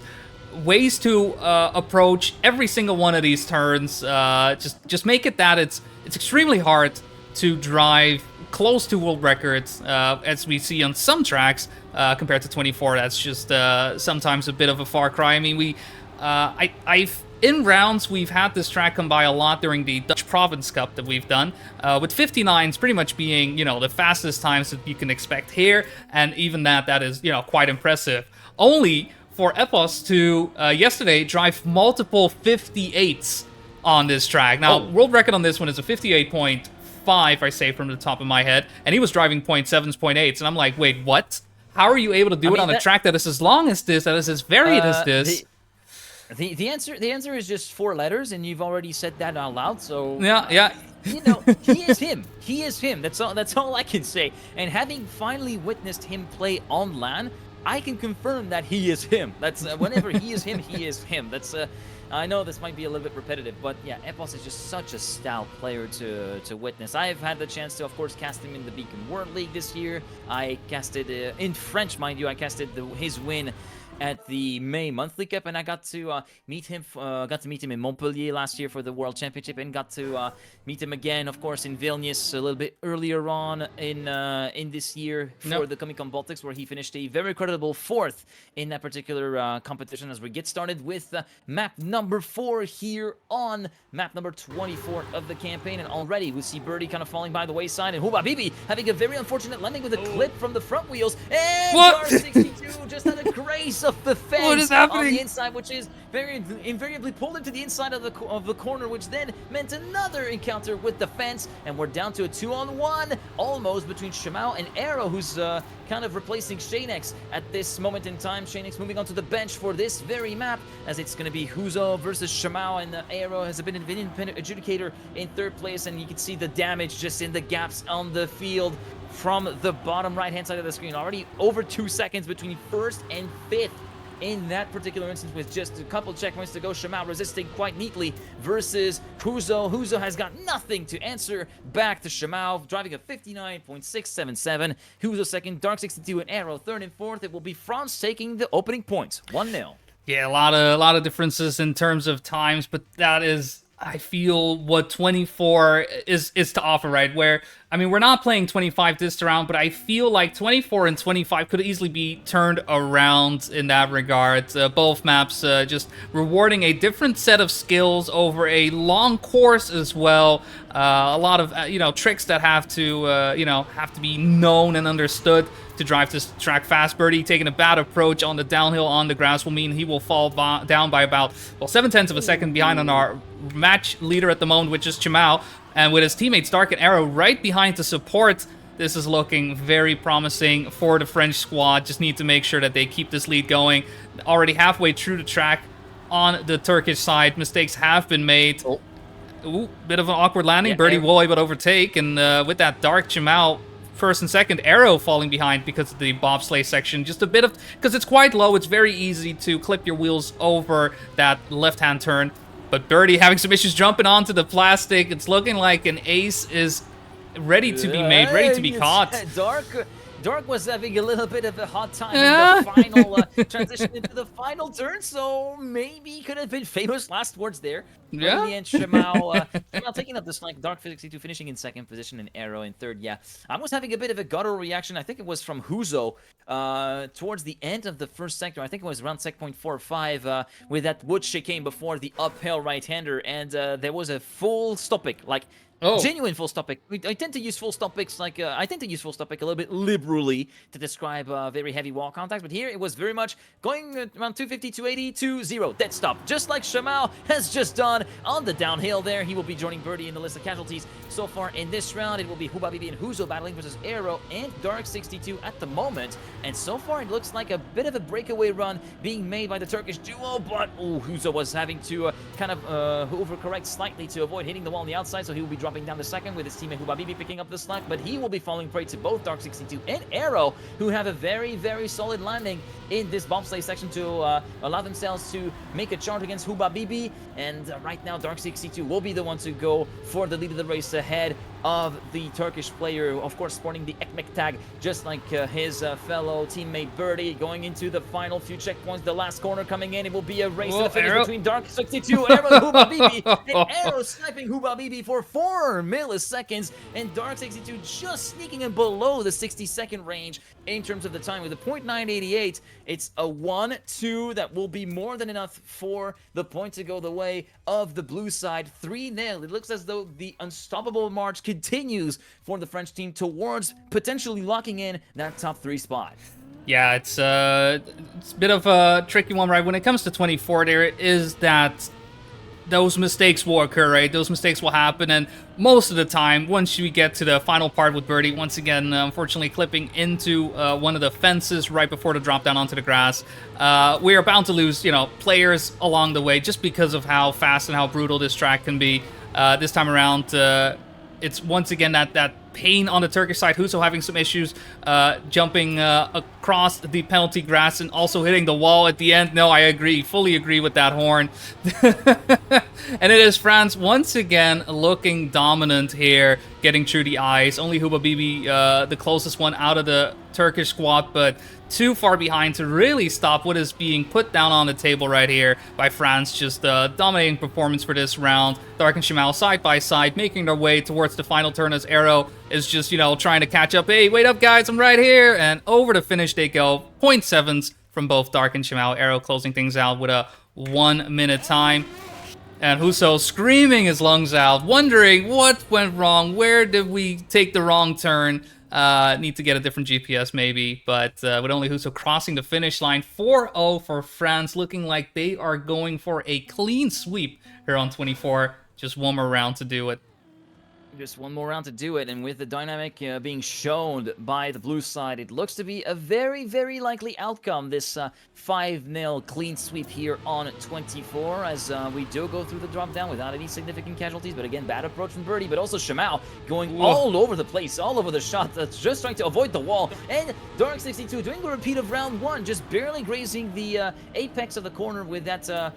Speaker 1: ways to approach every single one of these turns. Just make it that it's extremely hard to drive close to world records, as we see on some tracks, compared to 24. That's just sometimes a bit of a far cry. I mean, in rounds, we've had this track come by a lot during the Dutch Province Cup that we've done, with 59s pretty much being, the fastest times that you can expect here, and even that is, quite impressive. Only for Epos to, yesterday, drive multiple 58s on this track. Now, world record on this one is a 58.5, I say from the top of my head, and he was driving 0.7s, 0.8s, and I'm like, wait, what? How are you able to do it on a track that is as long as this, that is as varied as this?
Speaker 2: The answer is just 4 letters, and you've already said that out loud. So
Speaker 1: yeah.
Speaker 2: He is him. He is him. That's all I can say. And having finally witnessed him play on LAN, I can confirm that he is him. That's whenever he is him, he is him. That's I know this might be a little bit repetitive, but yeah, Epos is just such a stout player to witness. I've had the chance to, of course, cast him in the Beacon World League this year. I casted in French, mind you. I casted his win at the May Monthly Cup, and I got to meet him. Got to meet him in Montpellier last year for the World Championship, and got to meet him again, of course, in Vilnius a little bit earlier on in this year for the Comic-Con Baltics, where he finished a very creditable 4th in that particular competition. As we get started with map number 4 here on map number 24 of the campaign, and already we see Birdie kind of falling by the wayside, and Hubabibi having a very unfortunate landing with a clip from the front wheels, and Dark62 just had a grace of the fence
Speaker 1: What is happening?
Speaker 2: on the inside, which is very invariably pulled into the inside of the corner, which then meant another encounter with the fence, and we're down to a 2-on-1 almost between Shimao and Arrow, who's kind of replacing Shanex at this moment in time. Shanex moving onto the bench for this very map, as it's going to be Huzo versus Shimao, and Arrow has been an independent adjudicator in 3rd place, and you can see the damage just in the gaps on the field from the bottom right-hand side of the screen. Already over 2 seconds between 1st and 5th in that particular instance, with just a couple checkpoints to go. Shimao resisting quite neatly versus Huzo. Huzo has got nothing to answer back to Shimao, driving a 59.677. Huzo 2nd, Dark62 and Arrow 3rd and 4th. It will be France taking the opening points, 1-0.
Speaker 1: Yeah, a lot of differences in terms of times, but that is, I feel, what 24 is to offer, right? Where, I mean, we're not playing 25 this round, but I feel like 24 and 25 could easily be turned around in that regard. Both maps just rewarding a different set of skills over a long course as well. A lot of, tricks that have to be known and understood to drive this track fast. Birdie taking a bad approach on the downhill on the grass will mean he will fall down by about, 0.7 of a second behind on our match leader at the moment, which is Chimao. And with his teammates Dark and Arrow right behind to support, this is looking very promising for the French squad. Just need to make sure that they keep this lead going. Already halfway through the track on the Turkish side, mistakes have been made. Ooh, bit of an awkward landing. Birdie will able to overtake, and with that Dark, Chimao 1st and 2nd, Arrow falling behind because of the bobsleigh section. Just a bit of, because it's quite low, it's very easy to clip your wheels over that left-hand turn. But Birdie having some issues jumping onto the plastic. It's looking like an ace is ready to be made, ready to be caught.
Speaker 2: Dark was having a little bit of a hard time in the final transition into the final turn, so maybe could have been famous last words there. But in the end, Shimao taking up the slack. Dark62 finishing in 2nd position, and Arrow in 3rd. Yeah, I was having a bit of a guttural reaction. I think it was from Huzo towards the end of the 1st sector. I think it was around checkpoint 4 or 5 with that wood chicane before the uphill right-hander, and there was a full stopping, like genuine full stop pick. I tend to use full stop picks like I tend to use full stop pick a little bit liberally to describe very heavy wall contacts, but here it was very much going around 250, 280, 2-0, dead stop, just like Shimao has just done on the downhill there. He will be joining Birdie in the list of casualties so far in this round. It will be Hubabibi and Huzo battling versus Arrow and Dark62 at the moment, and so far it looks like a bit of a breakaway run being made by the Turkish duo, but Huzo was having to kind of overcorrect slightly to avoid hitting the wall on the outside, so he will be dropping down the 2nd with his teammate Hubabibi picking up the slack, but he will be falling prey to both Dark62 and Arrow, who have a very, very solid landing in this bobsleigh section to allow themselves to make a charge against Hubabibi, and right now Dark62 will be the one to go for the lead of the race ahead of the Turkish player, of course sporting the Ekmek tag, just like his fellow teammate Birdie. Going into the final few checkpoints, the last corner coming in, it will be a race to the finish between Dark62, Arrow, and Hubabibi, and Arrow sniping Hubabibi for 4 milliseconds, and Dark62 just sneaking in below the 60-second range in terms of the time with a .988. It's a 1-2 that will be more than enough for the point to go the way of the blue side. 3-0. It looks as though the unstoppable march continues for the French team towards potentially locking in that top 3 spot.
Speaker 1: Yeah, it's a bit of a tricky one, right? When it comes to 24, there is that those mistakes will occur, right? Those mistakes will happen, and most of the time, once we get to the final part with Birdie, once again, unfortunately clipping into one of the fences right before the drop down onto the grass, we are bound to lose, players along the way just because of how fast and how brutal this track can be. This time around, it's once again that pain on the Turkish side. Huso having some issues jumping across the penalty grass and also hitting the wall at the end. No, I agree. Fully agree with that horn. And it is France once again looking dominant here, getting through the ice. Only Hubabibi, the closest one out of the Turkish squad, but too far behind to really stop what is being put down on the table right here by France. Just dominating performance for this round. Dark and Shamal side by side, making their way towards the final turn as Arrow is just, trying to catch up. Hey, wait up, guys, I'm right here. And over the finish they go. 0.7s from both Dark and Shamal. Arrow closing things out with a 1 minute time. And Huso screaming his lungs out, wondering what went wrong. Where did we take the wrong turn? Need to get a different GPS maybe. But with only Huso crossing the finish line, 4-0 for France, looking like they are going for a clean sweep here on 24. Just one more round to do it.
Speaker 2: Just one more round to do it, and with the dynamic being shown by the blue side, it looks to be a very, very likely outcome, this 5-0 clean sweep here on 24, as we do go through the drop down without any significant casualties. But again, bad approach from Birdie, but also Shamal going all over the place, all over the shot, just trying to avoid the wall. And Dark62 doing a repeat of round 1, just barely grazing the apex of the corner with that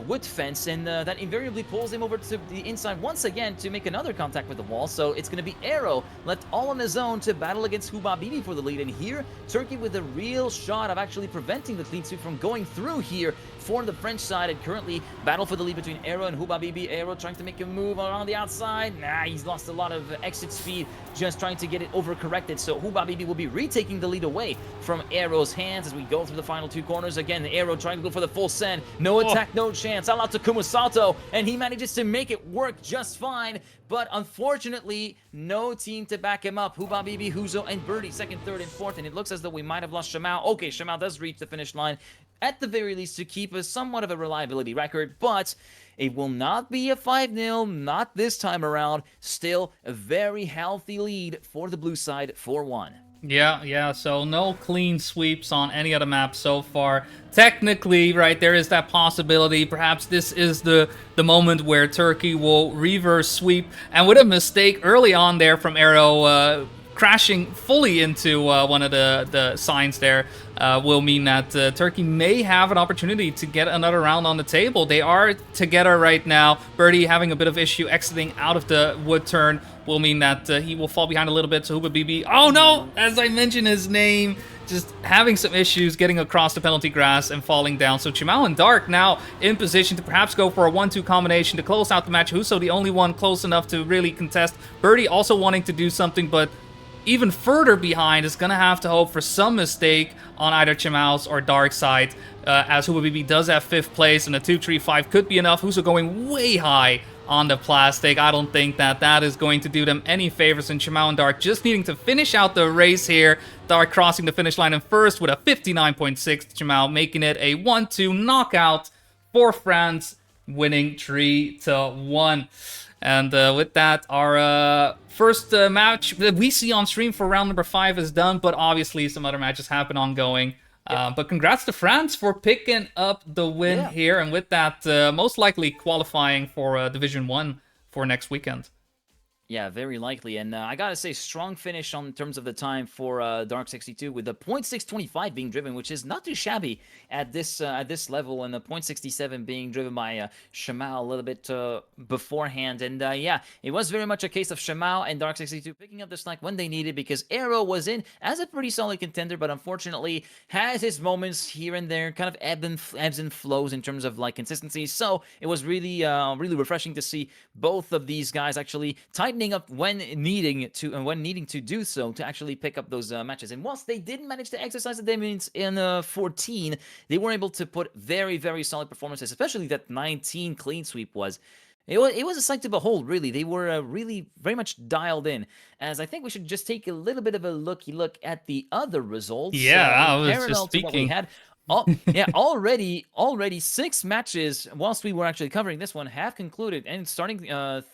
Speaker 2: wood fence, and that invariably pulls him over to the inside once again to make another contact with the wall. So it's going to be Arrow left all on his own to battle against Hubabibi for the lead. And here, Turkey with a real shot of actually preventing the clean sweep from going through here for the French side, and currently battle for the lead between Arrow and Hubabibi. Arrow trying to make a move around the outside. Nah, he's lost a lot of exit speed just trying to get it overcorrected. So Hubabibi will be retaking the lead away from Arrow's hands as we go through the final 2 corners. Again, Arrow trying to go for the full send. No attack, no chance. Out loud to Kumasato, and he manages to make it work just fine. But unfortunately, no team to back him up. Hubabibi, Huzo, and Birdie, second, third, and fourth. And it looks as though we might have lost Shamal. Okay, Shamal does reach the finish line, at the very least, to keep a somewhat of a reliability record. But it will not be a 5-0, not this time around. Still, a very healthy lead for the blue side, 4-1.
Speaker 1: Yeah, so no clean sweeps on any of the maps so far. Technically, right, there is that possibility. Perhaps this is the moment where Turkey will reverse sweep. And with a mistake early on there from Arrow, crashing fully into one of the signs there, will mean that Turkey may have an opportunity to get another round on the table. They are together right now. Birdie having a bit of issue exiting out of the wood turn will mean that he will fall behind a little bit. So Hubabibi, oh no, as I mentioned his name, just having some issues getting across the penalty grass and falling down. So Chimal and Dark now in position to perhaps go for a 1-2 combination to close out the match. Huso the only one close enough to really contest. Birdie also wanting to do something, but even further behind is going to have to hope for some mistake on either Chimal's or Dark's side, as Hubabibi does have 5th place, and a 2-3-5 could be enough. Huso going way high on the plastic. I don't think that is going to do them any favors, and Chimal and Dark just needing to finish out the race here. Dark crossing the finish line in first with a 59.6. Chimal making it a 1-2 knockout for France, winning 3-1. And with that, our first match that we see on stream for round number 5 is done, but obviously some other matches happen ongoing. But congrats to France for picking up the win here, and with that, most likely qualifying for Division 1 for next weekend.
Speaker 2: Yeah, very likely. And I gotta say, strong finish on terms of the time for Dark62, with the 0.625 being driven, which is not too shabby at this level, and the 0.67 being driven by Shamal a little bit beforehand. And yeah, it was very much a case of Shamal and Dark62 picking up the slack when they needed, because Arrow was in as a pretty solid contender, but unfortunately has his moments here and there, kind of ebbs and flows in terms of like consistency. So it was really really refreshing to see both of these guys actually tighten up when needing to do so, to actually pick up those matches. And whilst they didn't manage to exercise the dominance in 14, they were able to put very, very solid performances, especially that 19 clean sweep was. It was a sight to behold, really. They were really very much dialed in. As I think we should just take a little bit of a look at the other results.
Speaker 1: Yeah, I was just speaking.
Speaker 2: Yeah, already 6 matches, whilst we were actually covering this one, have concluded, and starting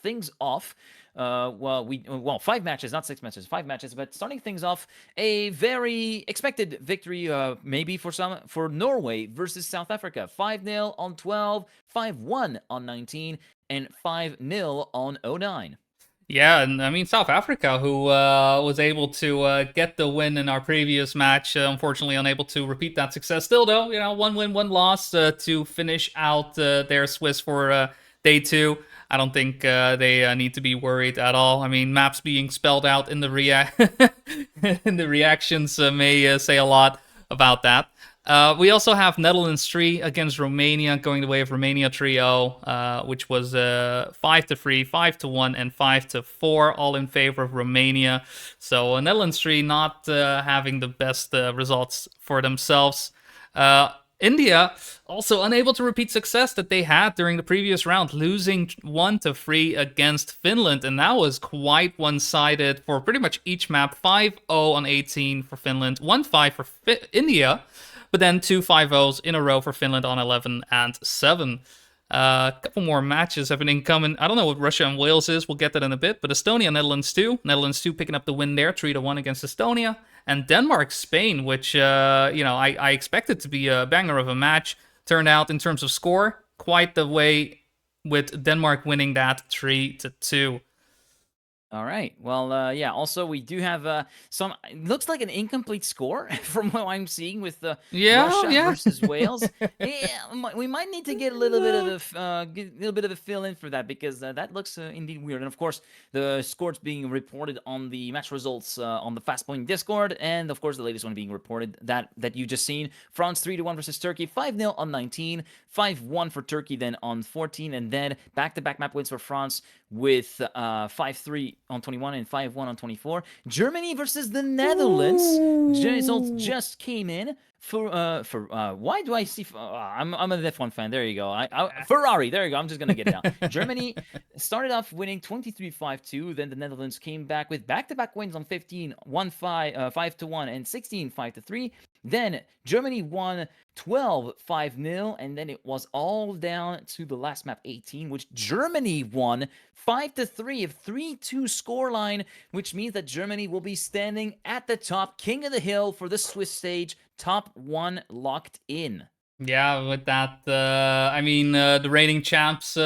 Speaker 2: things off. 5 matches, not 6 matches, 5 matches, but starting things off, a very expected victory, maybe for Norway versus South Africa. 5-0 on 12, 5-1 on 19, and 5-0 on 09.
Speaker 1: Yeah, and I mean, South Africa, who was able to get the win in our previous match, unfortunately unable to repeat that success. Still, though, 1 win, 1 loss to finish out their Swiss for day 2. I don't think they need to be worried at all. I mean, maps being spelled out in the react and the reactions may say a lot about that. We also have Netherlands 3 against Romania, going the way of Romania 3-0, which was 5-3, 5-1, and 5-4, all in favor of Romania. So Netherlands 3 not having the best results for themselves. India also unable to repeat success that they had during the previous round, losing 1-3 against Finland, and that was quite one-sided for pretty much each map. 5-0 on 18 for Finland, 1-5 for India, but then 2 5-0s in a row for Finland on 11 and 7. A couple more matches have been incoming. I don't know what Russia and Wales is. We'll get that in a bit. But Estonia, Netherlands 2. Netherlands 2 picking up the win there, 3-1 against Estonia. And Denmark, Spain, which, I expected to be a banger of a match. Turned out, in terms of score, quite the way, with Denmark winning that 3-2.
Speaker 2: All right. Well, yeah. Also, we do have some. It looks like an incomplete score from what I'm seeing with Russia versus Wales. Yeah, we might need to get a little bit of a fill in for that, because that looks indeed weird. And of course, the scores being reported on the match results on the FastPoint Discord, and of course the latest one being reported that you just seen: France 3-1 versus Turkey, 5-0 on 19, 5-1 for Turkey then on 14, and then back-to-back map wins for France with 5-3 on 21 and 5-1 on 24. Germany versus the Netherlands. Results just came in for why do I see I'm a F1 fan. There you go. Ferrari. There you go. I'm just gonna get it out. Germany started off winning 23-5-2. Then the Netherlands came back with back-to-back wins on 15, 5-1, and 16, 5-3. Then Germany won 12, 5-0, and then it was all down to the last map, 18, which Germany won 5-3, a 3-2 scoreline, which means that Germany will be standing at the top, king of the hill for the Swiss stage, top 1 locked in.
Speaker 1: Yeah, with that, the reigning champs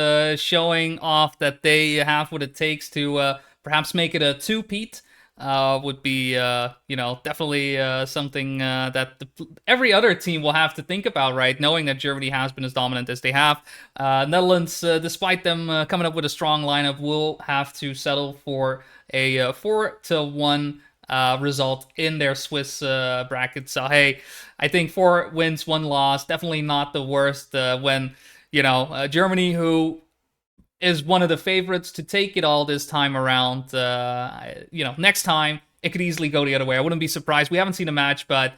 Speaker 1: showing off that they have what it takes to perhaps make it a two-peat. Would be, definitely something that every other team will have to think about, right? Knowing that Germany has been as dominant as they have. Netherlands, despite them coming up with a strong lineup, will have to settle for a 4-1 result in their Swiss bracket. So, hey, I think 4 wins, 1 loss, definitely not the worst when, Germany, who is one of the favorites to take it all this time around. Next time, it could easily go the other way. I wouldn't be surprised. We haven't seen a match, but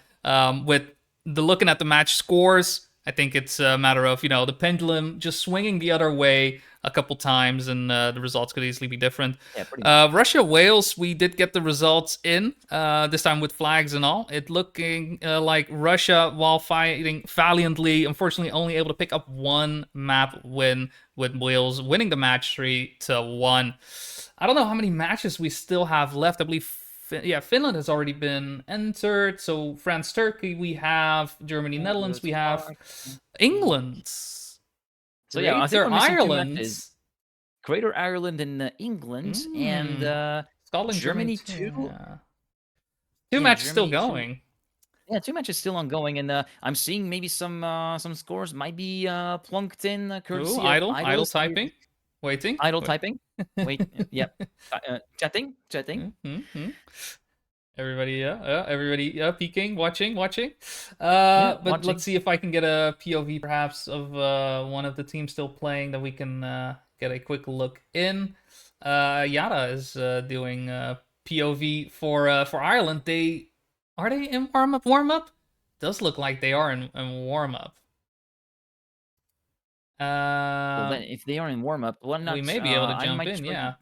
Speaker 1: with looking at the match scores, I think it's a matter of, the pendulum just swinging the other way a couple times, and the results could easily be different.
Speaker 2: Yeah, pretty much.
Speaker 1: Russia, Wales, we did get the results in, this time with flags and all. It looking like Russia, while fighting valiantly, unfortunately only able to pick up 1 map win, with Wales winning the match 3-1. I don't know how many matches we still have left. I believe, Finland has already been entered. So France, Turkey, we have Germany, Netherlands, we have England.
Speaker 2: So yeah, I think
Speaker 1: Greater Ireland,
Speaker 2: Greater Ireland and England, and
Speaker 1: Scotland,
Speaker 2: Germany
Speaker 1: too.
Speaker 2: too.
Speaker 1: Yeah. Two matches still going.
Speaker 2: Too. Yeah, 2 matches still ongoing, and I'm seeing maybe some scores might be plunked in courtesy of
Speaker 1: idle typing, waiting,
Speaker 2: typing. Wait, yep, chatting.
Speaker 1: Mm-hmm. Everybody, peeking, watching. But
Speaker 2: watching.
Speaker 1: Let's see if I can get a POV perhaps of one of the teams still playing that we can get a quick look in. Yara is doing POV for Ireland. Are they in warm up? Does look like they are in warm up.
Speaker 2: Well, then if they are in warm up, well, not,
Speaker 1: we may be able to jump in. Yeah.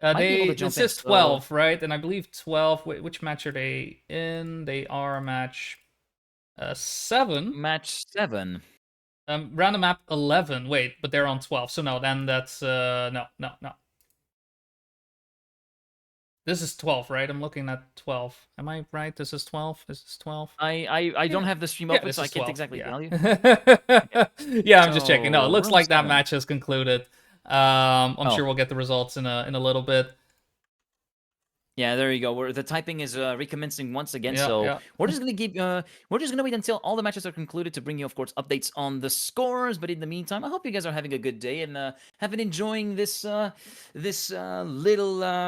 Speaker 1: It says 12,
Speaker 2: so...
Speaker 1: right? And I believe 12. Wait, which match are they in? They are match 7.
Speaker 2: Match 7.
Speaker 1: Random map 11. Wait, but they're on 12. So no, then that's no. This is 12, right? I'm looking at 12. Am I right? This is 12. This is 12.
Speaker 2: I don't have the stream open, so I can't
Speaker 1: 12.
Speaker 2: exactly tell you.
Speaker 1: Yeah, I'm just checking. No, it looks like
Speaker 2: 7.
Speaker 1: that match has concluded. I'm sure we'll get the results in a little bit.
Speaker 2: Yeah, there you go. The typing is recommencing once again,
Speaker 1: Yeah,
Speaker 2: so
Speaker 1: yeah.
Speaker 2: we're just gonna give we're just gonna wait until all the matches are concluded to bring you, of course, updates on the scores. But in the meantime, I hope you guys are having a good day and have been enjoying this little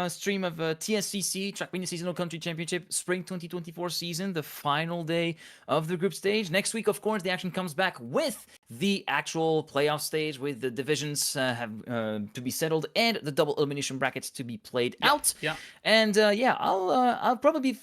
Speaker 2: stream of TSCC Trackmania Seasonal Country Championship Spring 2024 season, the final day of the group stage. Next week, of course, the action comes back with the actual playoff stage, with the divisions have to be settled and the double elimination brackets to be played out.
Speaker 1: Yeah.
Speaker 2: And yeah, I'll probably be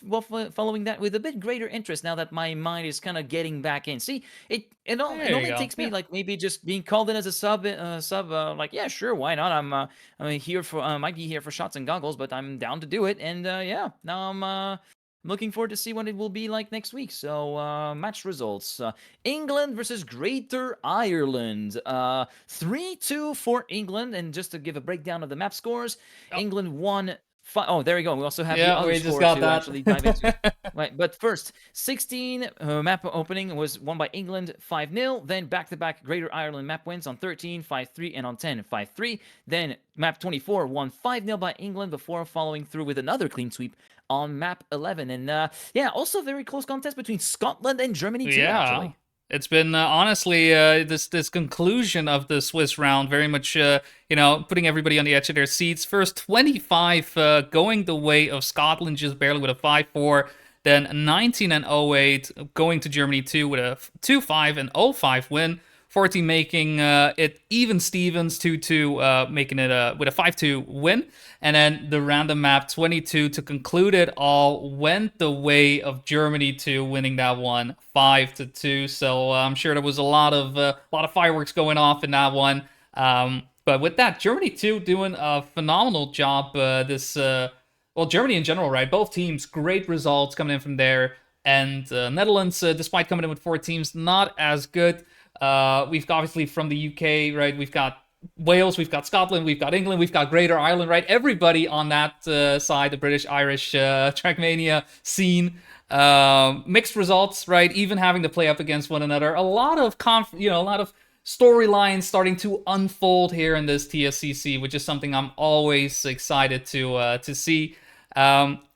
Speaker 2: following that with a bit greater interest now that my mind is kind of getting back in. See, it
Speaker 1: There you
Speaker 2: only
Speaker 1: go.
Speaker 2: takes me
Speaker 1: Yeah.
Speaker 2: like maybe just being called in as a sub like yeah, sure, why not? I'm here for might be here for shots and goggles, but I'm down to do it. And yeah, now I'm looking forward to see what it will be like next week. So match results: England versus Greater Ireland. 3-2 for England. And just to give a breakdown of the map scores,
Speaker 1: Oh,
Speaker 2: England won. Oh, there you go. We also have the
Speaker 1: yeah,
Speaker 2: other
Speaker 1: we just
Speaker 2: score
Speaker 1: got
Speaker 2: to actually dive into.
Speaker 1: that.
Speaker 2: Right, but first, 16 map opening was won by England 5-0. Then back-to-back Greater Ireland map wins on 13, 5-3, and on 10, 5-3. Then map 24 won 5-0 by England before following through with another clean sweep on map 11. And yeah, also very close contest between Scotland and Germany too,
Speaker 1: Yeah.
Speaker 2: actually.
Speaker 1: It's been honestly this conclusion of the Swiss round very much putting everybody on the edge of their seats. First 25 going the way of Scotland just barely with a 5-4, then 19 and 08 going to Germany 2 with a 2-5 and 0-5 win. 14 making it even Stevens 2-2 making it with a 5-2 win. And then the random map 22 to conclude it all went the way of Germany 2 winning that one 5-2. So I'm sure there was a lot of fireworks going off in that one. But with that, Germany 2 doing a phenomenal job well, Germany in general, right? Both teams, great results coming in from there. And Netherlands, despite coming in with 4 teams, not as good. We've got, obviously from the UK, right? We've got Wales, we've got Scotland, we've got England, we've got Greater Ireland, right? Everybody on that side, the British-Irish Trackmania scene. Mixed results, right? Even having to play up against one another. A lot of a lot of storylines starting to unfold here in this TSCC, which is something I'm always excited to see.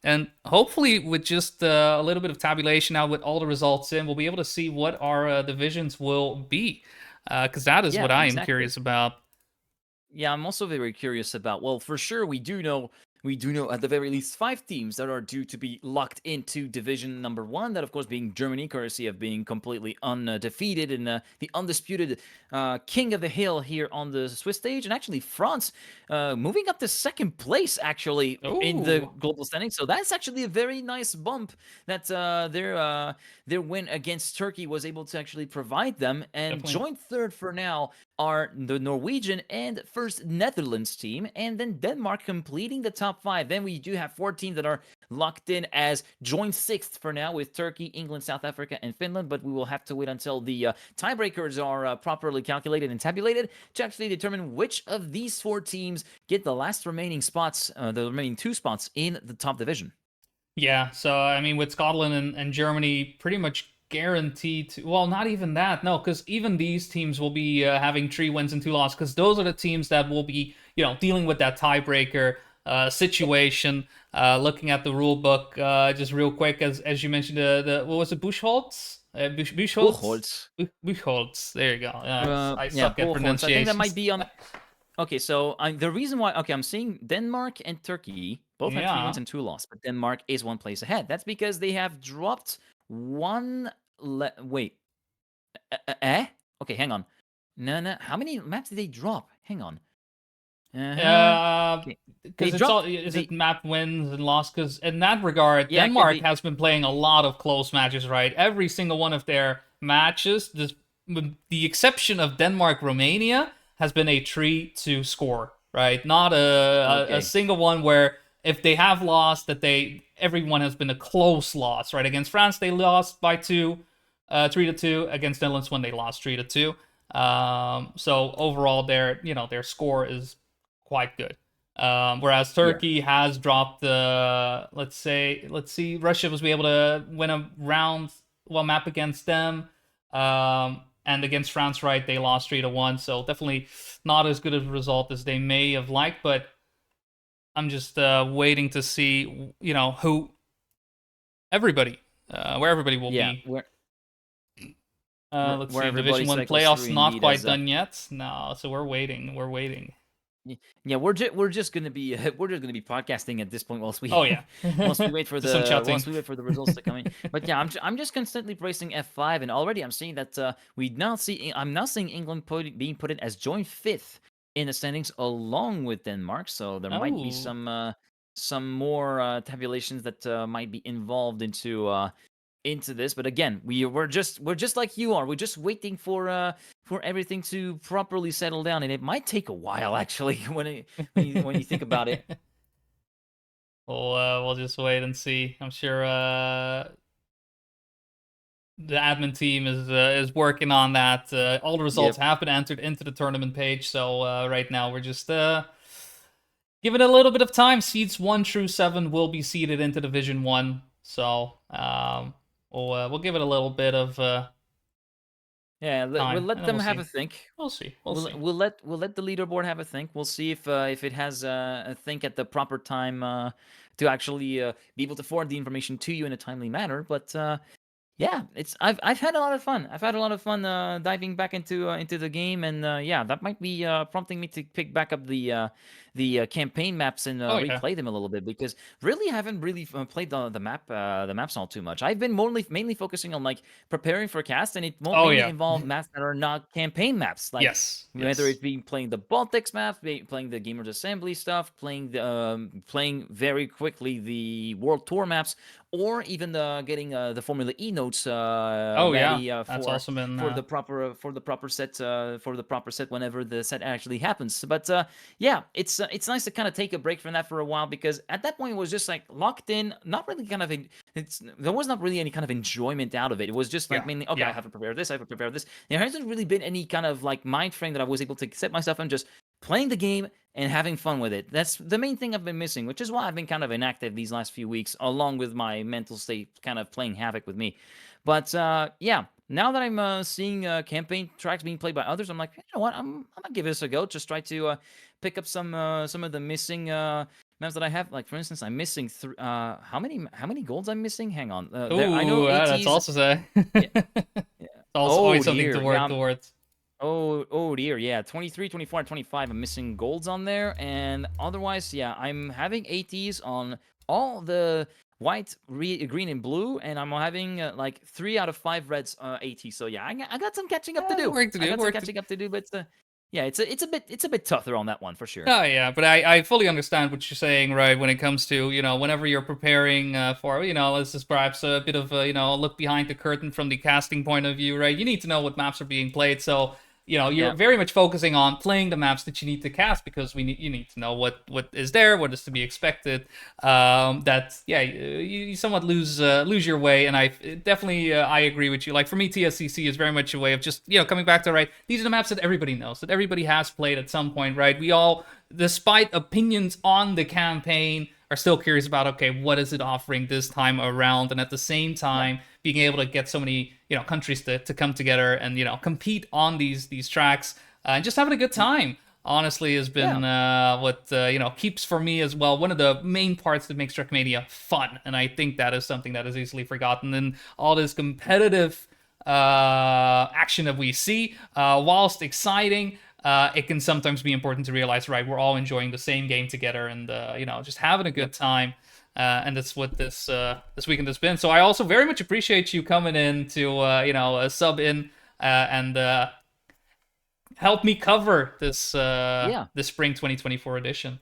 Speaker 1: And hopefully, with just a little bit of tabulation now, with all the results in, we'll be able to see what our divisions will be. Because that is
Speaker 2: Yeah,
Speaker 1: what I am
Speaker 2: exactly.
Speaker 1: curious about.
Speaker 2: Yeah, I'm also very curious about. Well, for sure, we do know at the very least 5 teams that are due to be locked into division number 1. That, of course, being Germany, courtesy of being completely undefeated and the undisputed king of the hill here on the Swiss stage, and actually France moving up to second place actually in the
Speaker 1: Ooh,
Speaker 2: global standing. So that's actually a very nice bump that their win against Turkey was able to actually provide them. And
Speaker 1: definitely.
Speaker 2: joint third for now are the Norwegian and first Netherlands team, and then Denmark completing the top 5. Then we do have 4 teams that are locked in as joint 6th for now, with Turkey, England, South Africa, and Finland. But we will have to wait until the tiebreakers are properly calculated and tabulated to actually determine which of these 4 teams get the last remaining spots, the remaining 2 spots in the top division.
Speaker 1: Yeah, so I mean, with Scotland and Germany pretty much guaranteed to, well, not even that, no, because even these teams will be having 3 wins and 2 losses, because those are the teams that will be, dealing with that tiebreaker situation. Looking at the rule book, just real quick, as you mentioned, the what was it, Buchholz? Buchholz?
Speaker 2: Buchholz.
Speaker 1: Buchholz. There you go. I
Speaker 2: Yeah,
Speaker 1: suck at
Speaker 2: Buchholz. I think that might
Speaker 1: pronunciations.
Speaker 2: be on. Okay, so the reason why, okay, I'm seeing Denmark and Turkey both have 3 wins
Speaker 1: Yeah.
Speaker 2: and 2 losses, but Denmark is 1 place ahead. That's because they have dropped one. Wait, eh? Okay, hang on. No, no. How many maps did they drop? Hang on.
Speaker 1: Uh,
Speaker 2: Okay, they
Speaker 1: because it's all,
Speaker 2: dropped
Speaker 1: is
Speaker 2: the.
Speaker 1: it map wins and loss? Because in that regard,
Speaker 2: Yeah, it could
Speaker 1: Denmark
Speaker 2: be.
Speaker 1: has been playing a lot of close matches, right? Every single one of their matches, with the exception of Denmark Romania, has been a 3-2 score, right? Not a
Speaker 2: Okay,
Speaker 1: single one where if they have lost, everyone has been a close loss, right? Against France, they lost by 2, 3-2. Against Netherlands, when they lost 3-2. So overall, their score is quite good. Whereas
Speaker 2: yeah,
Speaker 1: Turkey has dropped the, let's see, Russia was able to win a map against them. And against France, right, they lost 3-1. So definitely not as good a result as they may have liked. But I'm just waiting to see, who everybody, where everybody will
Speaker 2: Yeah,
Speaker 1: be.
Speaker 2: where
Speaker 1: Let's
Speaker 2: where
Speaker 1: see, Division
Speaker 2: everybody's
Speaker 1: One
Speaker 2: cycles through
Speaker 1: playoffs not
Speaker 2: indeed
Speaker 1: quite
Speaker 2: as
Speaker 1: done yet. No, so we're waiting. We're waiting.
Speaker 2: Yeah, we're just gonna be we're just gonna be podcasting at this point whilst we
Speaker 1: Oh yeah,
Speaker 2: whilst we wait for
Speaker 1: just some
Speaker 2: the
Speaker 1: chatting.
Speaker 2: whilst we wait for the results to come in. But yeah, I'm just constantly pressing F5, and already I'm seeing that I'm now seeing England being put in as joint fifth in the standings along with Denmark. So there might be
Speaker 1: Oh.
Speaker 2: some more tabulations that might be involved into this. But again, we're just like you are. We're just waiting for everything to properly settle down, and it might take a while actually when you think about it.
Speaker 1: We'll just wait and see. I'm sure the admin team is working on that. All the results
Speaker 2: Yep.
Speaker 1: have been entered into the tournament page, so right now we're just giving it a little bit of time. Seeds 1 through 7 will be seeded into Division 1, so we'll give it a little bit of
Speaker 2: Yeah, we'll
Speaker 1: time,
Speaker 2: let
Speaker 1: and then
Speaker 2: them
Speaker 1: we'll
Speaker 2: have a
Speaker 1: see.
Speaker 2: think.
Speaker 1: We'll see. We'll see.
Speaker 2: We'll let the leaderboard have a think. We'll see if it has a think at the proper time to actually be able to forward the information to you in a timely manner. But yeah, I've had a lot of fun. I've had a lot of fun diving back into the game, and yeah, that might be prompting me to pick back up the campaign maps and
Speaker 1: Oh yeah.
Speaker 2: replay them a little bit, because really I haven't really played the maps all too much. I've been mainly focusing on like preparing for cast, and it won't
Speaker 1: Oh
Speaker 2: mainly
Speaker 1: yeah.
Speaker 2: involve maps that are not campaign maps, like
Speaker 1: Yes.
Speaker 2: whether
Speaker 1: Yes.
Speaker 2: it be playing the Baltics map, playing the Gamers Assembly stuff, playing very quickly the World Tour maps, or even getting the Formula E notes
Speaker 1: Oh yeah.
Speaker 2: ready
Speaker 1: That's also been.
Speaker 2: for the proper set whenever the set actually happens. But yeah, it's nice to kind of take a break from that for a while, because at that point it was just like locked in, not really kind of there was not really any kind of enjoyment out of it. It was just like
Speaker 1: Yeah.
Speaker 2: mainly, okay,
Speaker 1: Yeah.
Speaker 2: I have to prepare this, I have to prepare this. There hasn't really been any kind of like mind frame that I was able to set myself on just playing the game and having fun with it. That's the main thing I've been missing, which is why I've been kind of inactive these last few weeks, along with my mental state kind of playing havoc with me. But yeah, now that I'm seeing campaign tracks being played by others, I'm like, you know what, I'm gonna give this a go. Just try to pick up some of the missing maps that I have. Like for instance, I'm missing how many golds I'm missing? Hang on, I know
Speaker 1: Ooh, that's
Speaker 2: ATs.
Speaker 1: also say.
Speaker 2: Yeah,
Speaker 1: It's
Speaker 2: yeah.
Speaker 1: also
Speaker 2: Oh
Speaker 1: always something to
Speaker 2: dear, yeah.
Speaker 1: work towards.
Speaker 2: Oh dear, yeah. 23, 24, and 25, I'm missing golds on there. And otherwise, yeah, I'm having ATs on all the white, green, and blue. And I'm having like 3 out of 5 reds AT. So yeah, I got some catching up to do.
Speaker 1: Work to
Speaker 2: I
Speaker 1: do.
Speaker 2: got some
Speaker 1: Work to.
Speaker 2: catching up to do, but yeah, it's a bit tougher on that one for sure.
Speaker 1: Oh yeah, but I fully understand what you're saying, right? When it comes to whenever you're preparing for this is perhaps a bit of a look behind the curtain from the casting point of view, right? You need to know what maps are being played, so you're
Speaker 2: Yeah.
Speaker 1: very much focusing on playing the maps that you need to cast, because you need to know what is there, what is to be expected. That yeah, you somewhat lose your way, and I definitely I agree with you. Like for me, TSCC is very much a way of just coming back to, right, these are the maps that everybody knows, that everybody has played at some point, right? We all, despite opinions on the campaign, are still curious about, okay, what is it offering this time around, and at the same
Speaker 2: Yeah.
Speaker 1: time being able to get so many countries to come together and compete on these tracks, and just having a good time, honestly, has
Speaker 2: Yeah.
Speaker 1: been what keeps, for me as well, one of the main parts that makes Trackmania fun. And I think that is something that is easily forgotten in all this competitive action that we see. Whilst exciting, it can sometimes be important to realize, right, we're all enjoying the same game together, and just having a good time. And that's what this weekend has been. So I also very much appreciate you coming in to sub in and help me cover
Speaker 2: Yeah.
Speaker 1: this spring 2024 edition.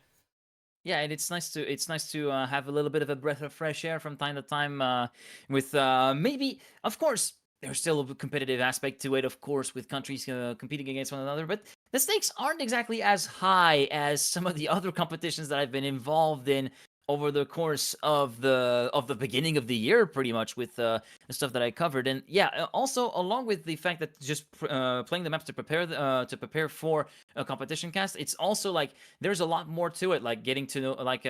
Speaker 2: Yeah, and it's nice to have a little bit of a breath of fresh air from time to time with maybe, of course, there's still a competitive aspect to it, of course, with countries competing against one another, but the stakes aren't exactly as high as some of the other competitions that I've been involved in over the course of the beginning of the year, pretty much, with the stuff that I covered. And yeah, also along with the fact that just playing the maps to prepare for a competition cast, it's also like there's a lot more to it, like getting to know, like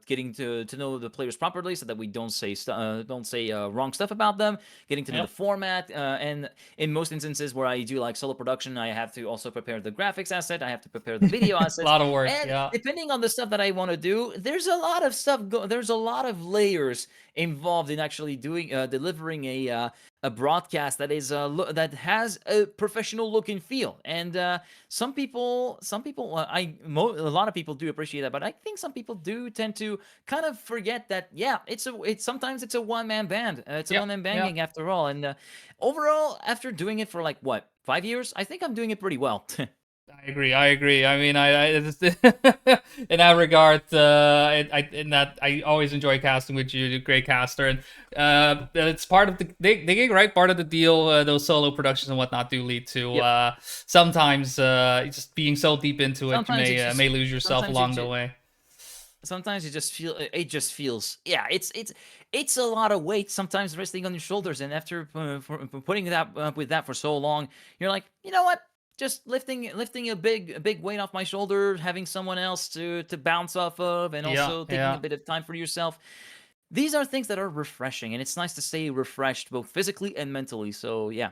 Speaker 2: getting to know the players properly, so that we don't say wrong stuff about them, getting to know the
Speaker 1: Yep.
Speaker 2: format, and in most instances where I do like solo production, I have to also prepare the graphics asset, I have to prepare the video
Speaker 1: A
Speaker 2: assets,
Speaker 1: lot of work.
Speaker 2: and
Speaker 1: Yeah.
Speaker 2: depending on the stuff that I want to do, there's a lot of stuff. There's a lot of layers involved in actually doing delivering a broadcast that is that has a professional look and feel. And a lot of people do appreciate that, but I think some people do tend to kind of forget that. Yeah, it's sometimes it's a one man band. It's a
Speaker 1: Yep.
Speaker 2: one man
Speaker 1: Yeah.
Speaker 2: banging after all. And overall, after doing it for like what 5 years, I think I'm doing it pretty well.
Speaker 1: I agree. I agree. I mean, in that regard, in that I always enjoy casting with you, you're a great caster, and it's part of the they get right. Part of the deal, those solo productions and whatnot do lead to
Speaker 2: Yep.
Speaker 1: sometimes just being so deep into it, you
Speaker 2: Sometimes it's just
Speaker 1: may lose yourself
Speaker 2: sometimes you
Speaker 1: along the
Speaker 2: just
Speaker 1: way.
Speaker 2: sometimes you just feel it just feels, yeah, it's a lot of weight sometimes resting on your shoulders, and after for putting that up with that for so long, you're like, you know what, just lifting a big weight off my shoulder, having someone else to bounce off of, and
Speaker 1: Yeah.
Speaker 2: also taking a
Speaker 1: Yeah.
Speaker 2: bit of time for yourself. These are things that are refreshing, and it's nice to stay refreshed both physically and mentally. So yeah,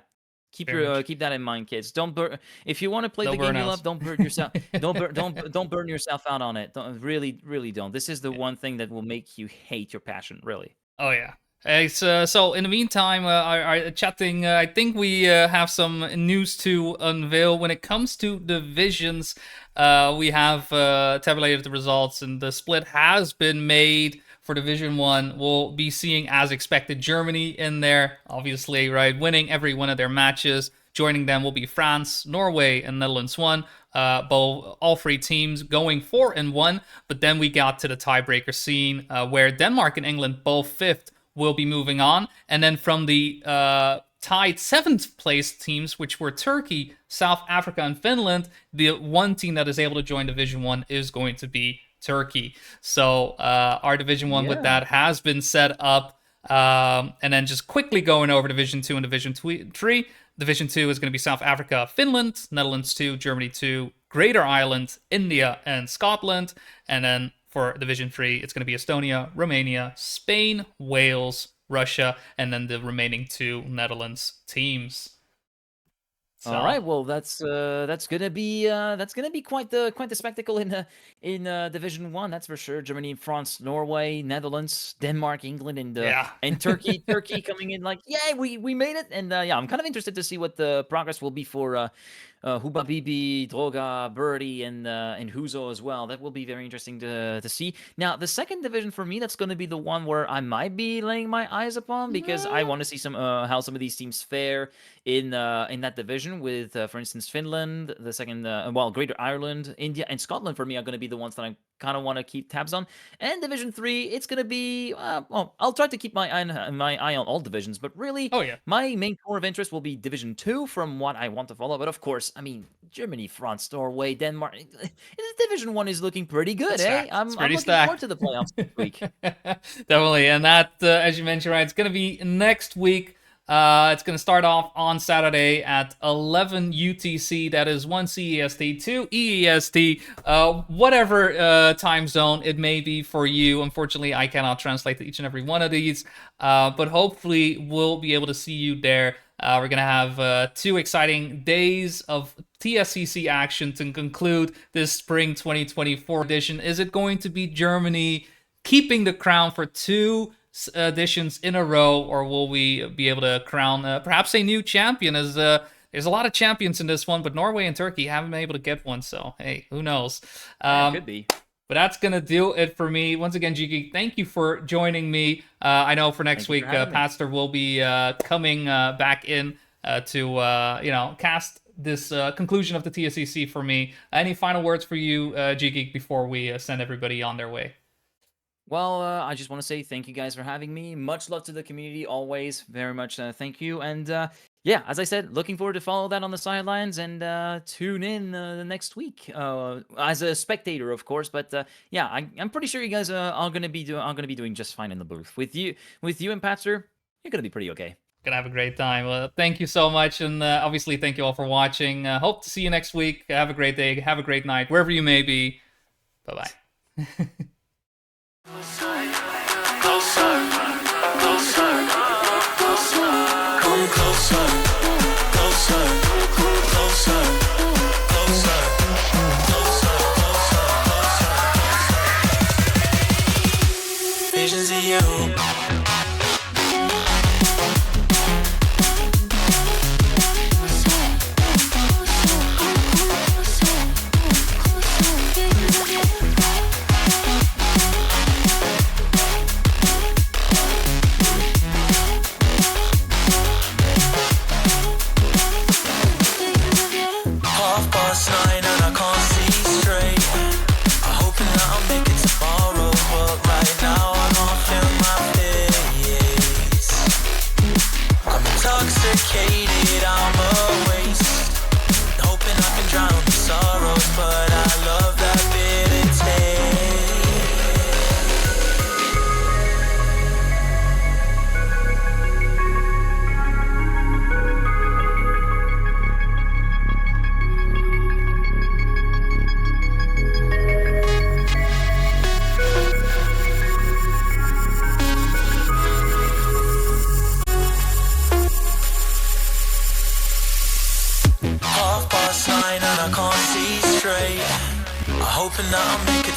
Speaker 1: Very much.
Speaker 2: keep that in mind, kids. Don't burn if you want to play
Speaker 1: No
Speaker 2: the game you
Speaker 1: burnouts.
Speaker 2: love. Don't burn yourself. Don't burn yourself out on it. Really don't. This is the one thing that will make you hate your passion. Really.
Speaker 1: Oh yeah. It's, so in the meantime, our chatting. I think we have some news to unveil when it comes to divisions. We have tabulated the results, and the split has been made for Division One. We'll be seeing, as expected, Germany in there, obviously, right, winning every one of their matches. Joining them will be France, Norway, and Netherlands 1. All three teams going 4-1. But then we got to the tiebreaker scene, where Denmark and England, both fifth, will be moving on. And then from the tied seventh place teams, which were Turkey, South Africa, and Finland, the one team that is able to join Division One is going to be Turkey. So our Division One with
Speaker 2: Yeah.
Speaker 1: that has been set up. And then just quickly going over Division 2 and Division 3. Division 2 is going to be South Africa, Finland, Netherlands 2, Germany 2, Greater Ireland, India, and Scotland. And then for Division 3, it's going to be Estonia, Romania, Spain, Wales, Russia, and then the remaining two Netherlands teams. So,
Speaker 2: All right. Well, that's gonna be quite the spectacle in Division One. That's for sure. Germany, France, Norway, Netherlands, Denmark, England,
Speaker 1: yeah.
Speaker 2: and Turkey. Turkey coming in like, yeah, we made it. And yeah, I'm kind of interested to see what the progress will be for Huba Bibi, Droga, Birdie, and Huzo as well. That will be very interesting to see. Now, the second division for me, that's going to be the one where I might be laying my eyes upon, because I want to see some how some of these teams fare in that division. With, for instance, Finland, the second, Greater Ireland, India, and Scotland for me are going to be the ones that I kind of want to keep tabs on. And Division 3, it's going to be, I'll try to keep my eye on all divisions, but really,
Speaker 1: Oh, yeah.
Speaker 2: my main core of interest will be Division 2 from what I want to follow. But of course, I mean, Germany, France, Norway, Denmark. Division 1 is looking pretty good,
Speaker 1: It's
Speaker 2: eh?
Speaker 1: stacked.
Speaker 2: I'm
Speaker 1: It's pretty
Speaker 2: looking forward
Speaker 1: stacked.
Speaker 2: to the playoffs this week.
Speaker 1: Definitely. And that, as you mentioned, right, it's going to be next week. It's going to start off on Saturday at 11 UTC. That is 1 CEST, 2 EEST, whatever time zone it may be for you. Unfortunately, I cannot translate to each and every one of these, but hopefully we'll be able to see you there. We're going to have 2 exciting days of TSCC action to conclude this spring 2024 edition. Is it going to be Germany keeping the crown for 2 editions in a row, or will we be able to crown perhaps a new champion? As there's a lot of champions in this one, but Norway and Turkey haven't been able to get one, so hey, who knows?
Speaker 2: Could be.
Speaker 1: But that's gonna do it for me. Once again, Jiki, thank you for joining me. I know for next
Speaker 2: Thank you
Speaker 1: week,
Speaker 2: for having me.
Speaker 1: Pastor will be coming back in to cast this conclusion of the TSCC for me. Any final words for you, Jiki, before we send everybody on their way?
Speaker 2: Well, I just want to say thank you guys for having me. Much love to the community, always. Very much thank you. And yeah, as I said, looking forward to follow that on the sidelines, and tune in the next week as a spectator, of course. But yeah, I'm pretty sure you guys are gonna be doing just fine in the booth with you and Patster. You're gonna be pretty okay.
Speaker 1: Gonna have a great time. Well, thank you so much, and obviously thank you all for watching. Hope to see you next week. Have a great day. Have a great night, wherever you may be. Bye bye.
Speaker 3: Closer, closer, come closer, closer, closer, closer, closer, closer. Visions of you.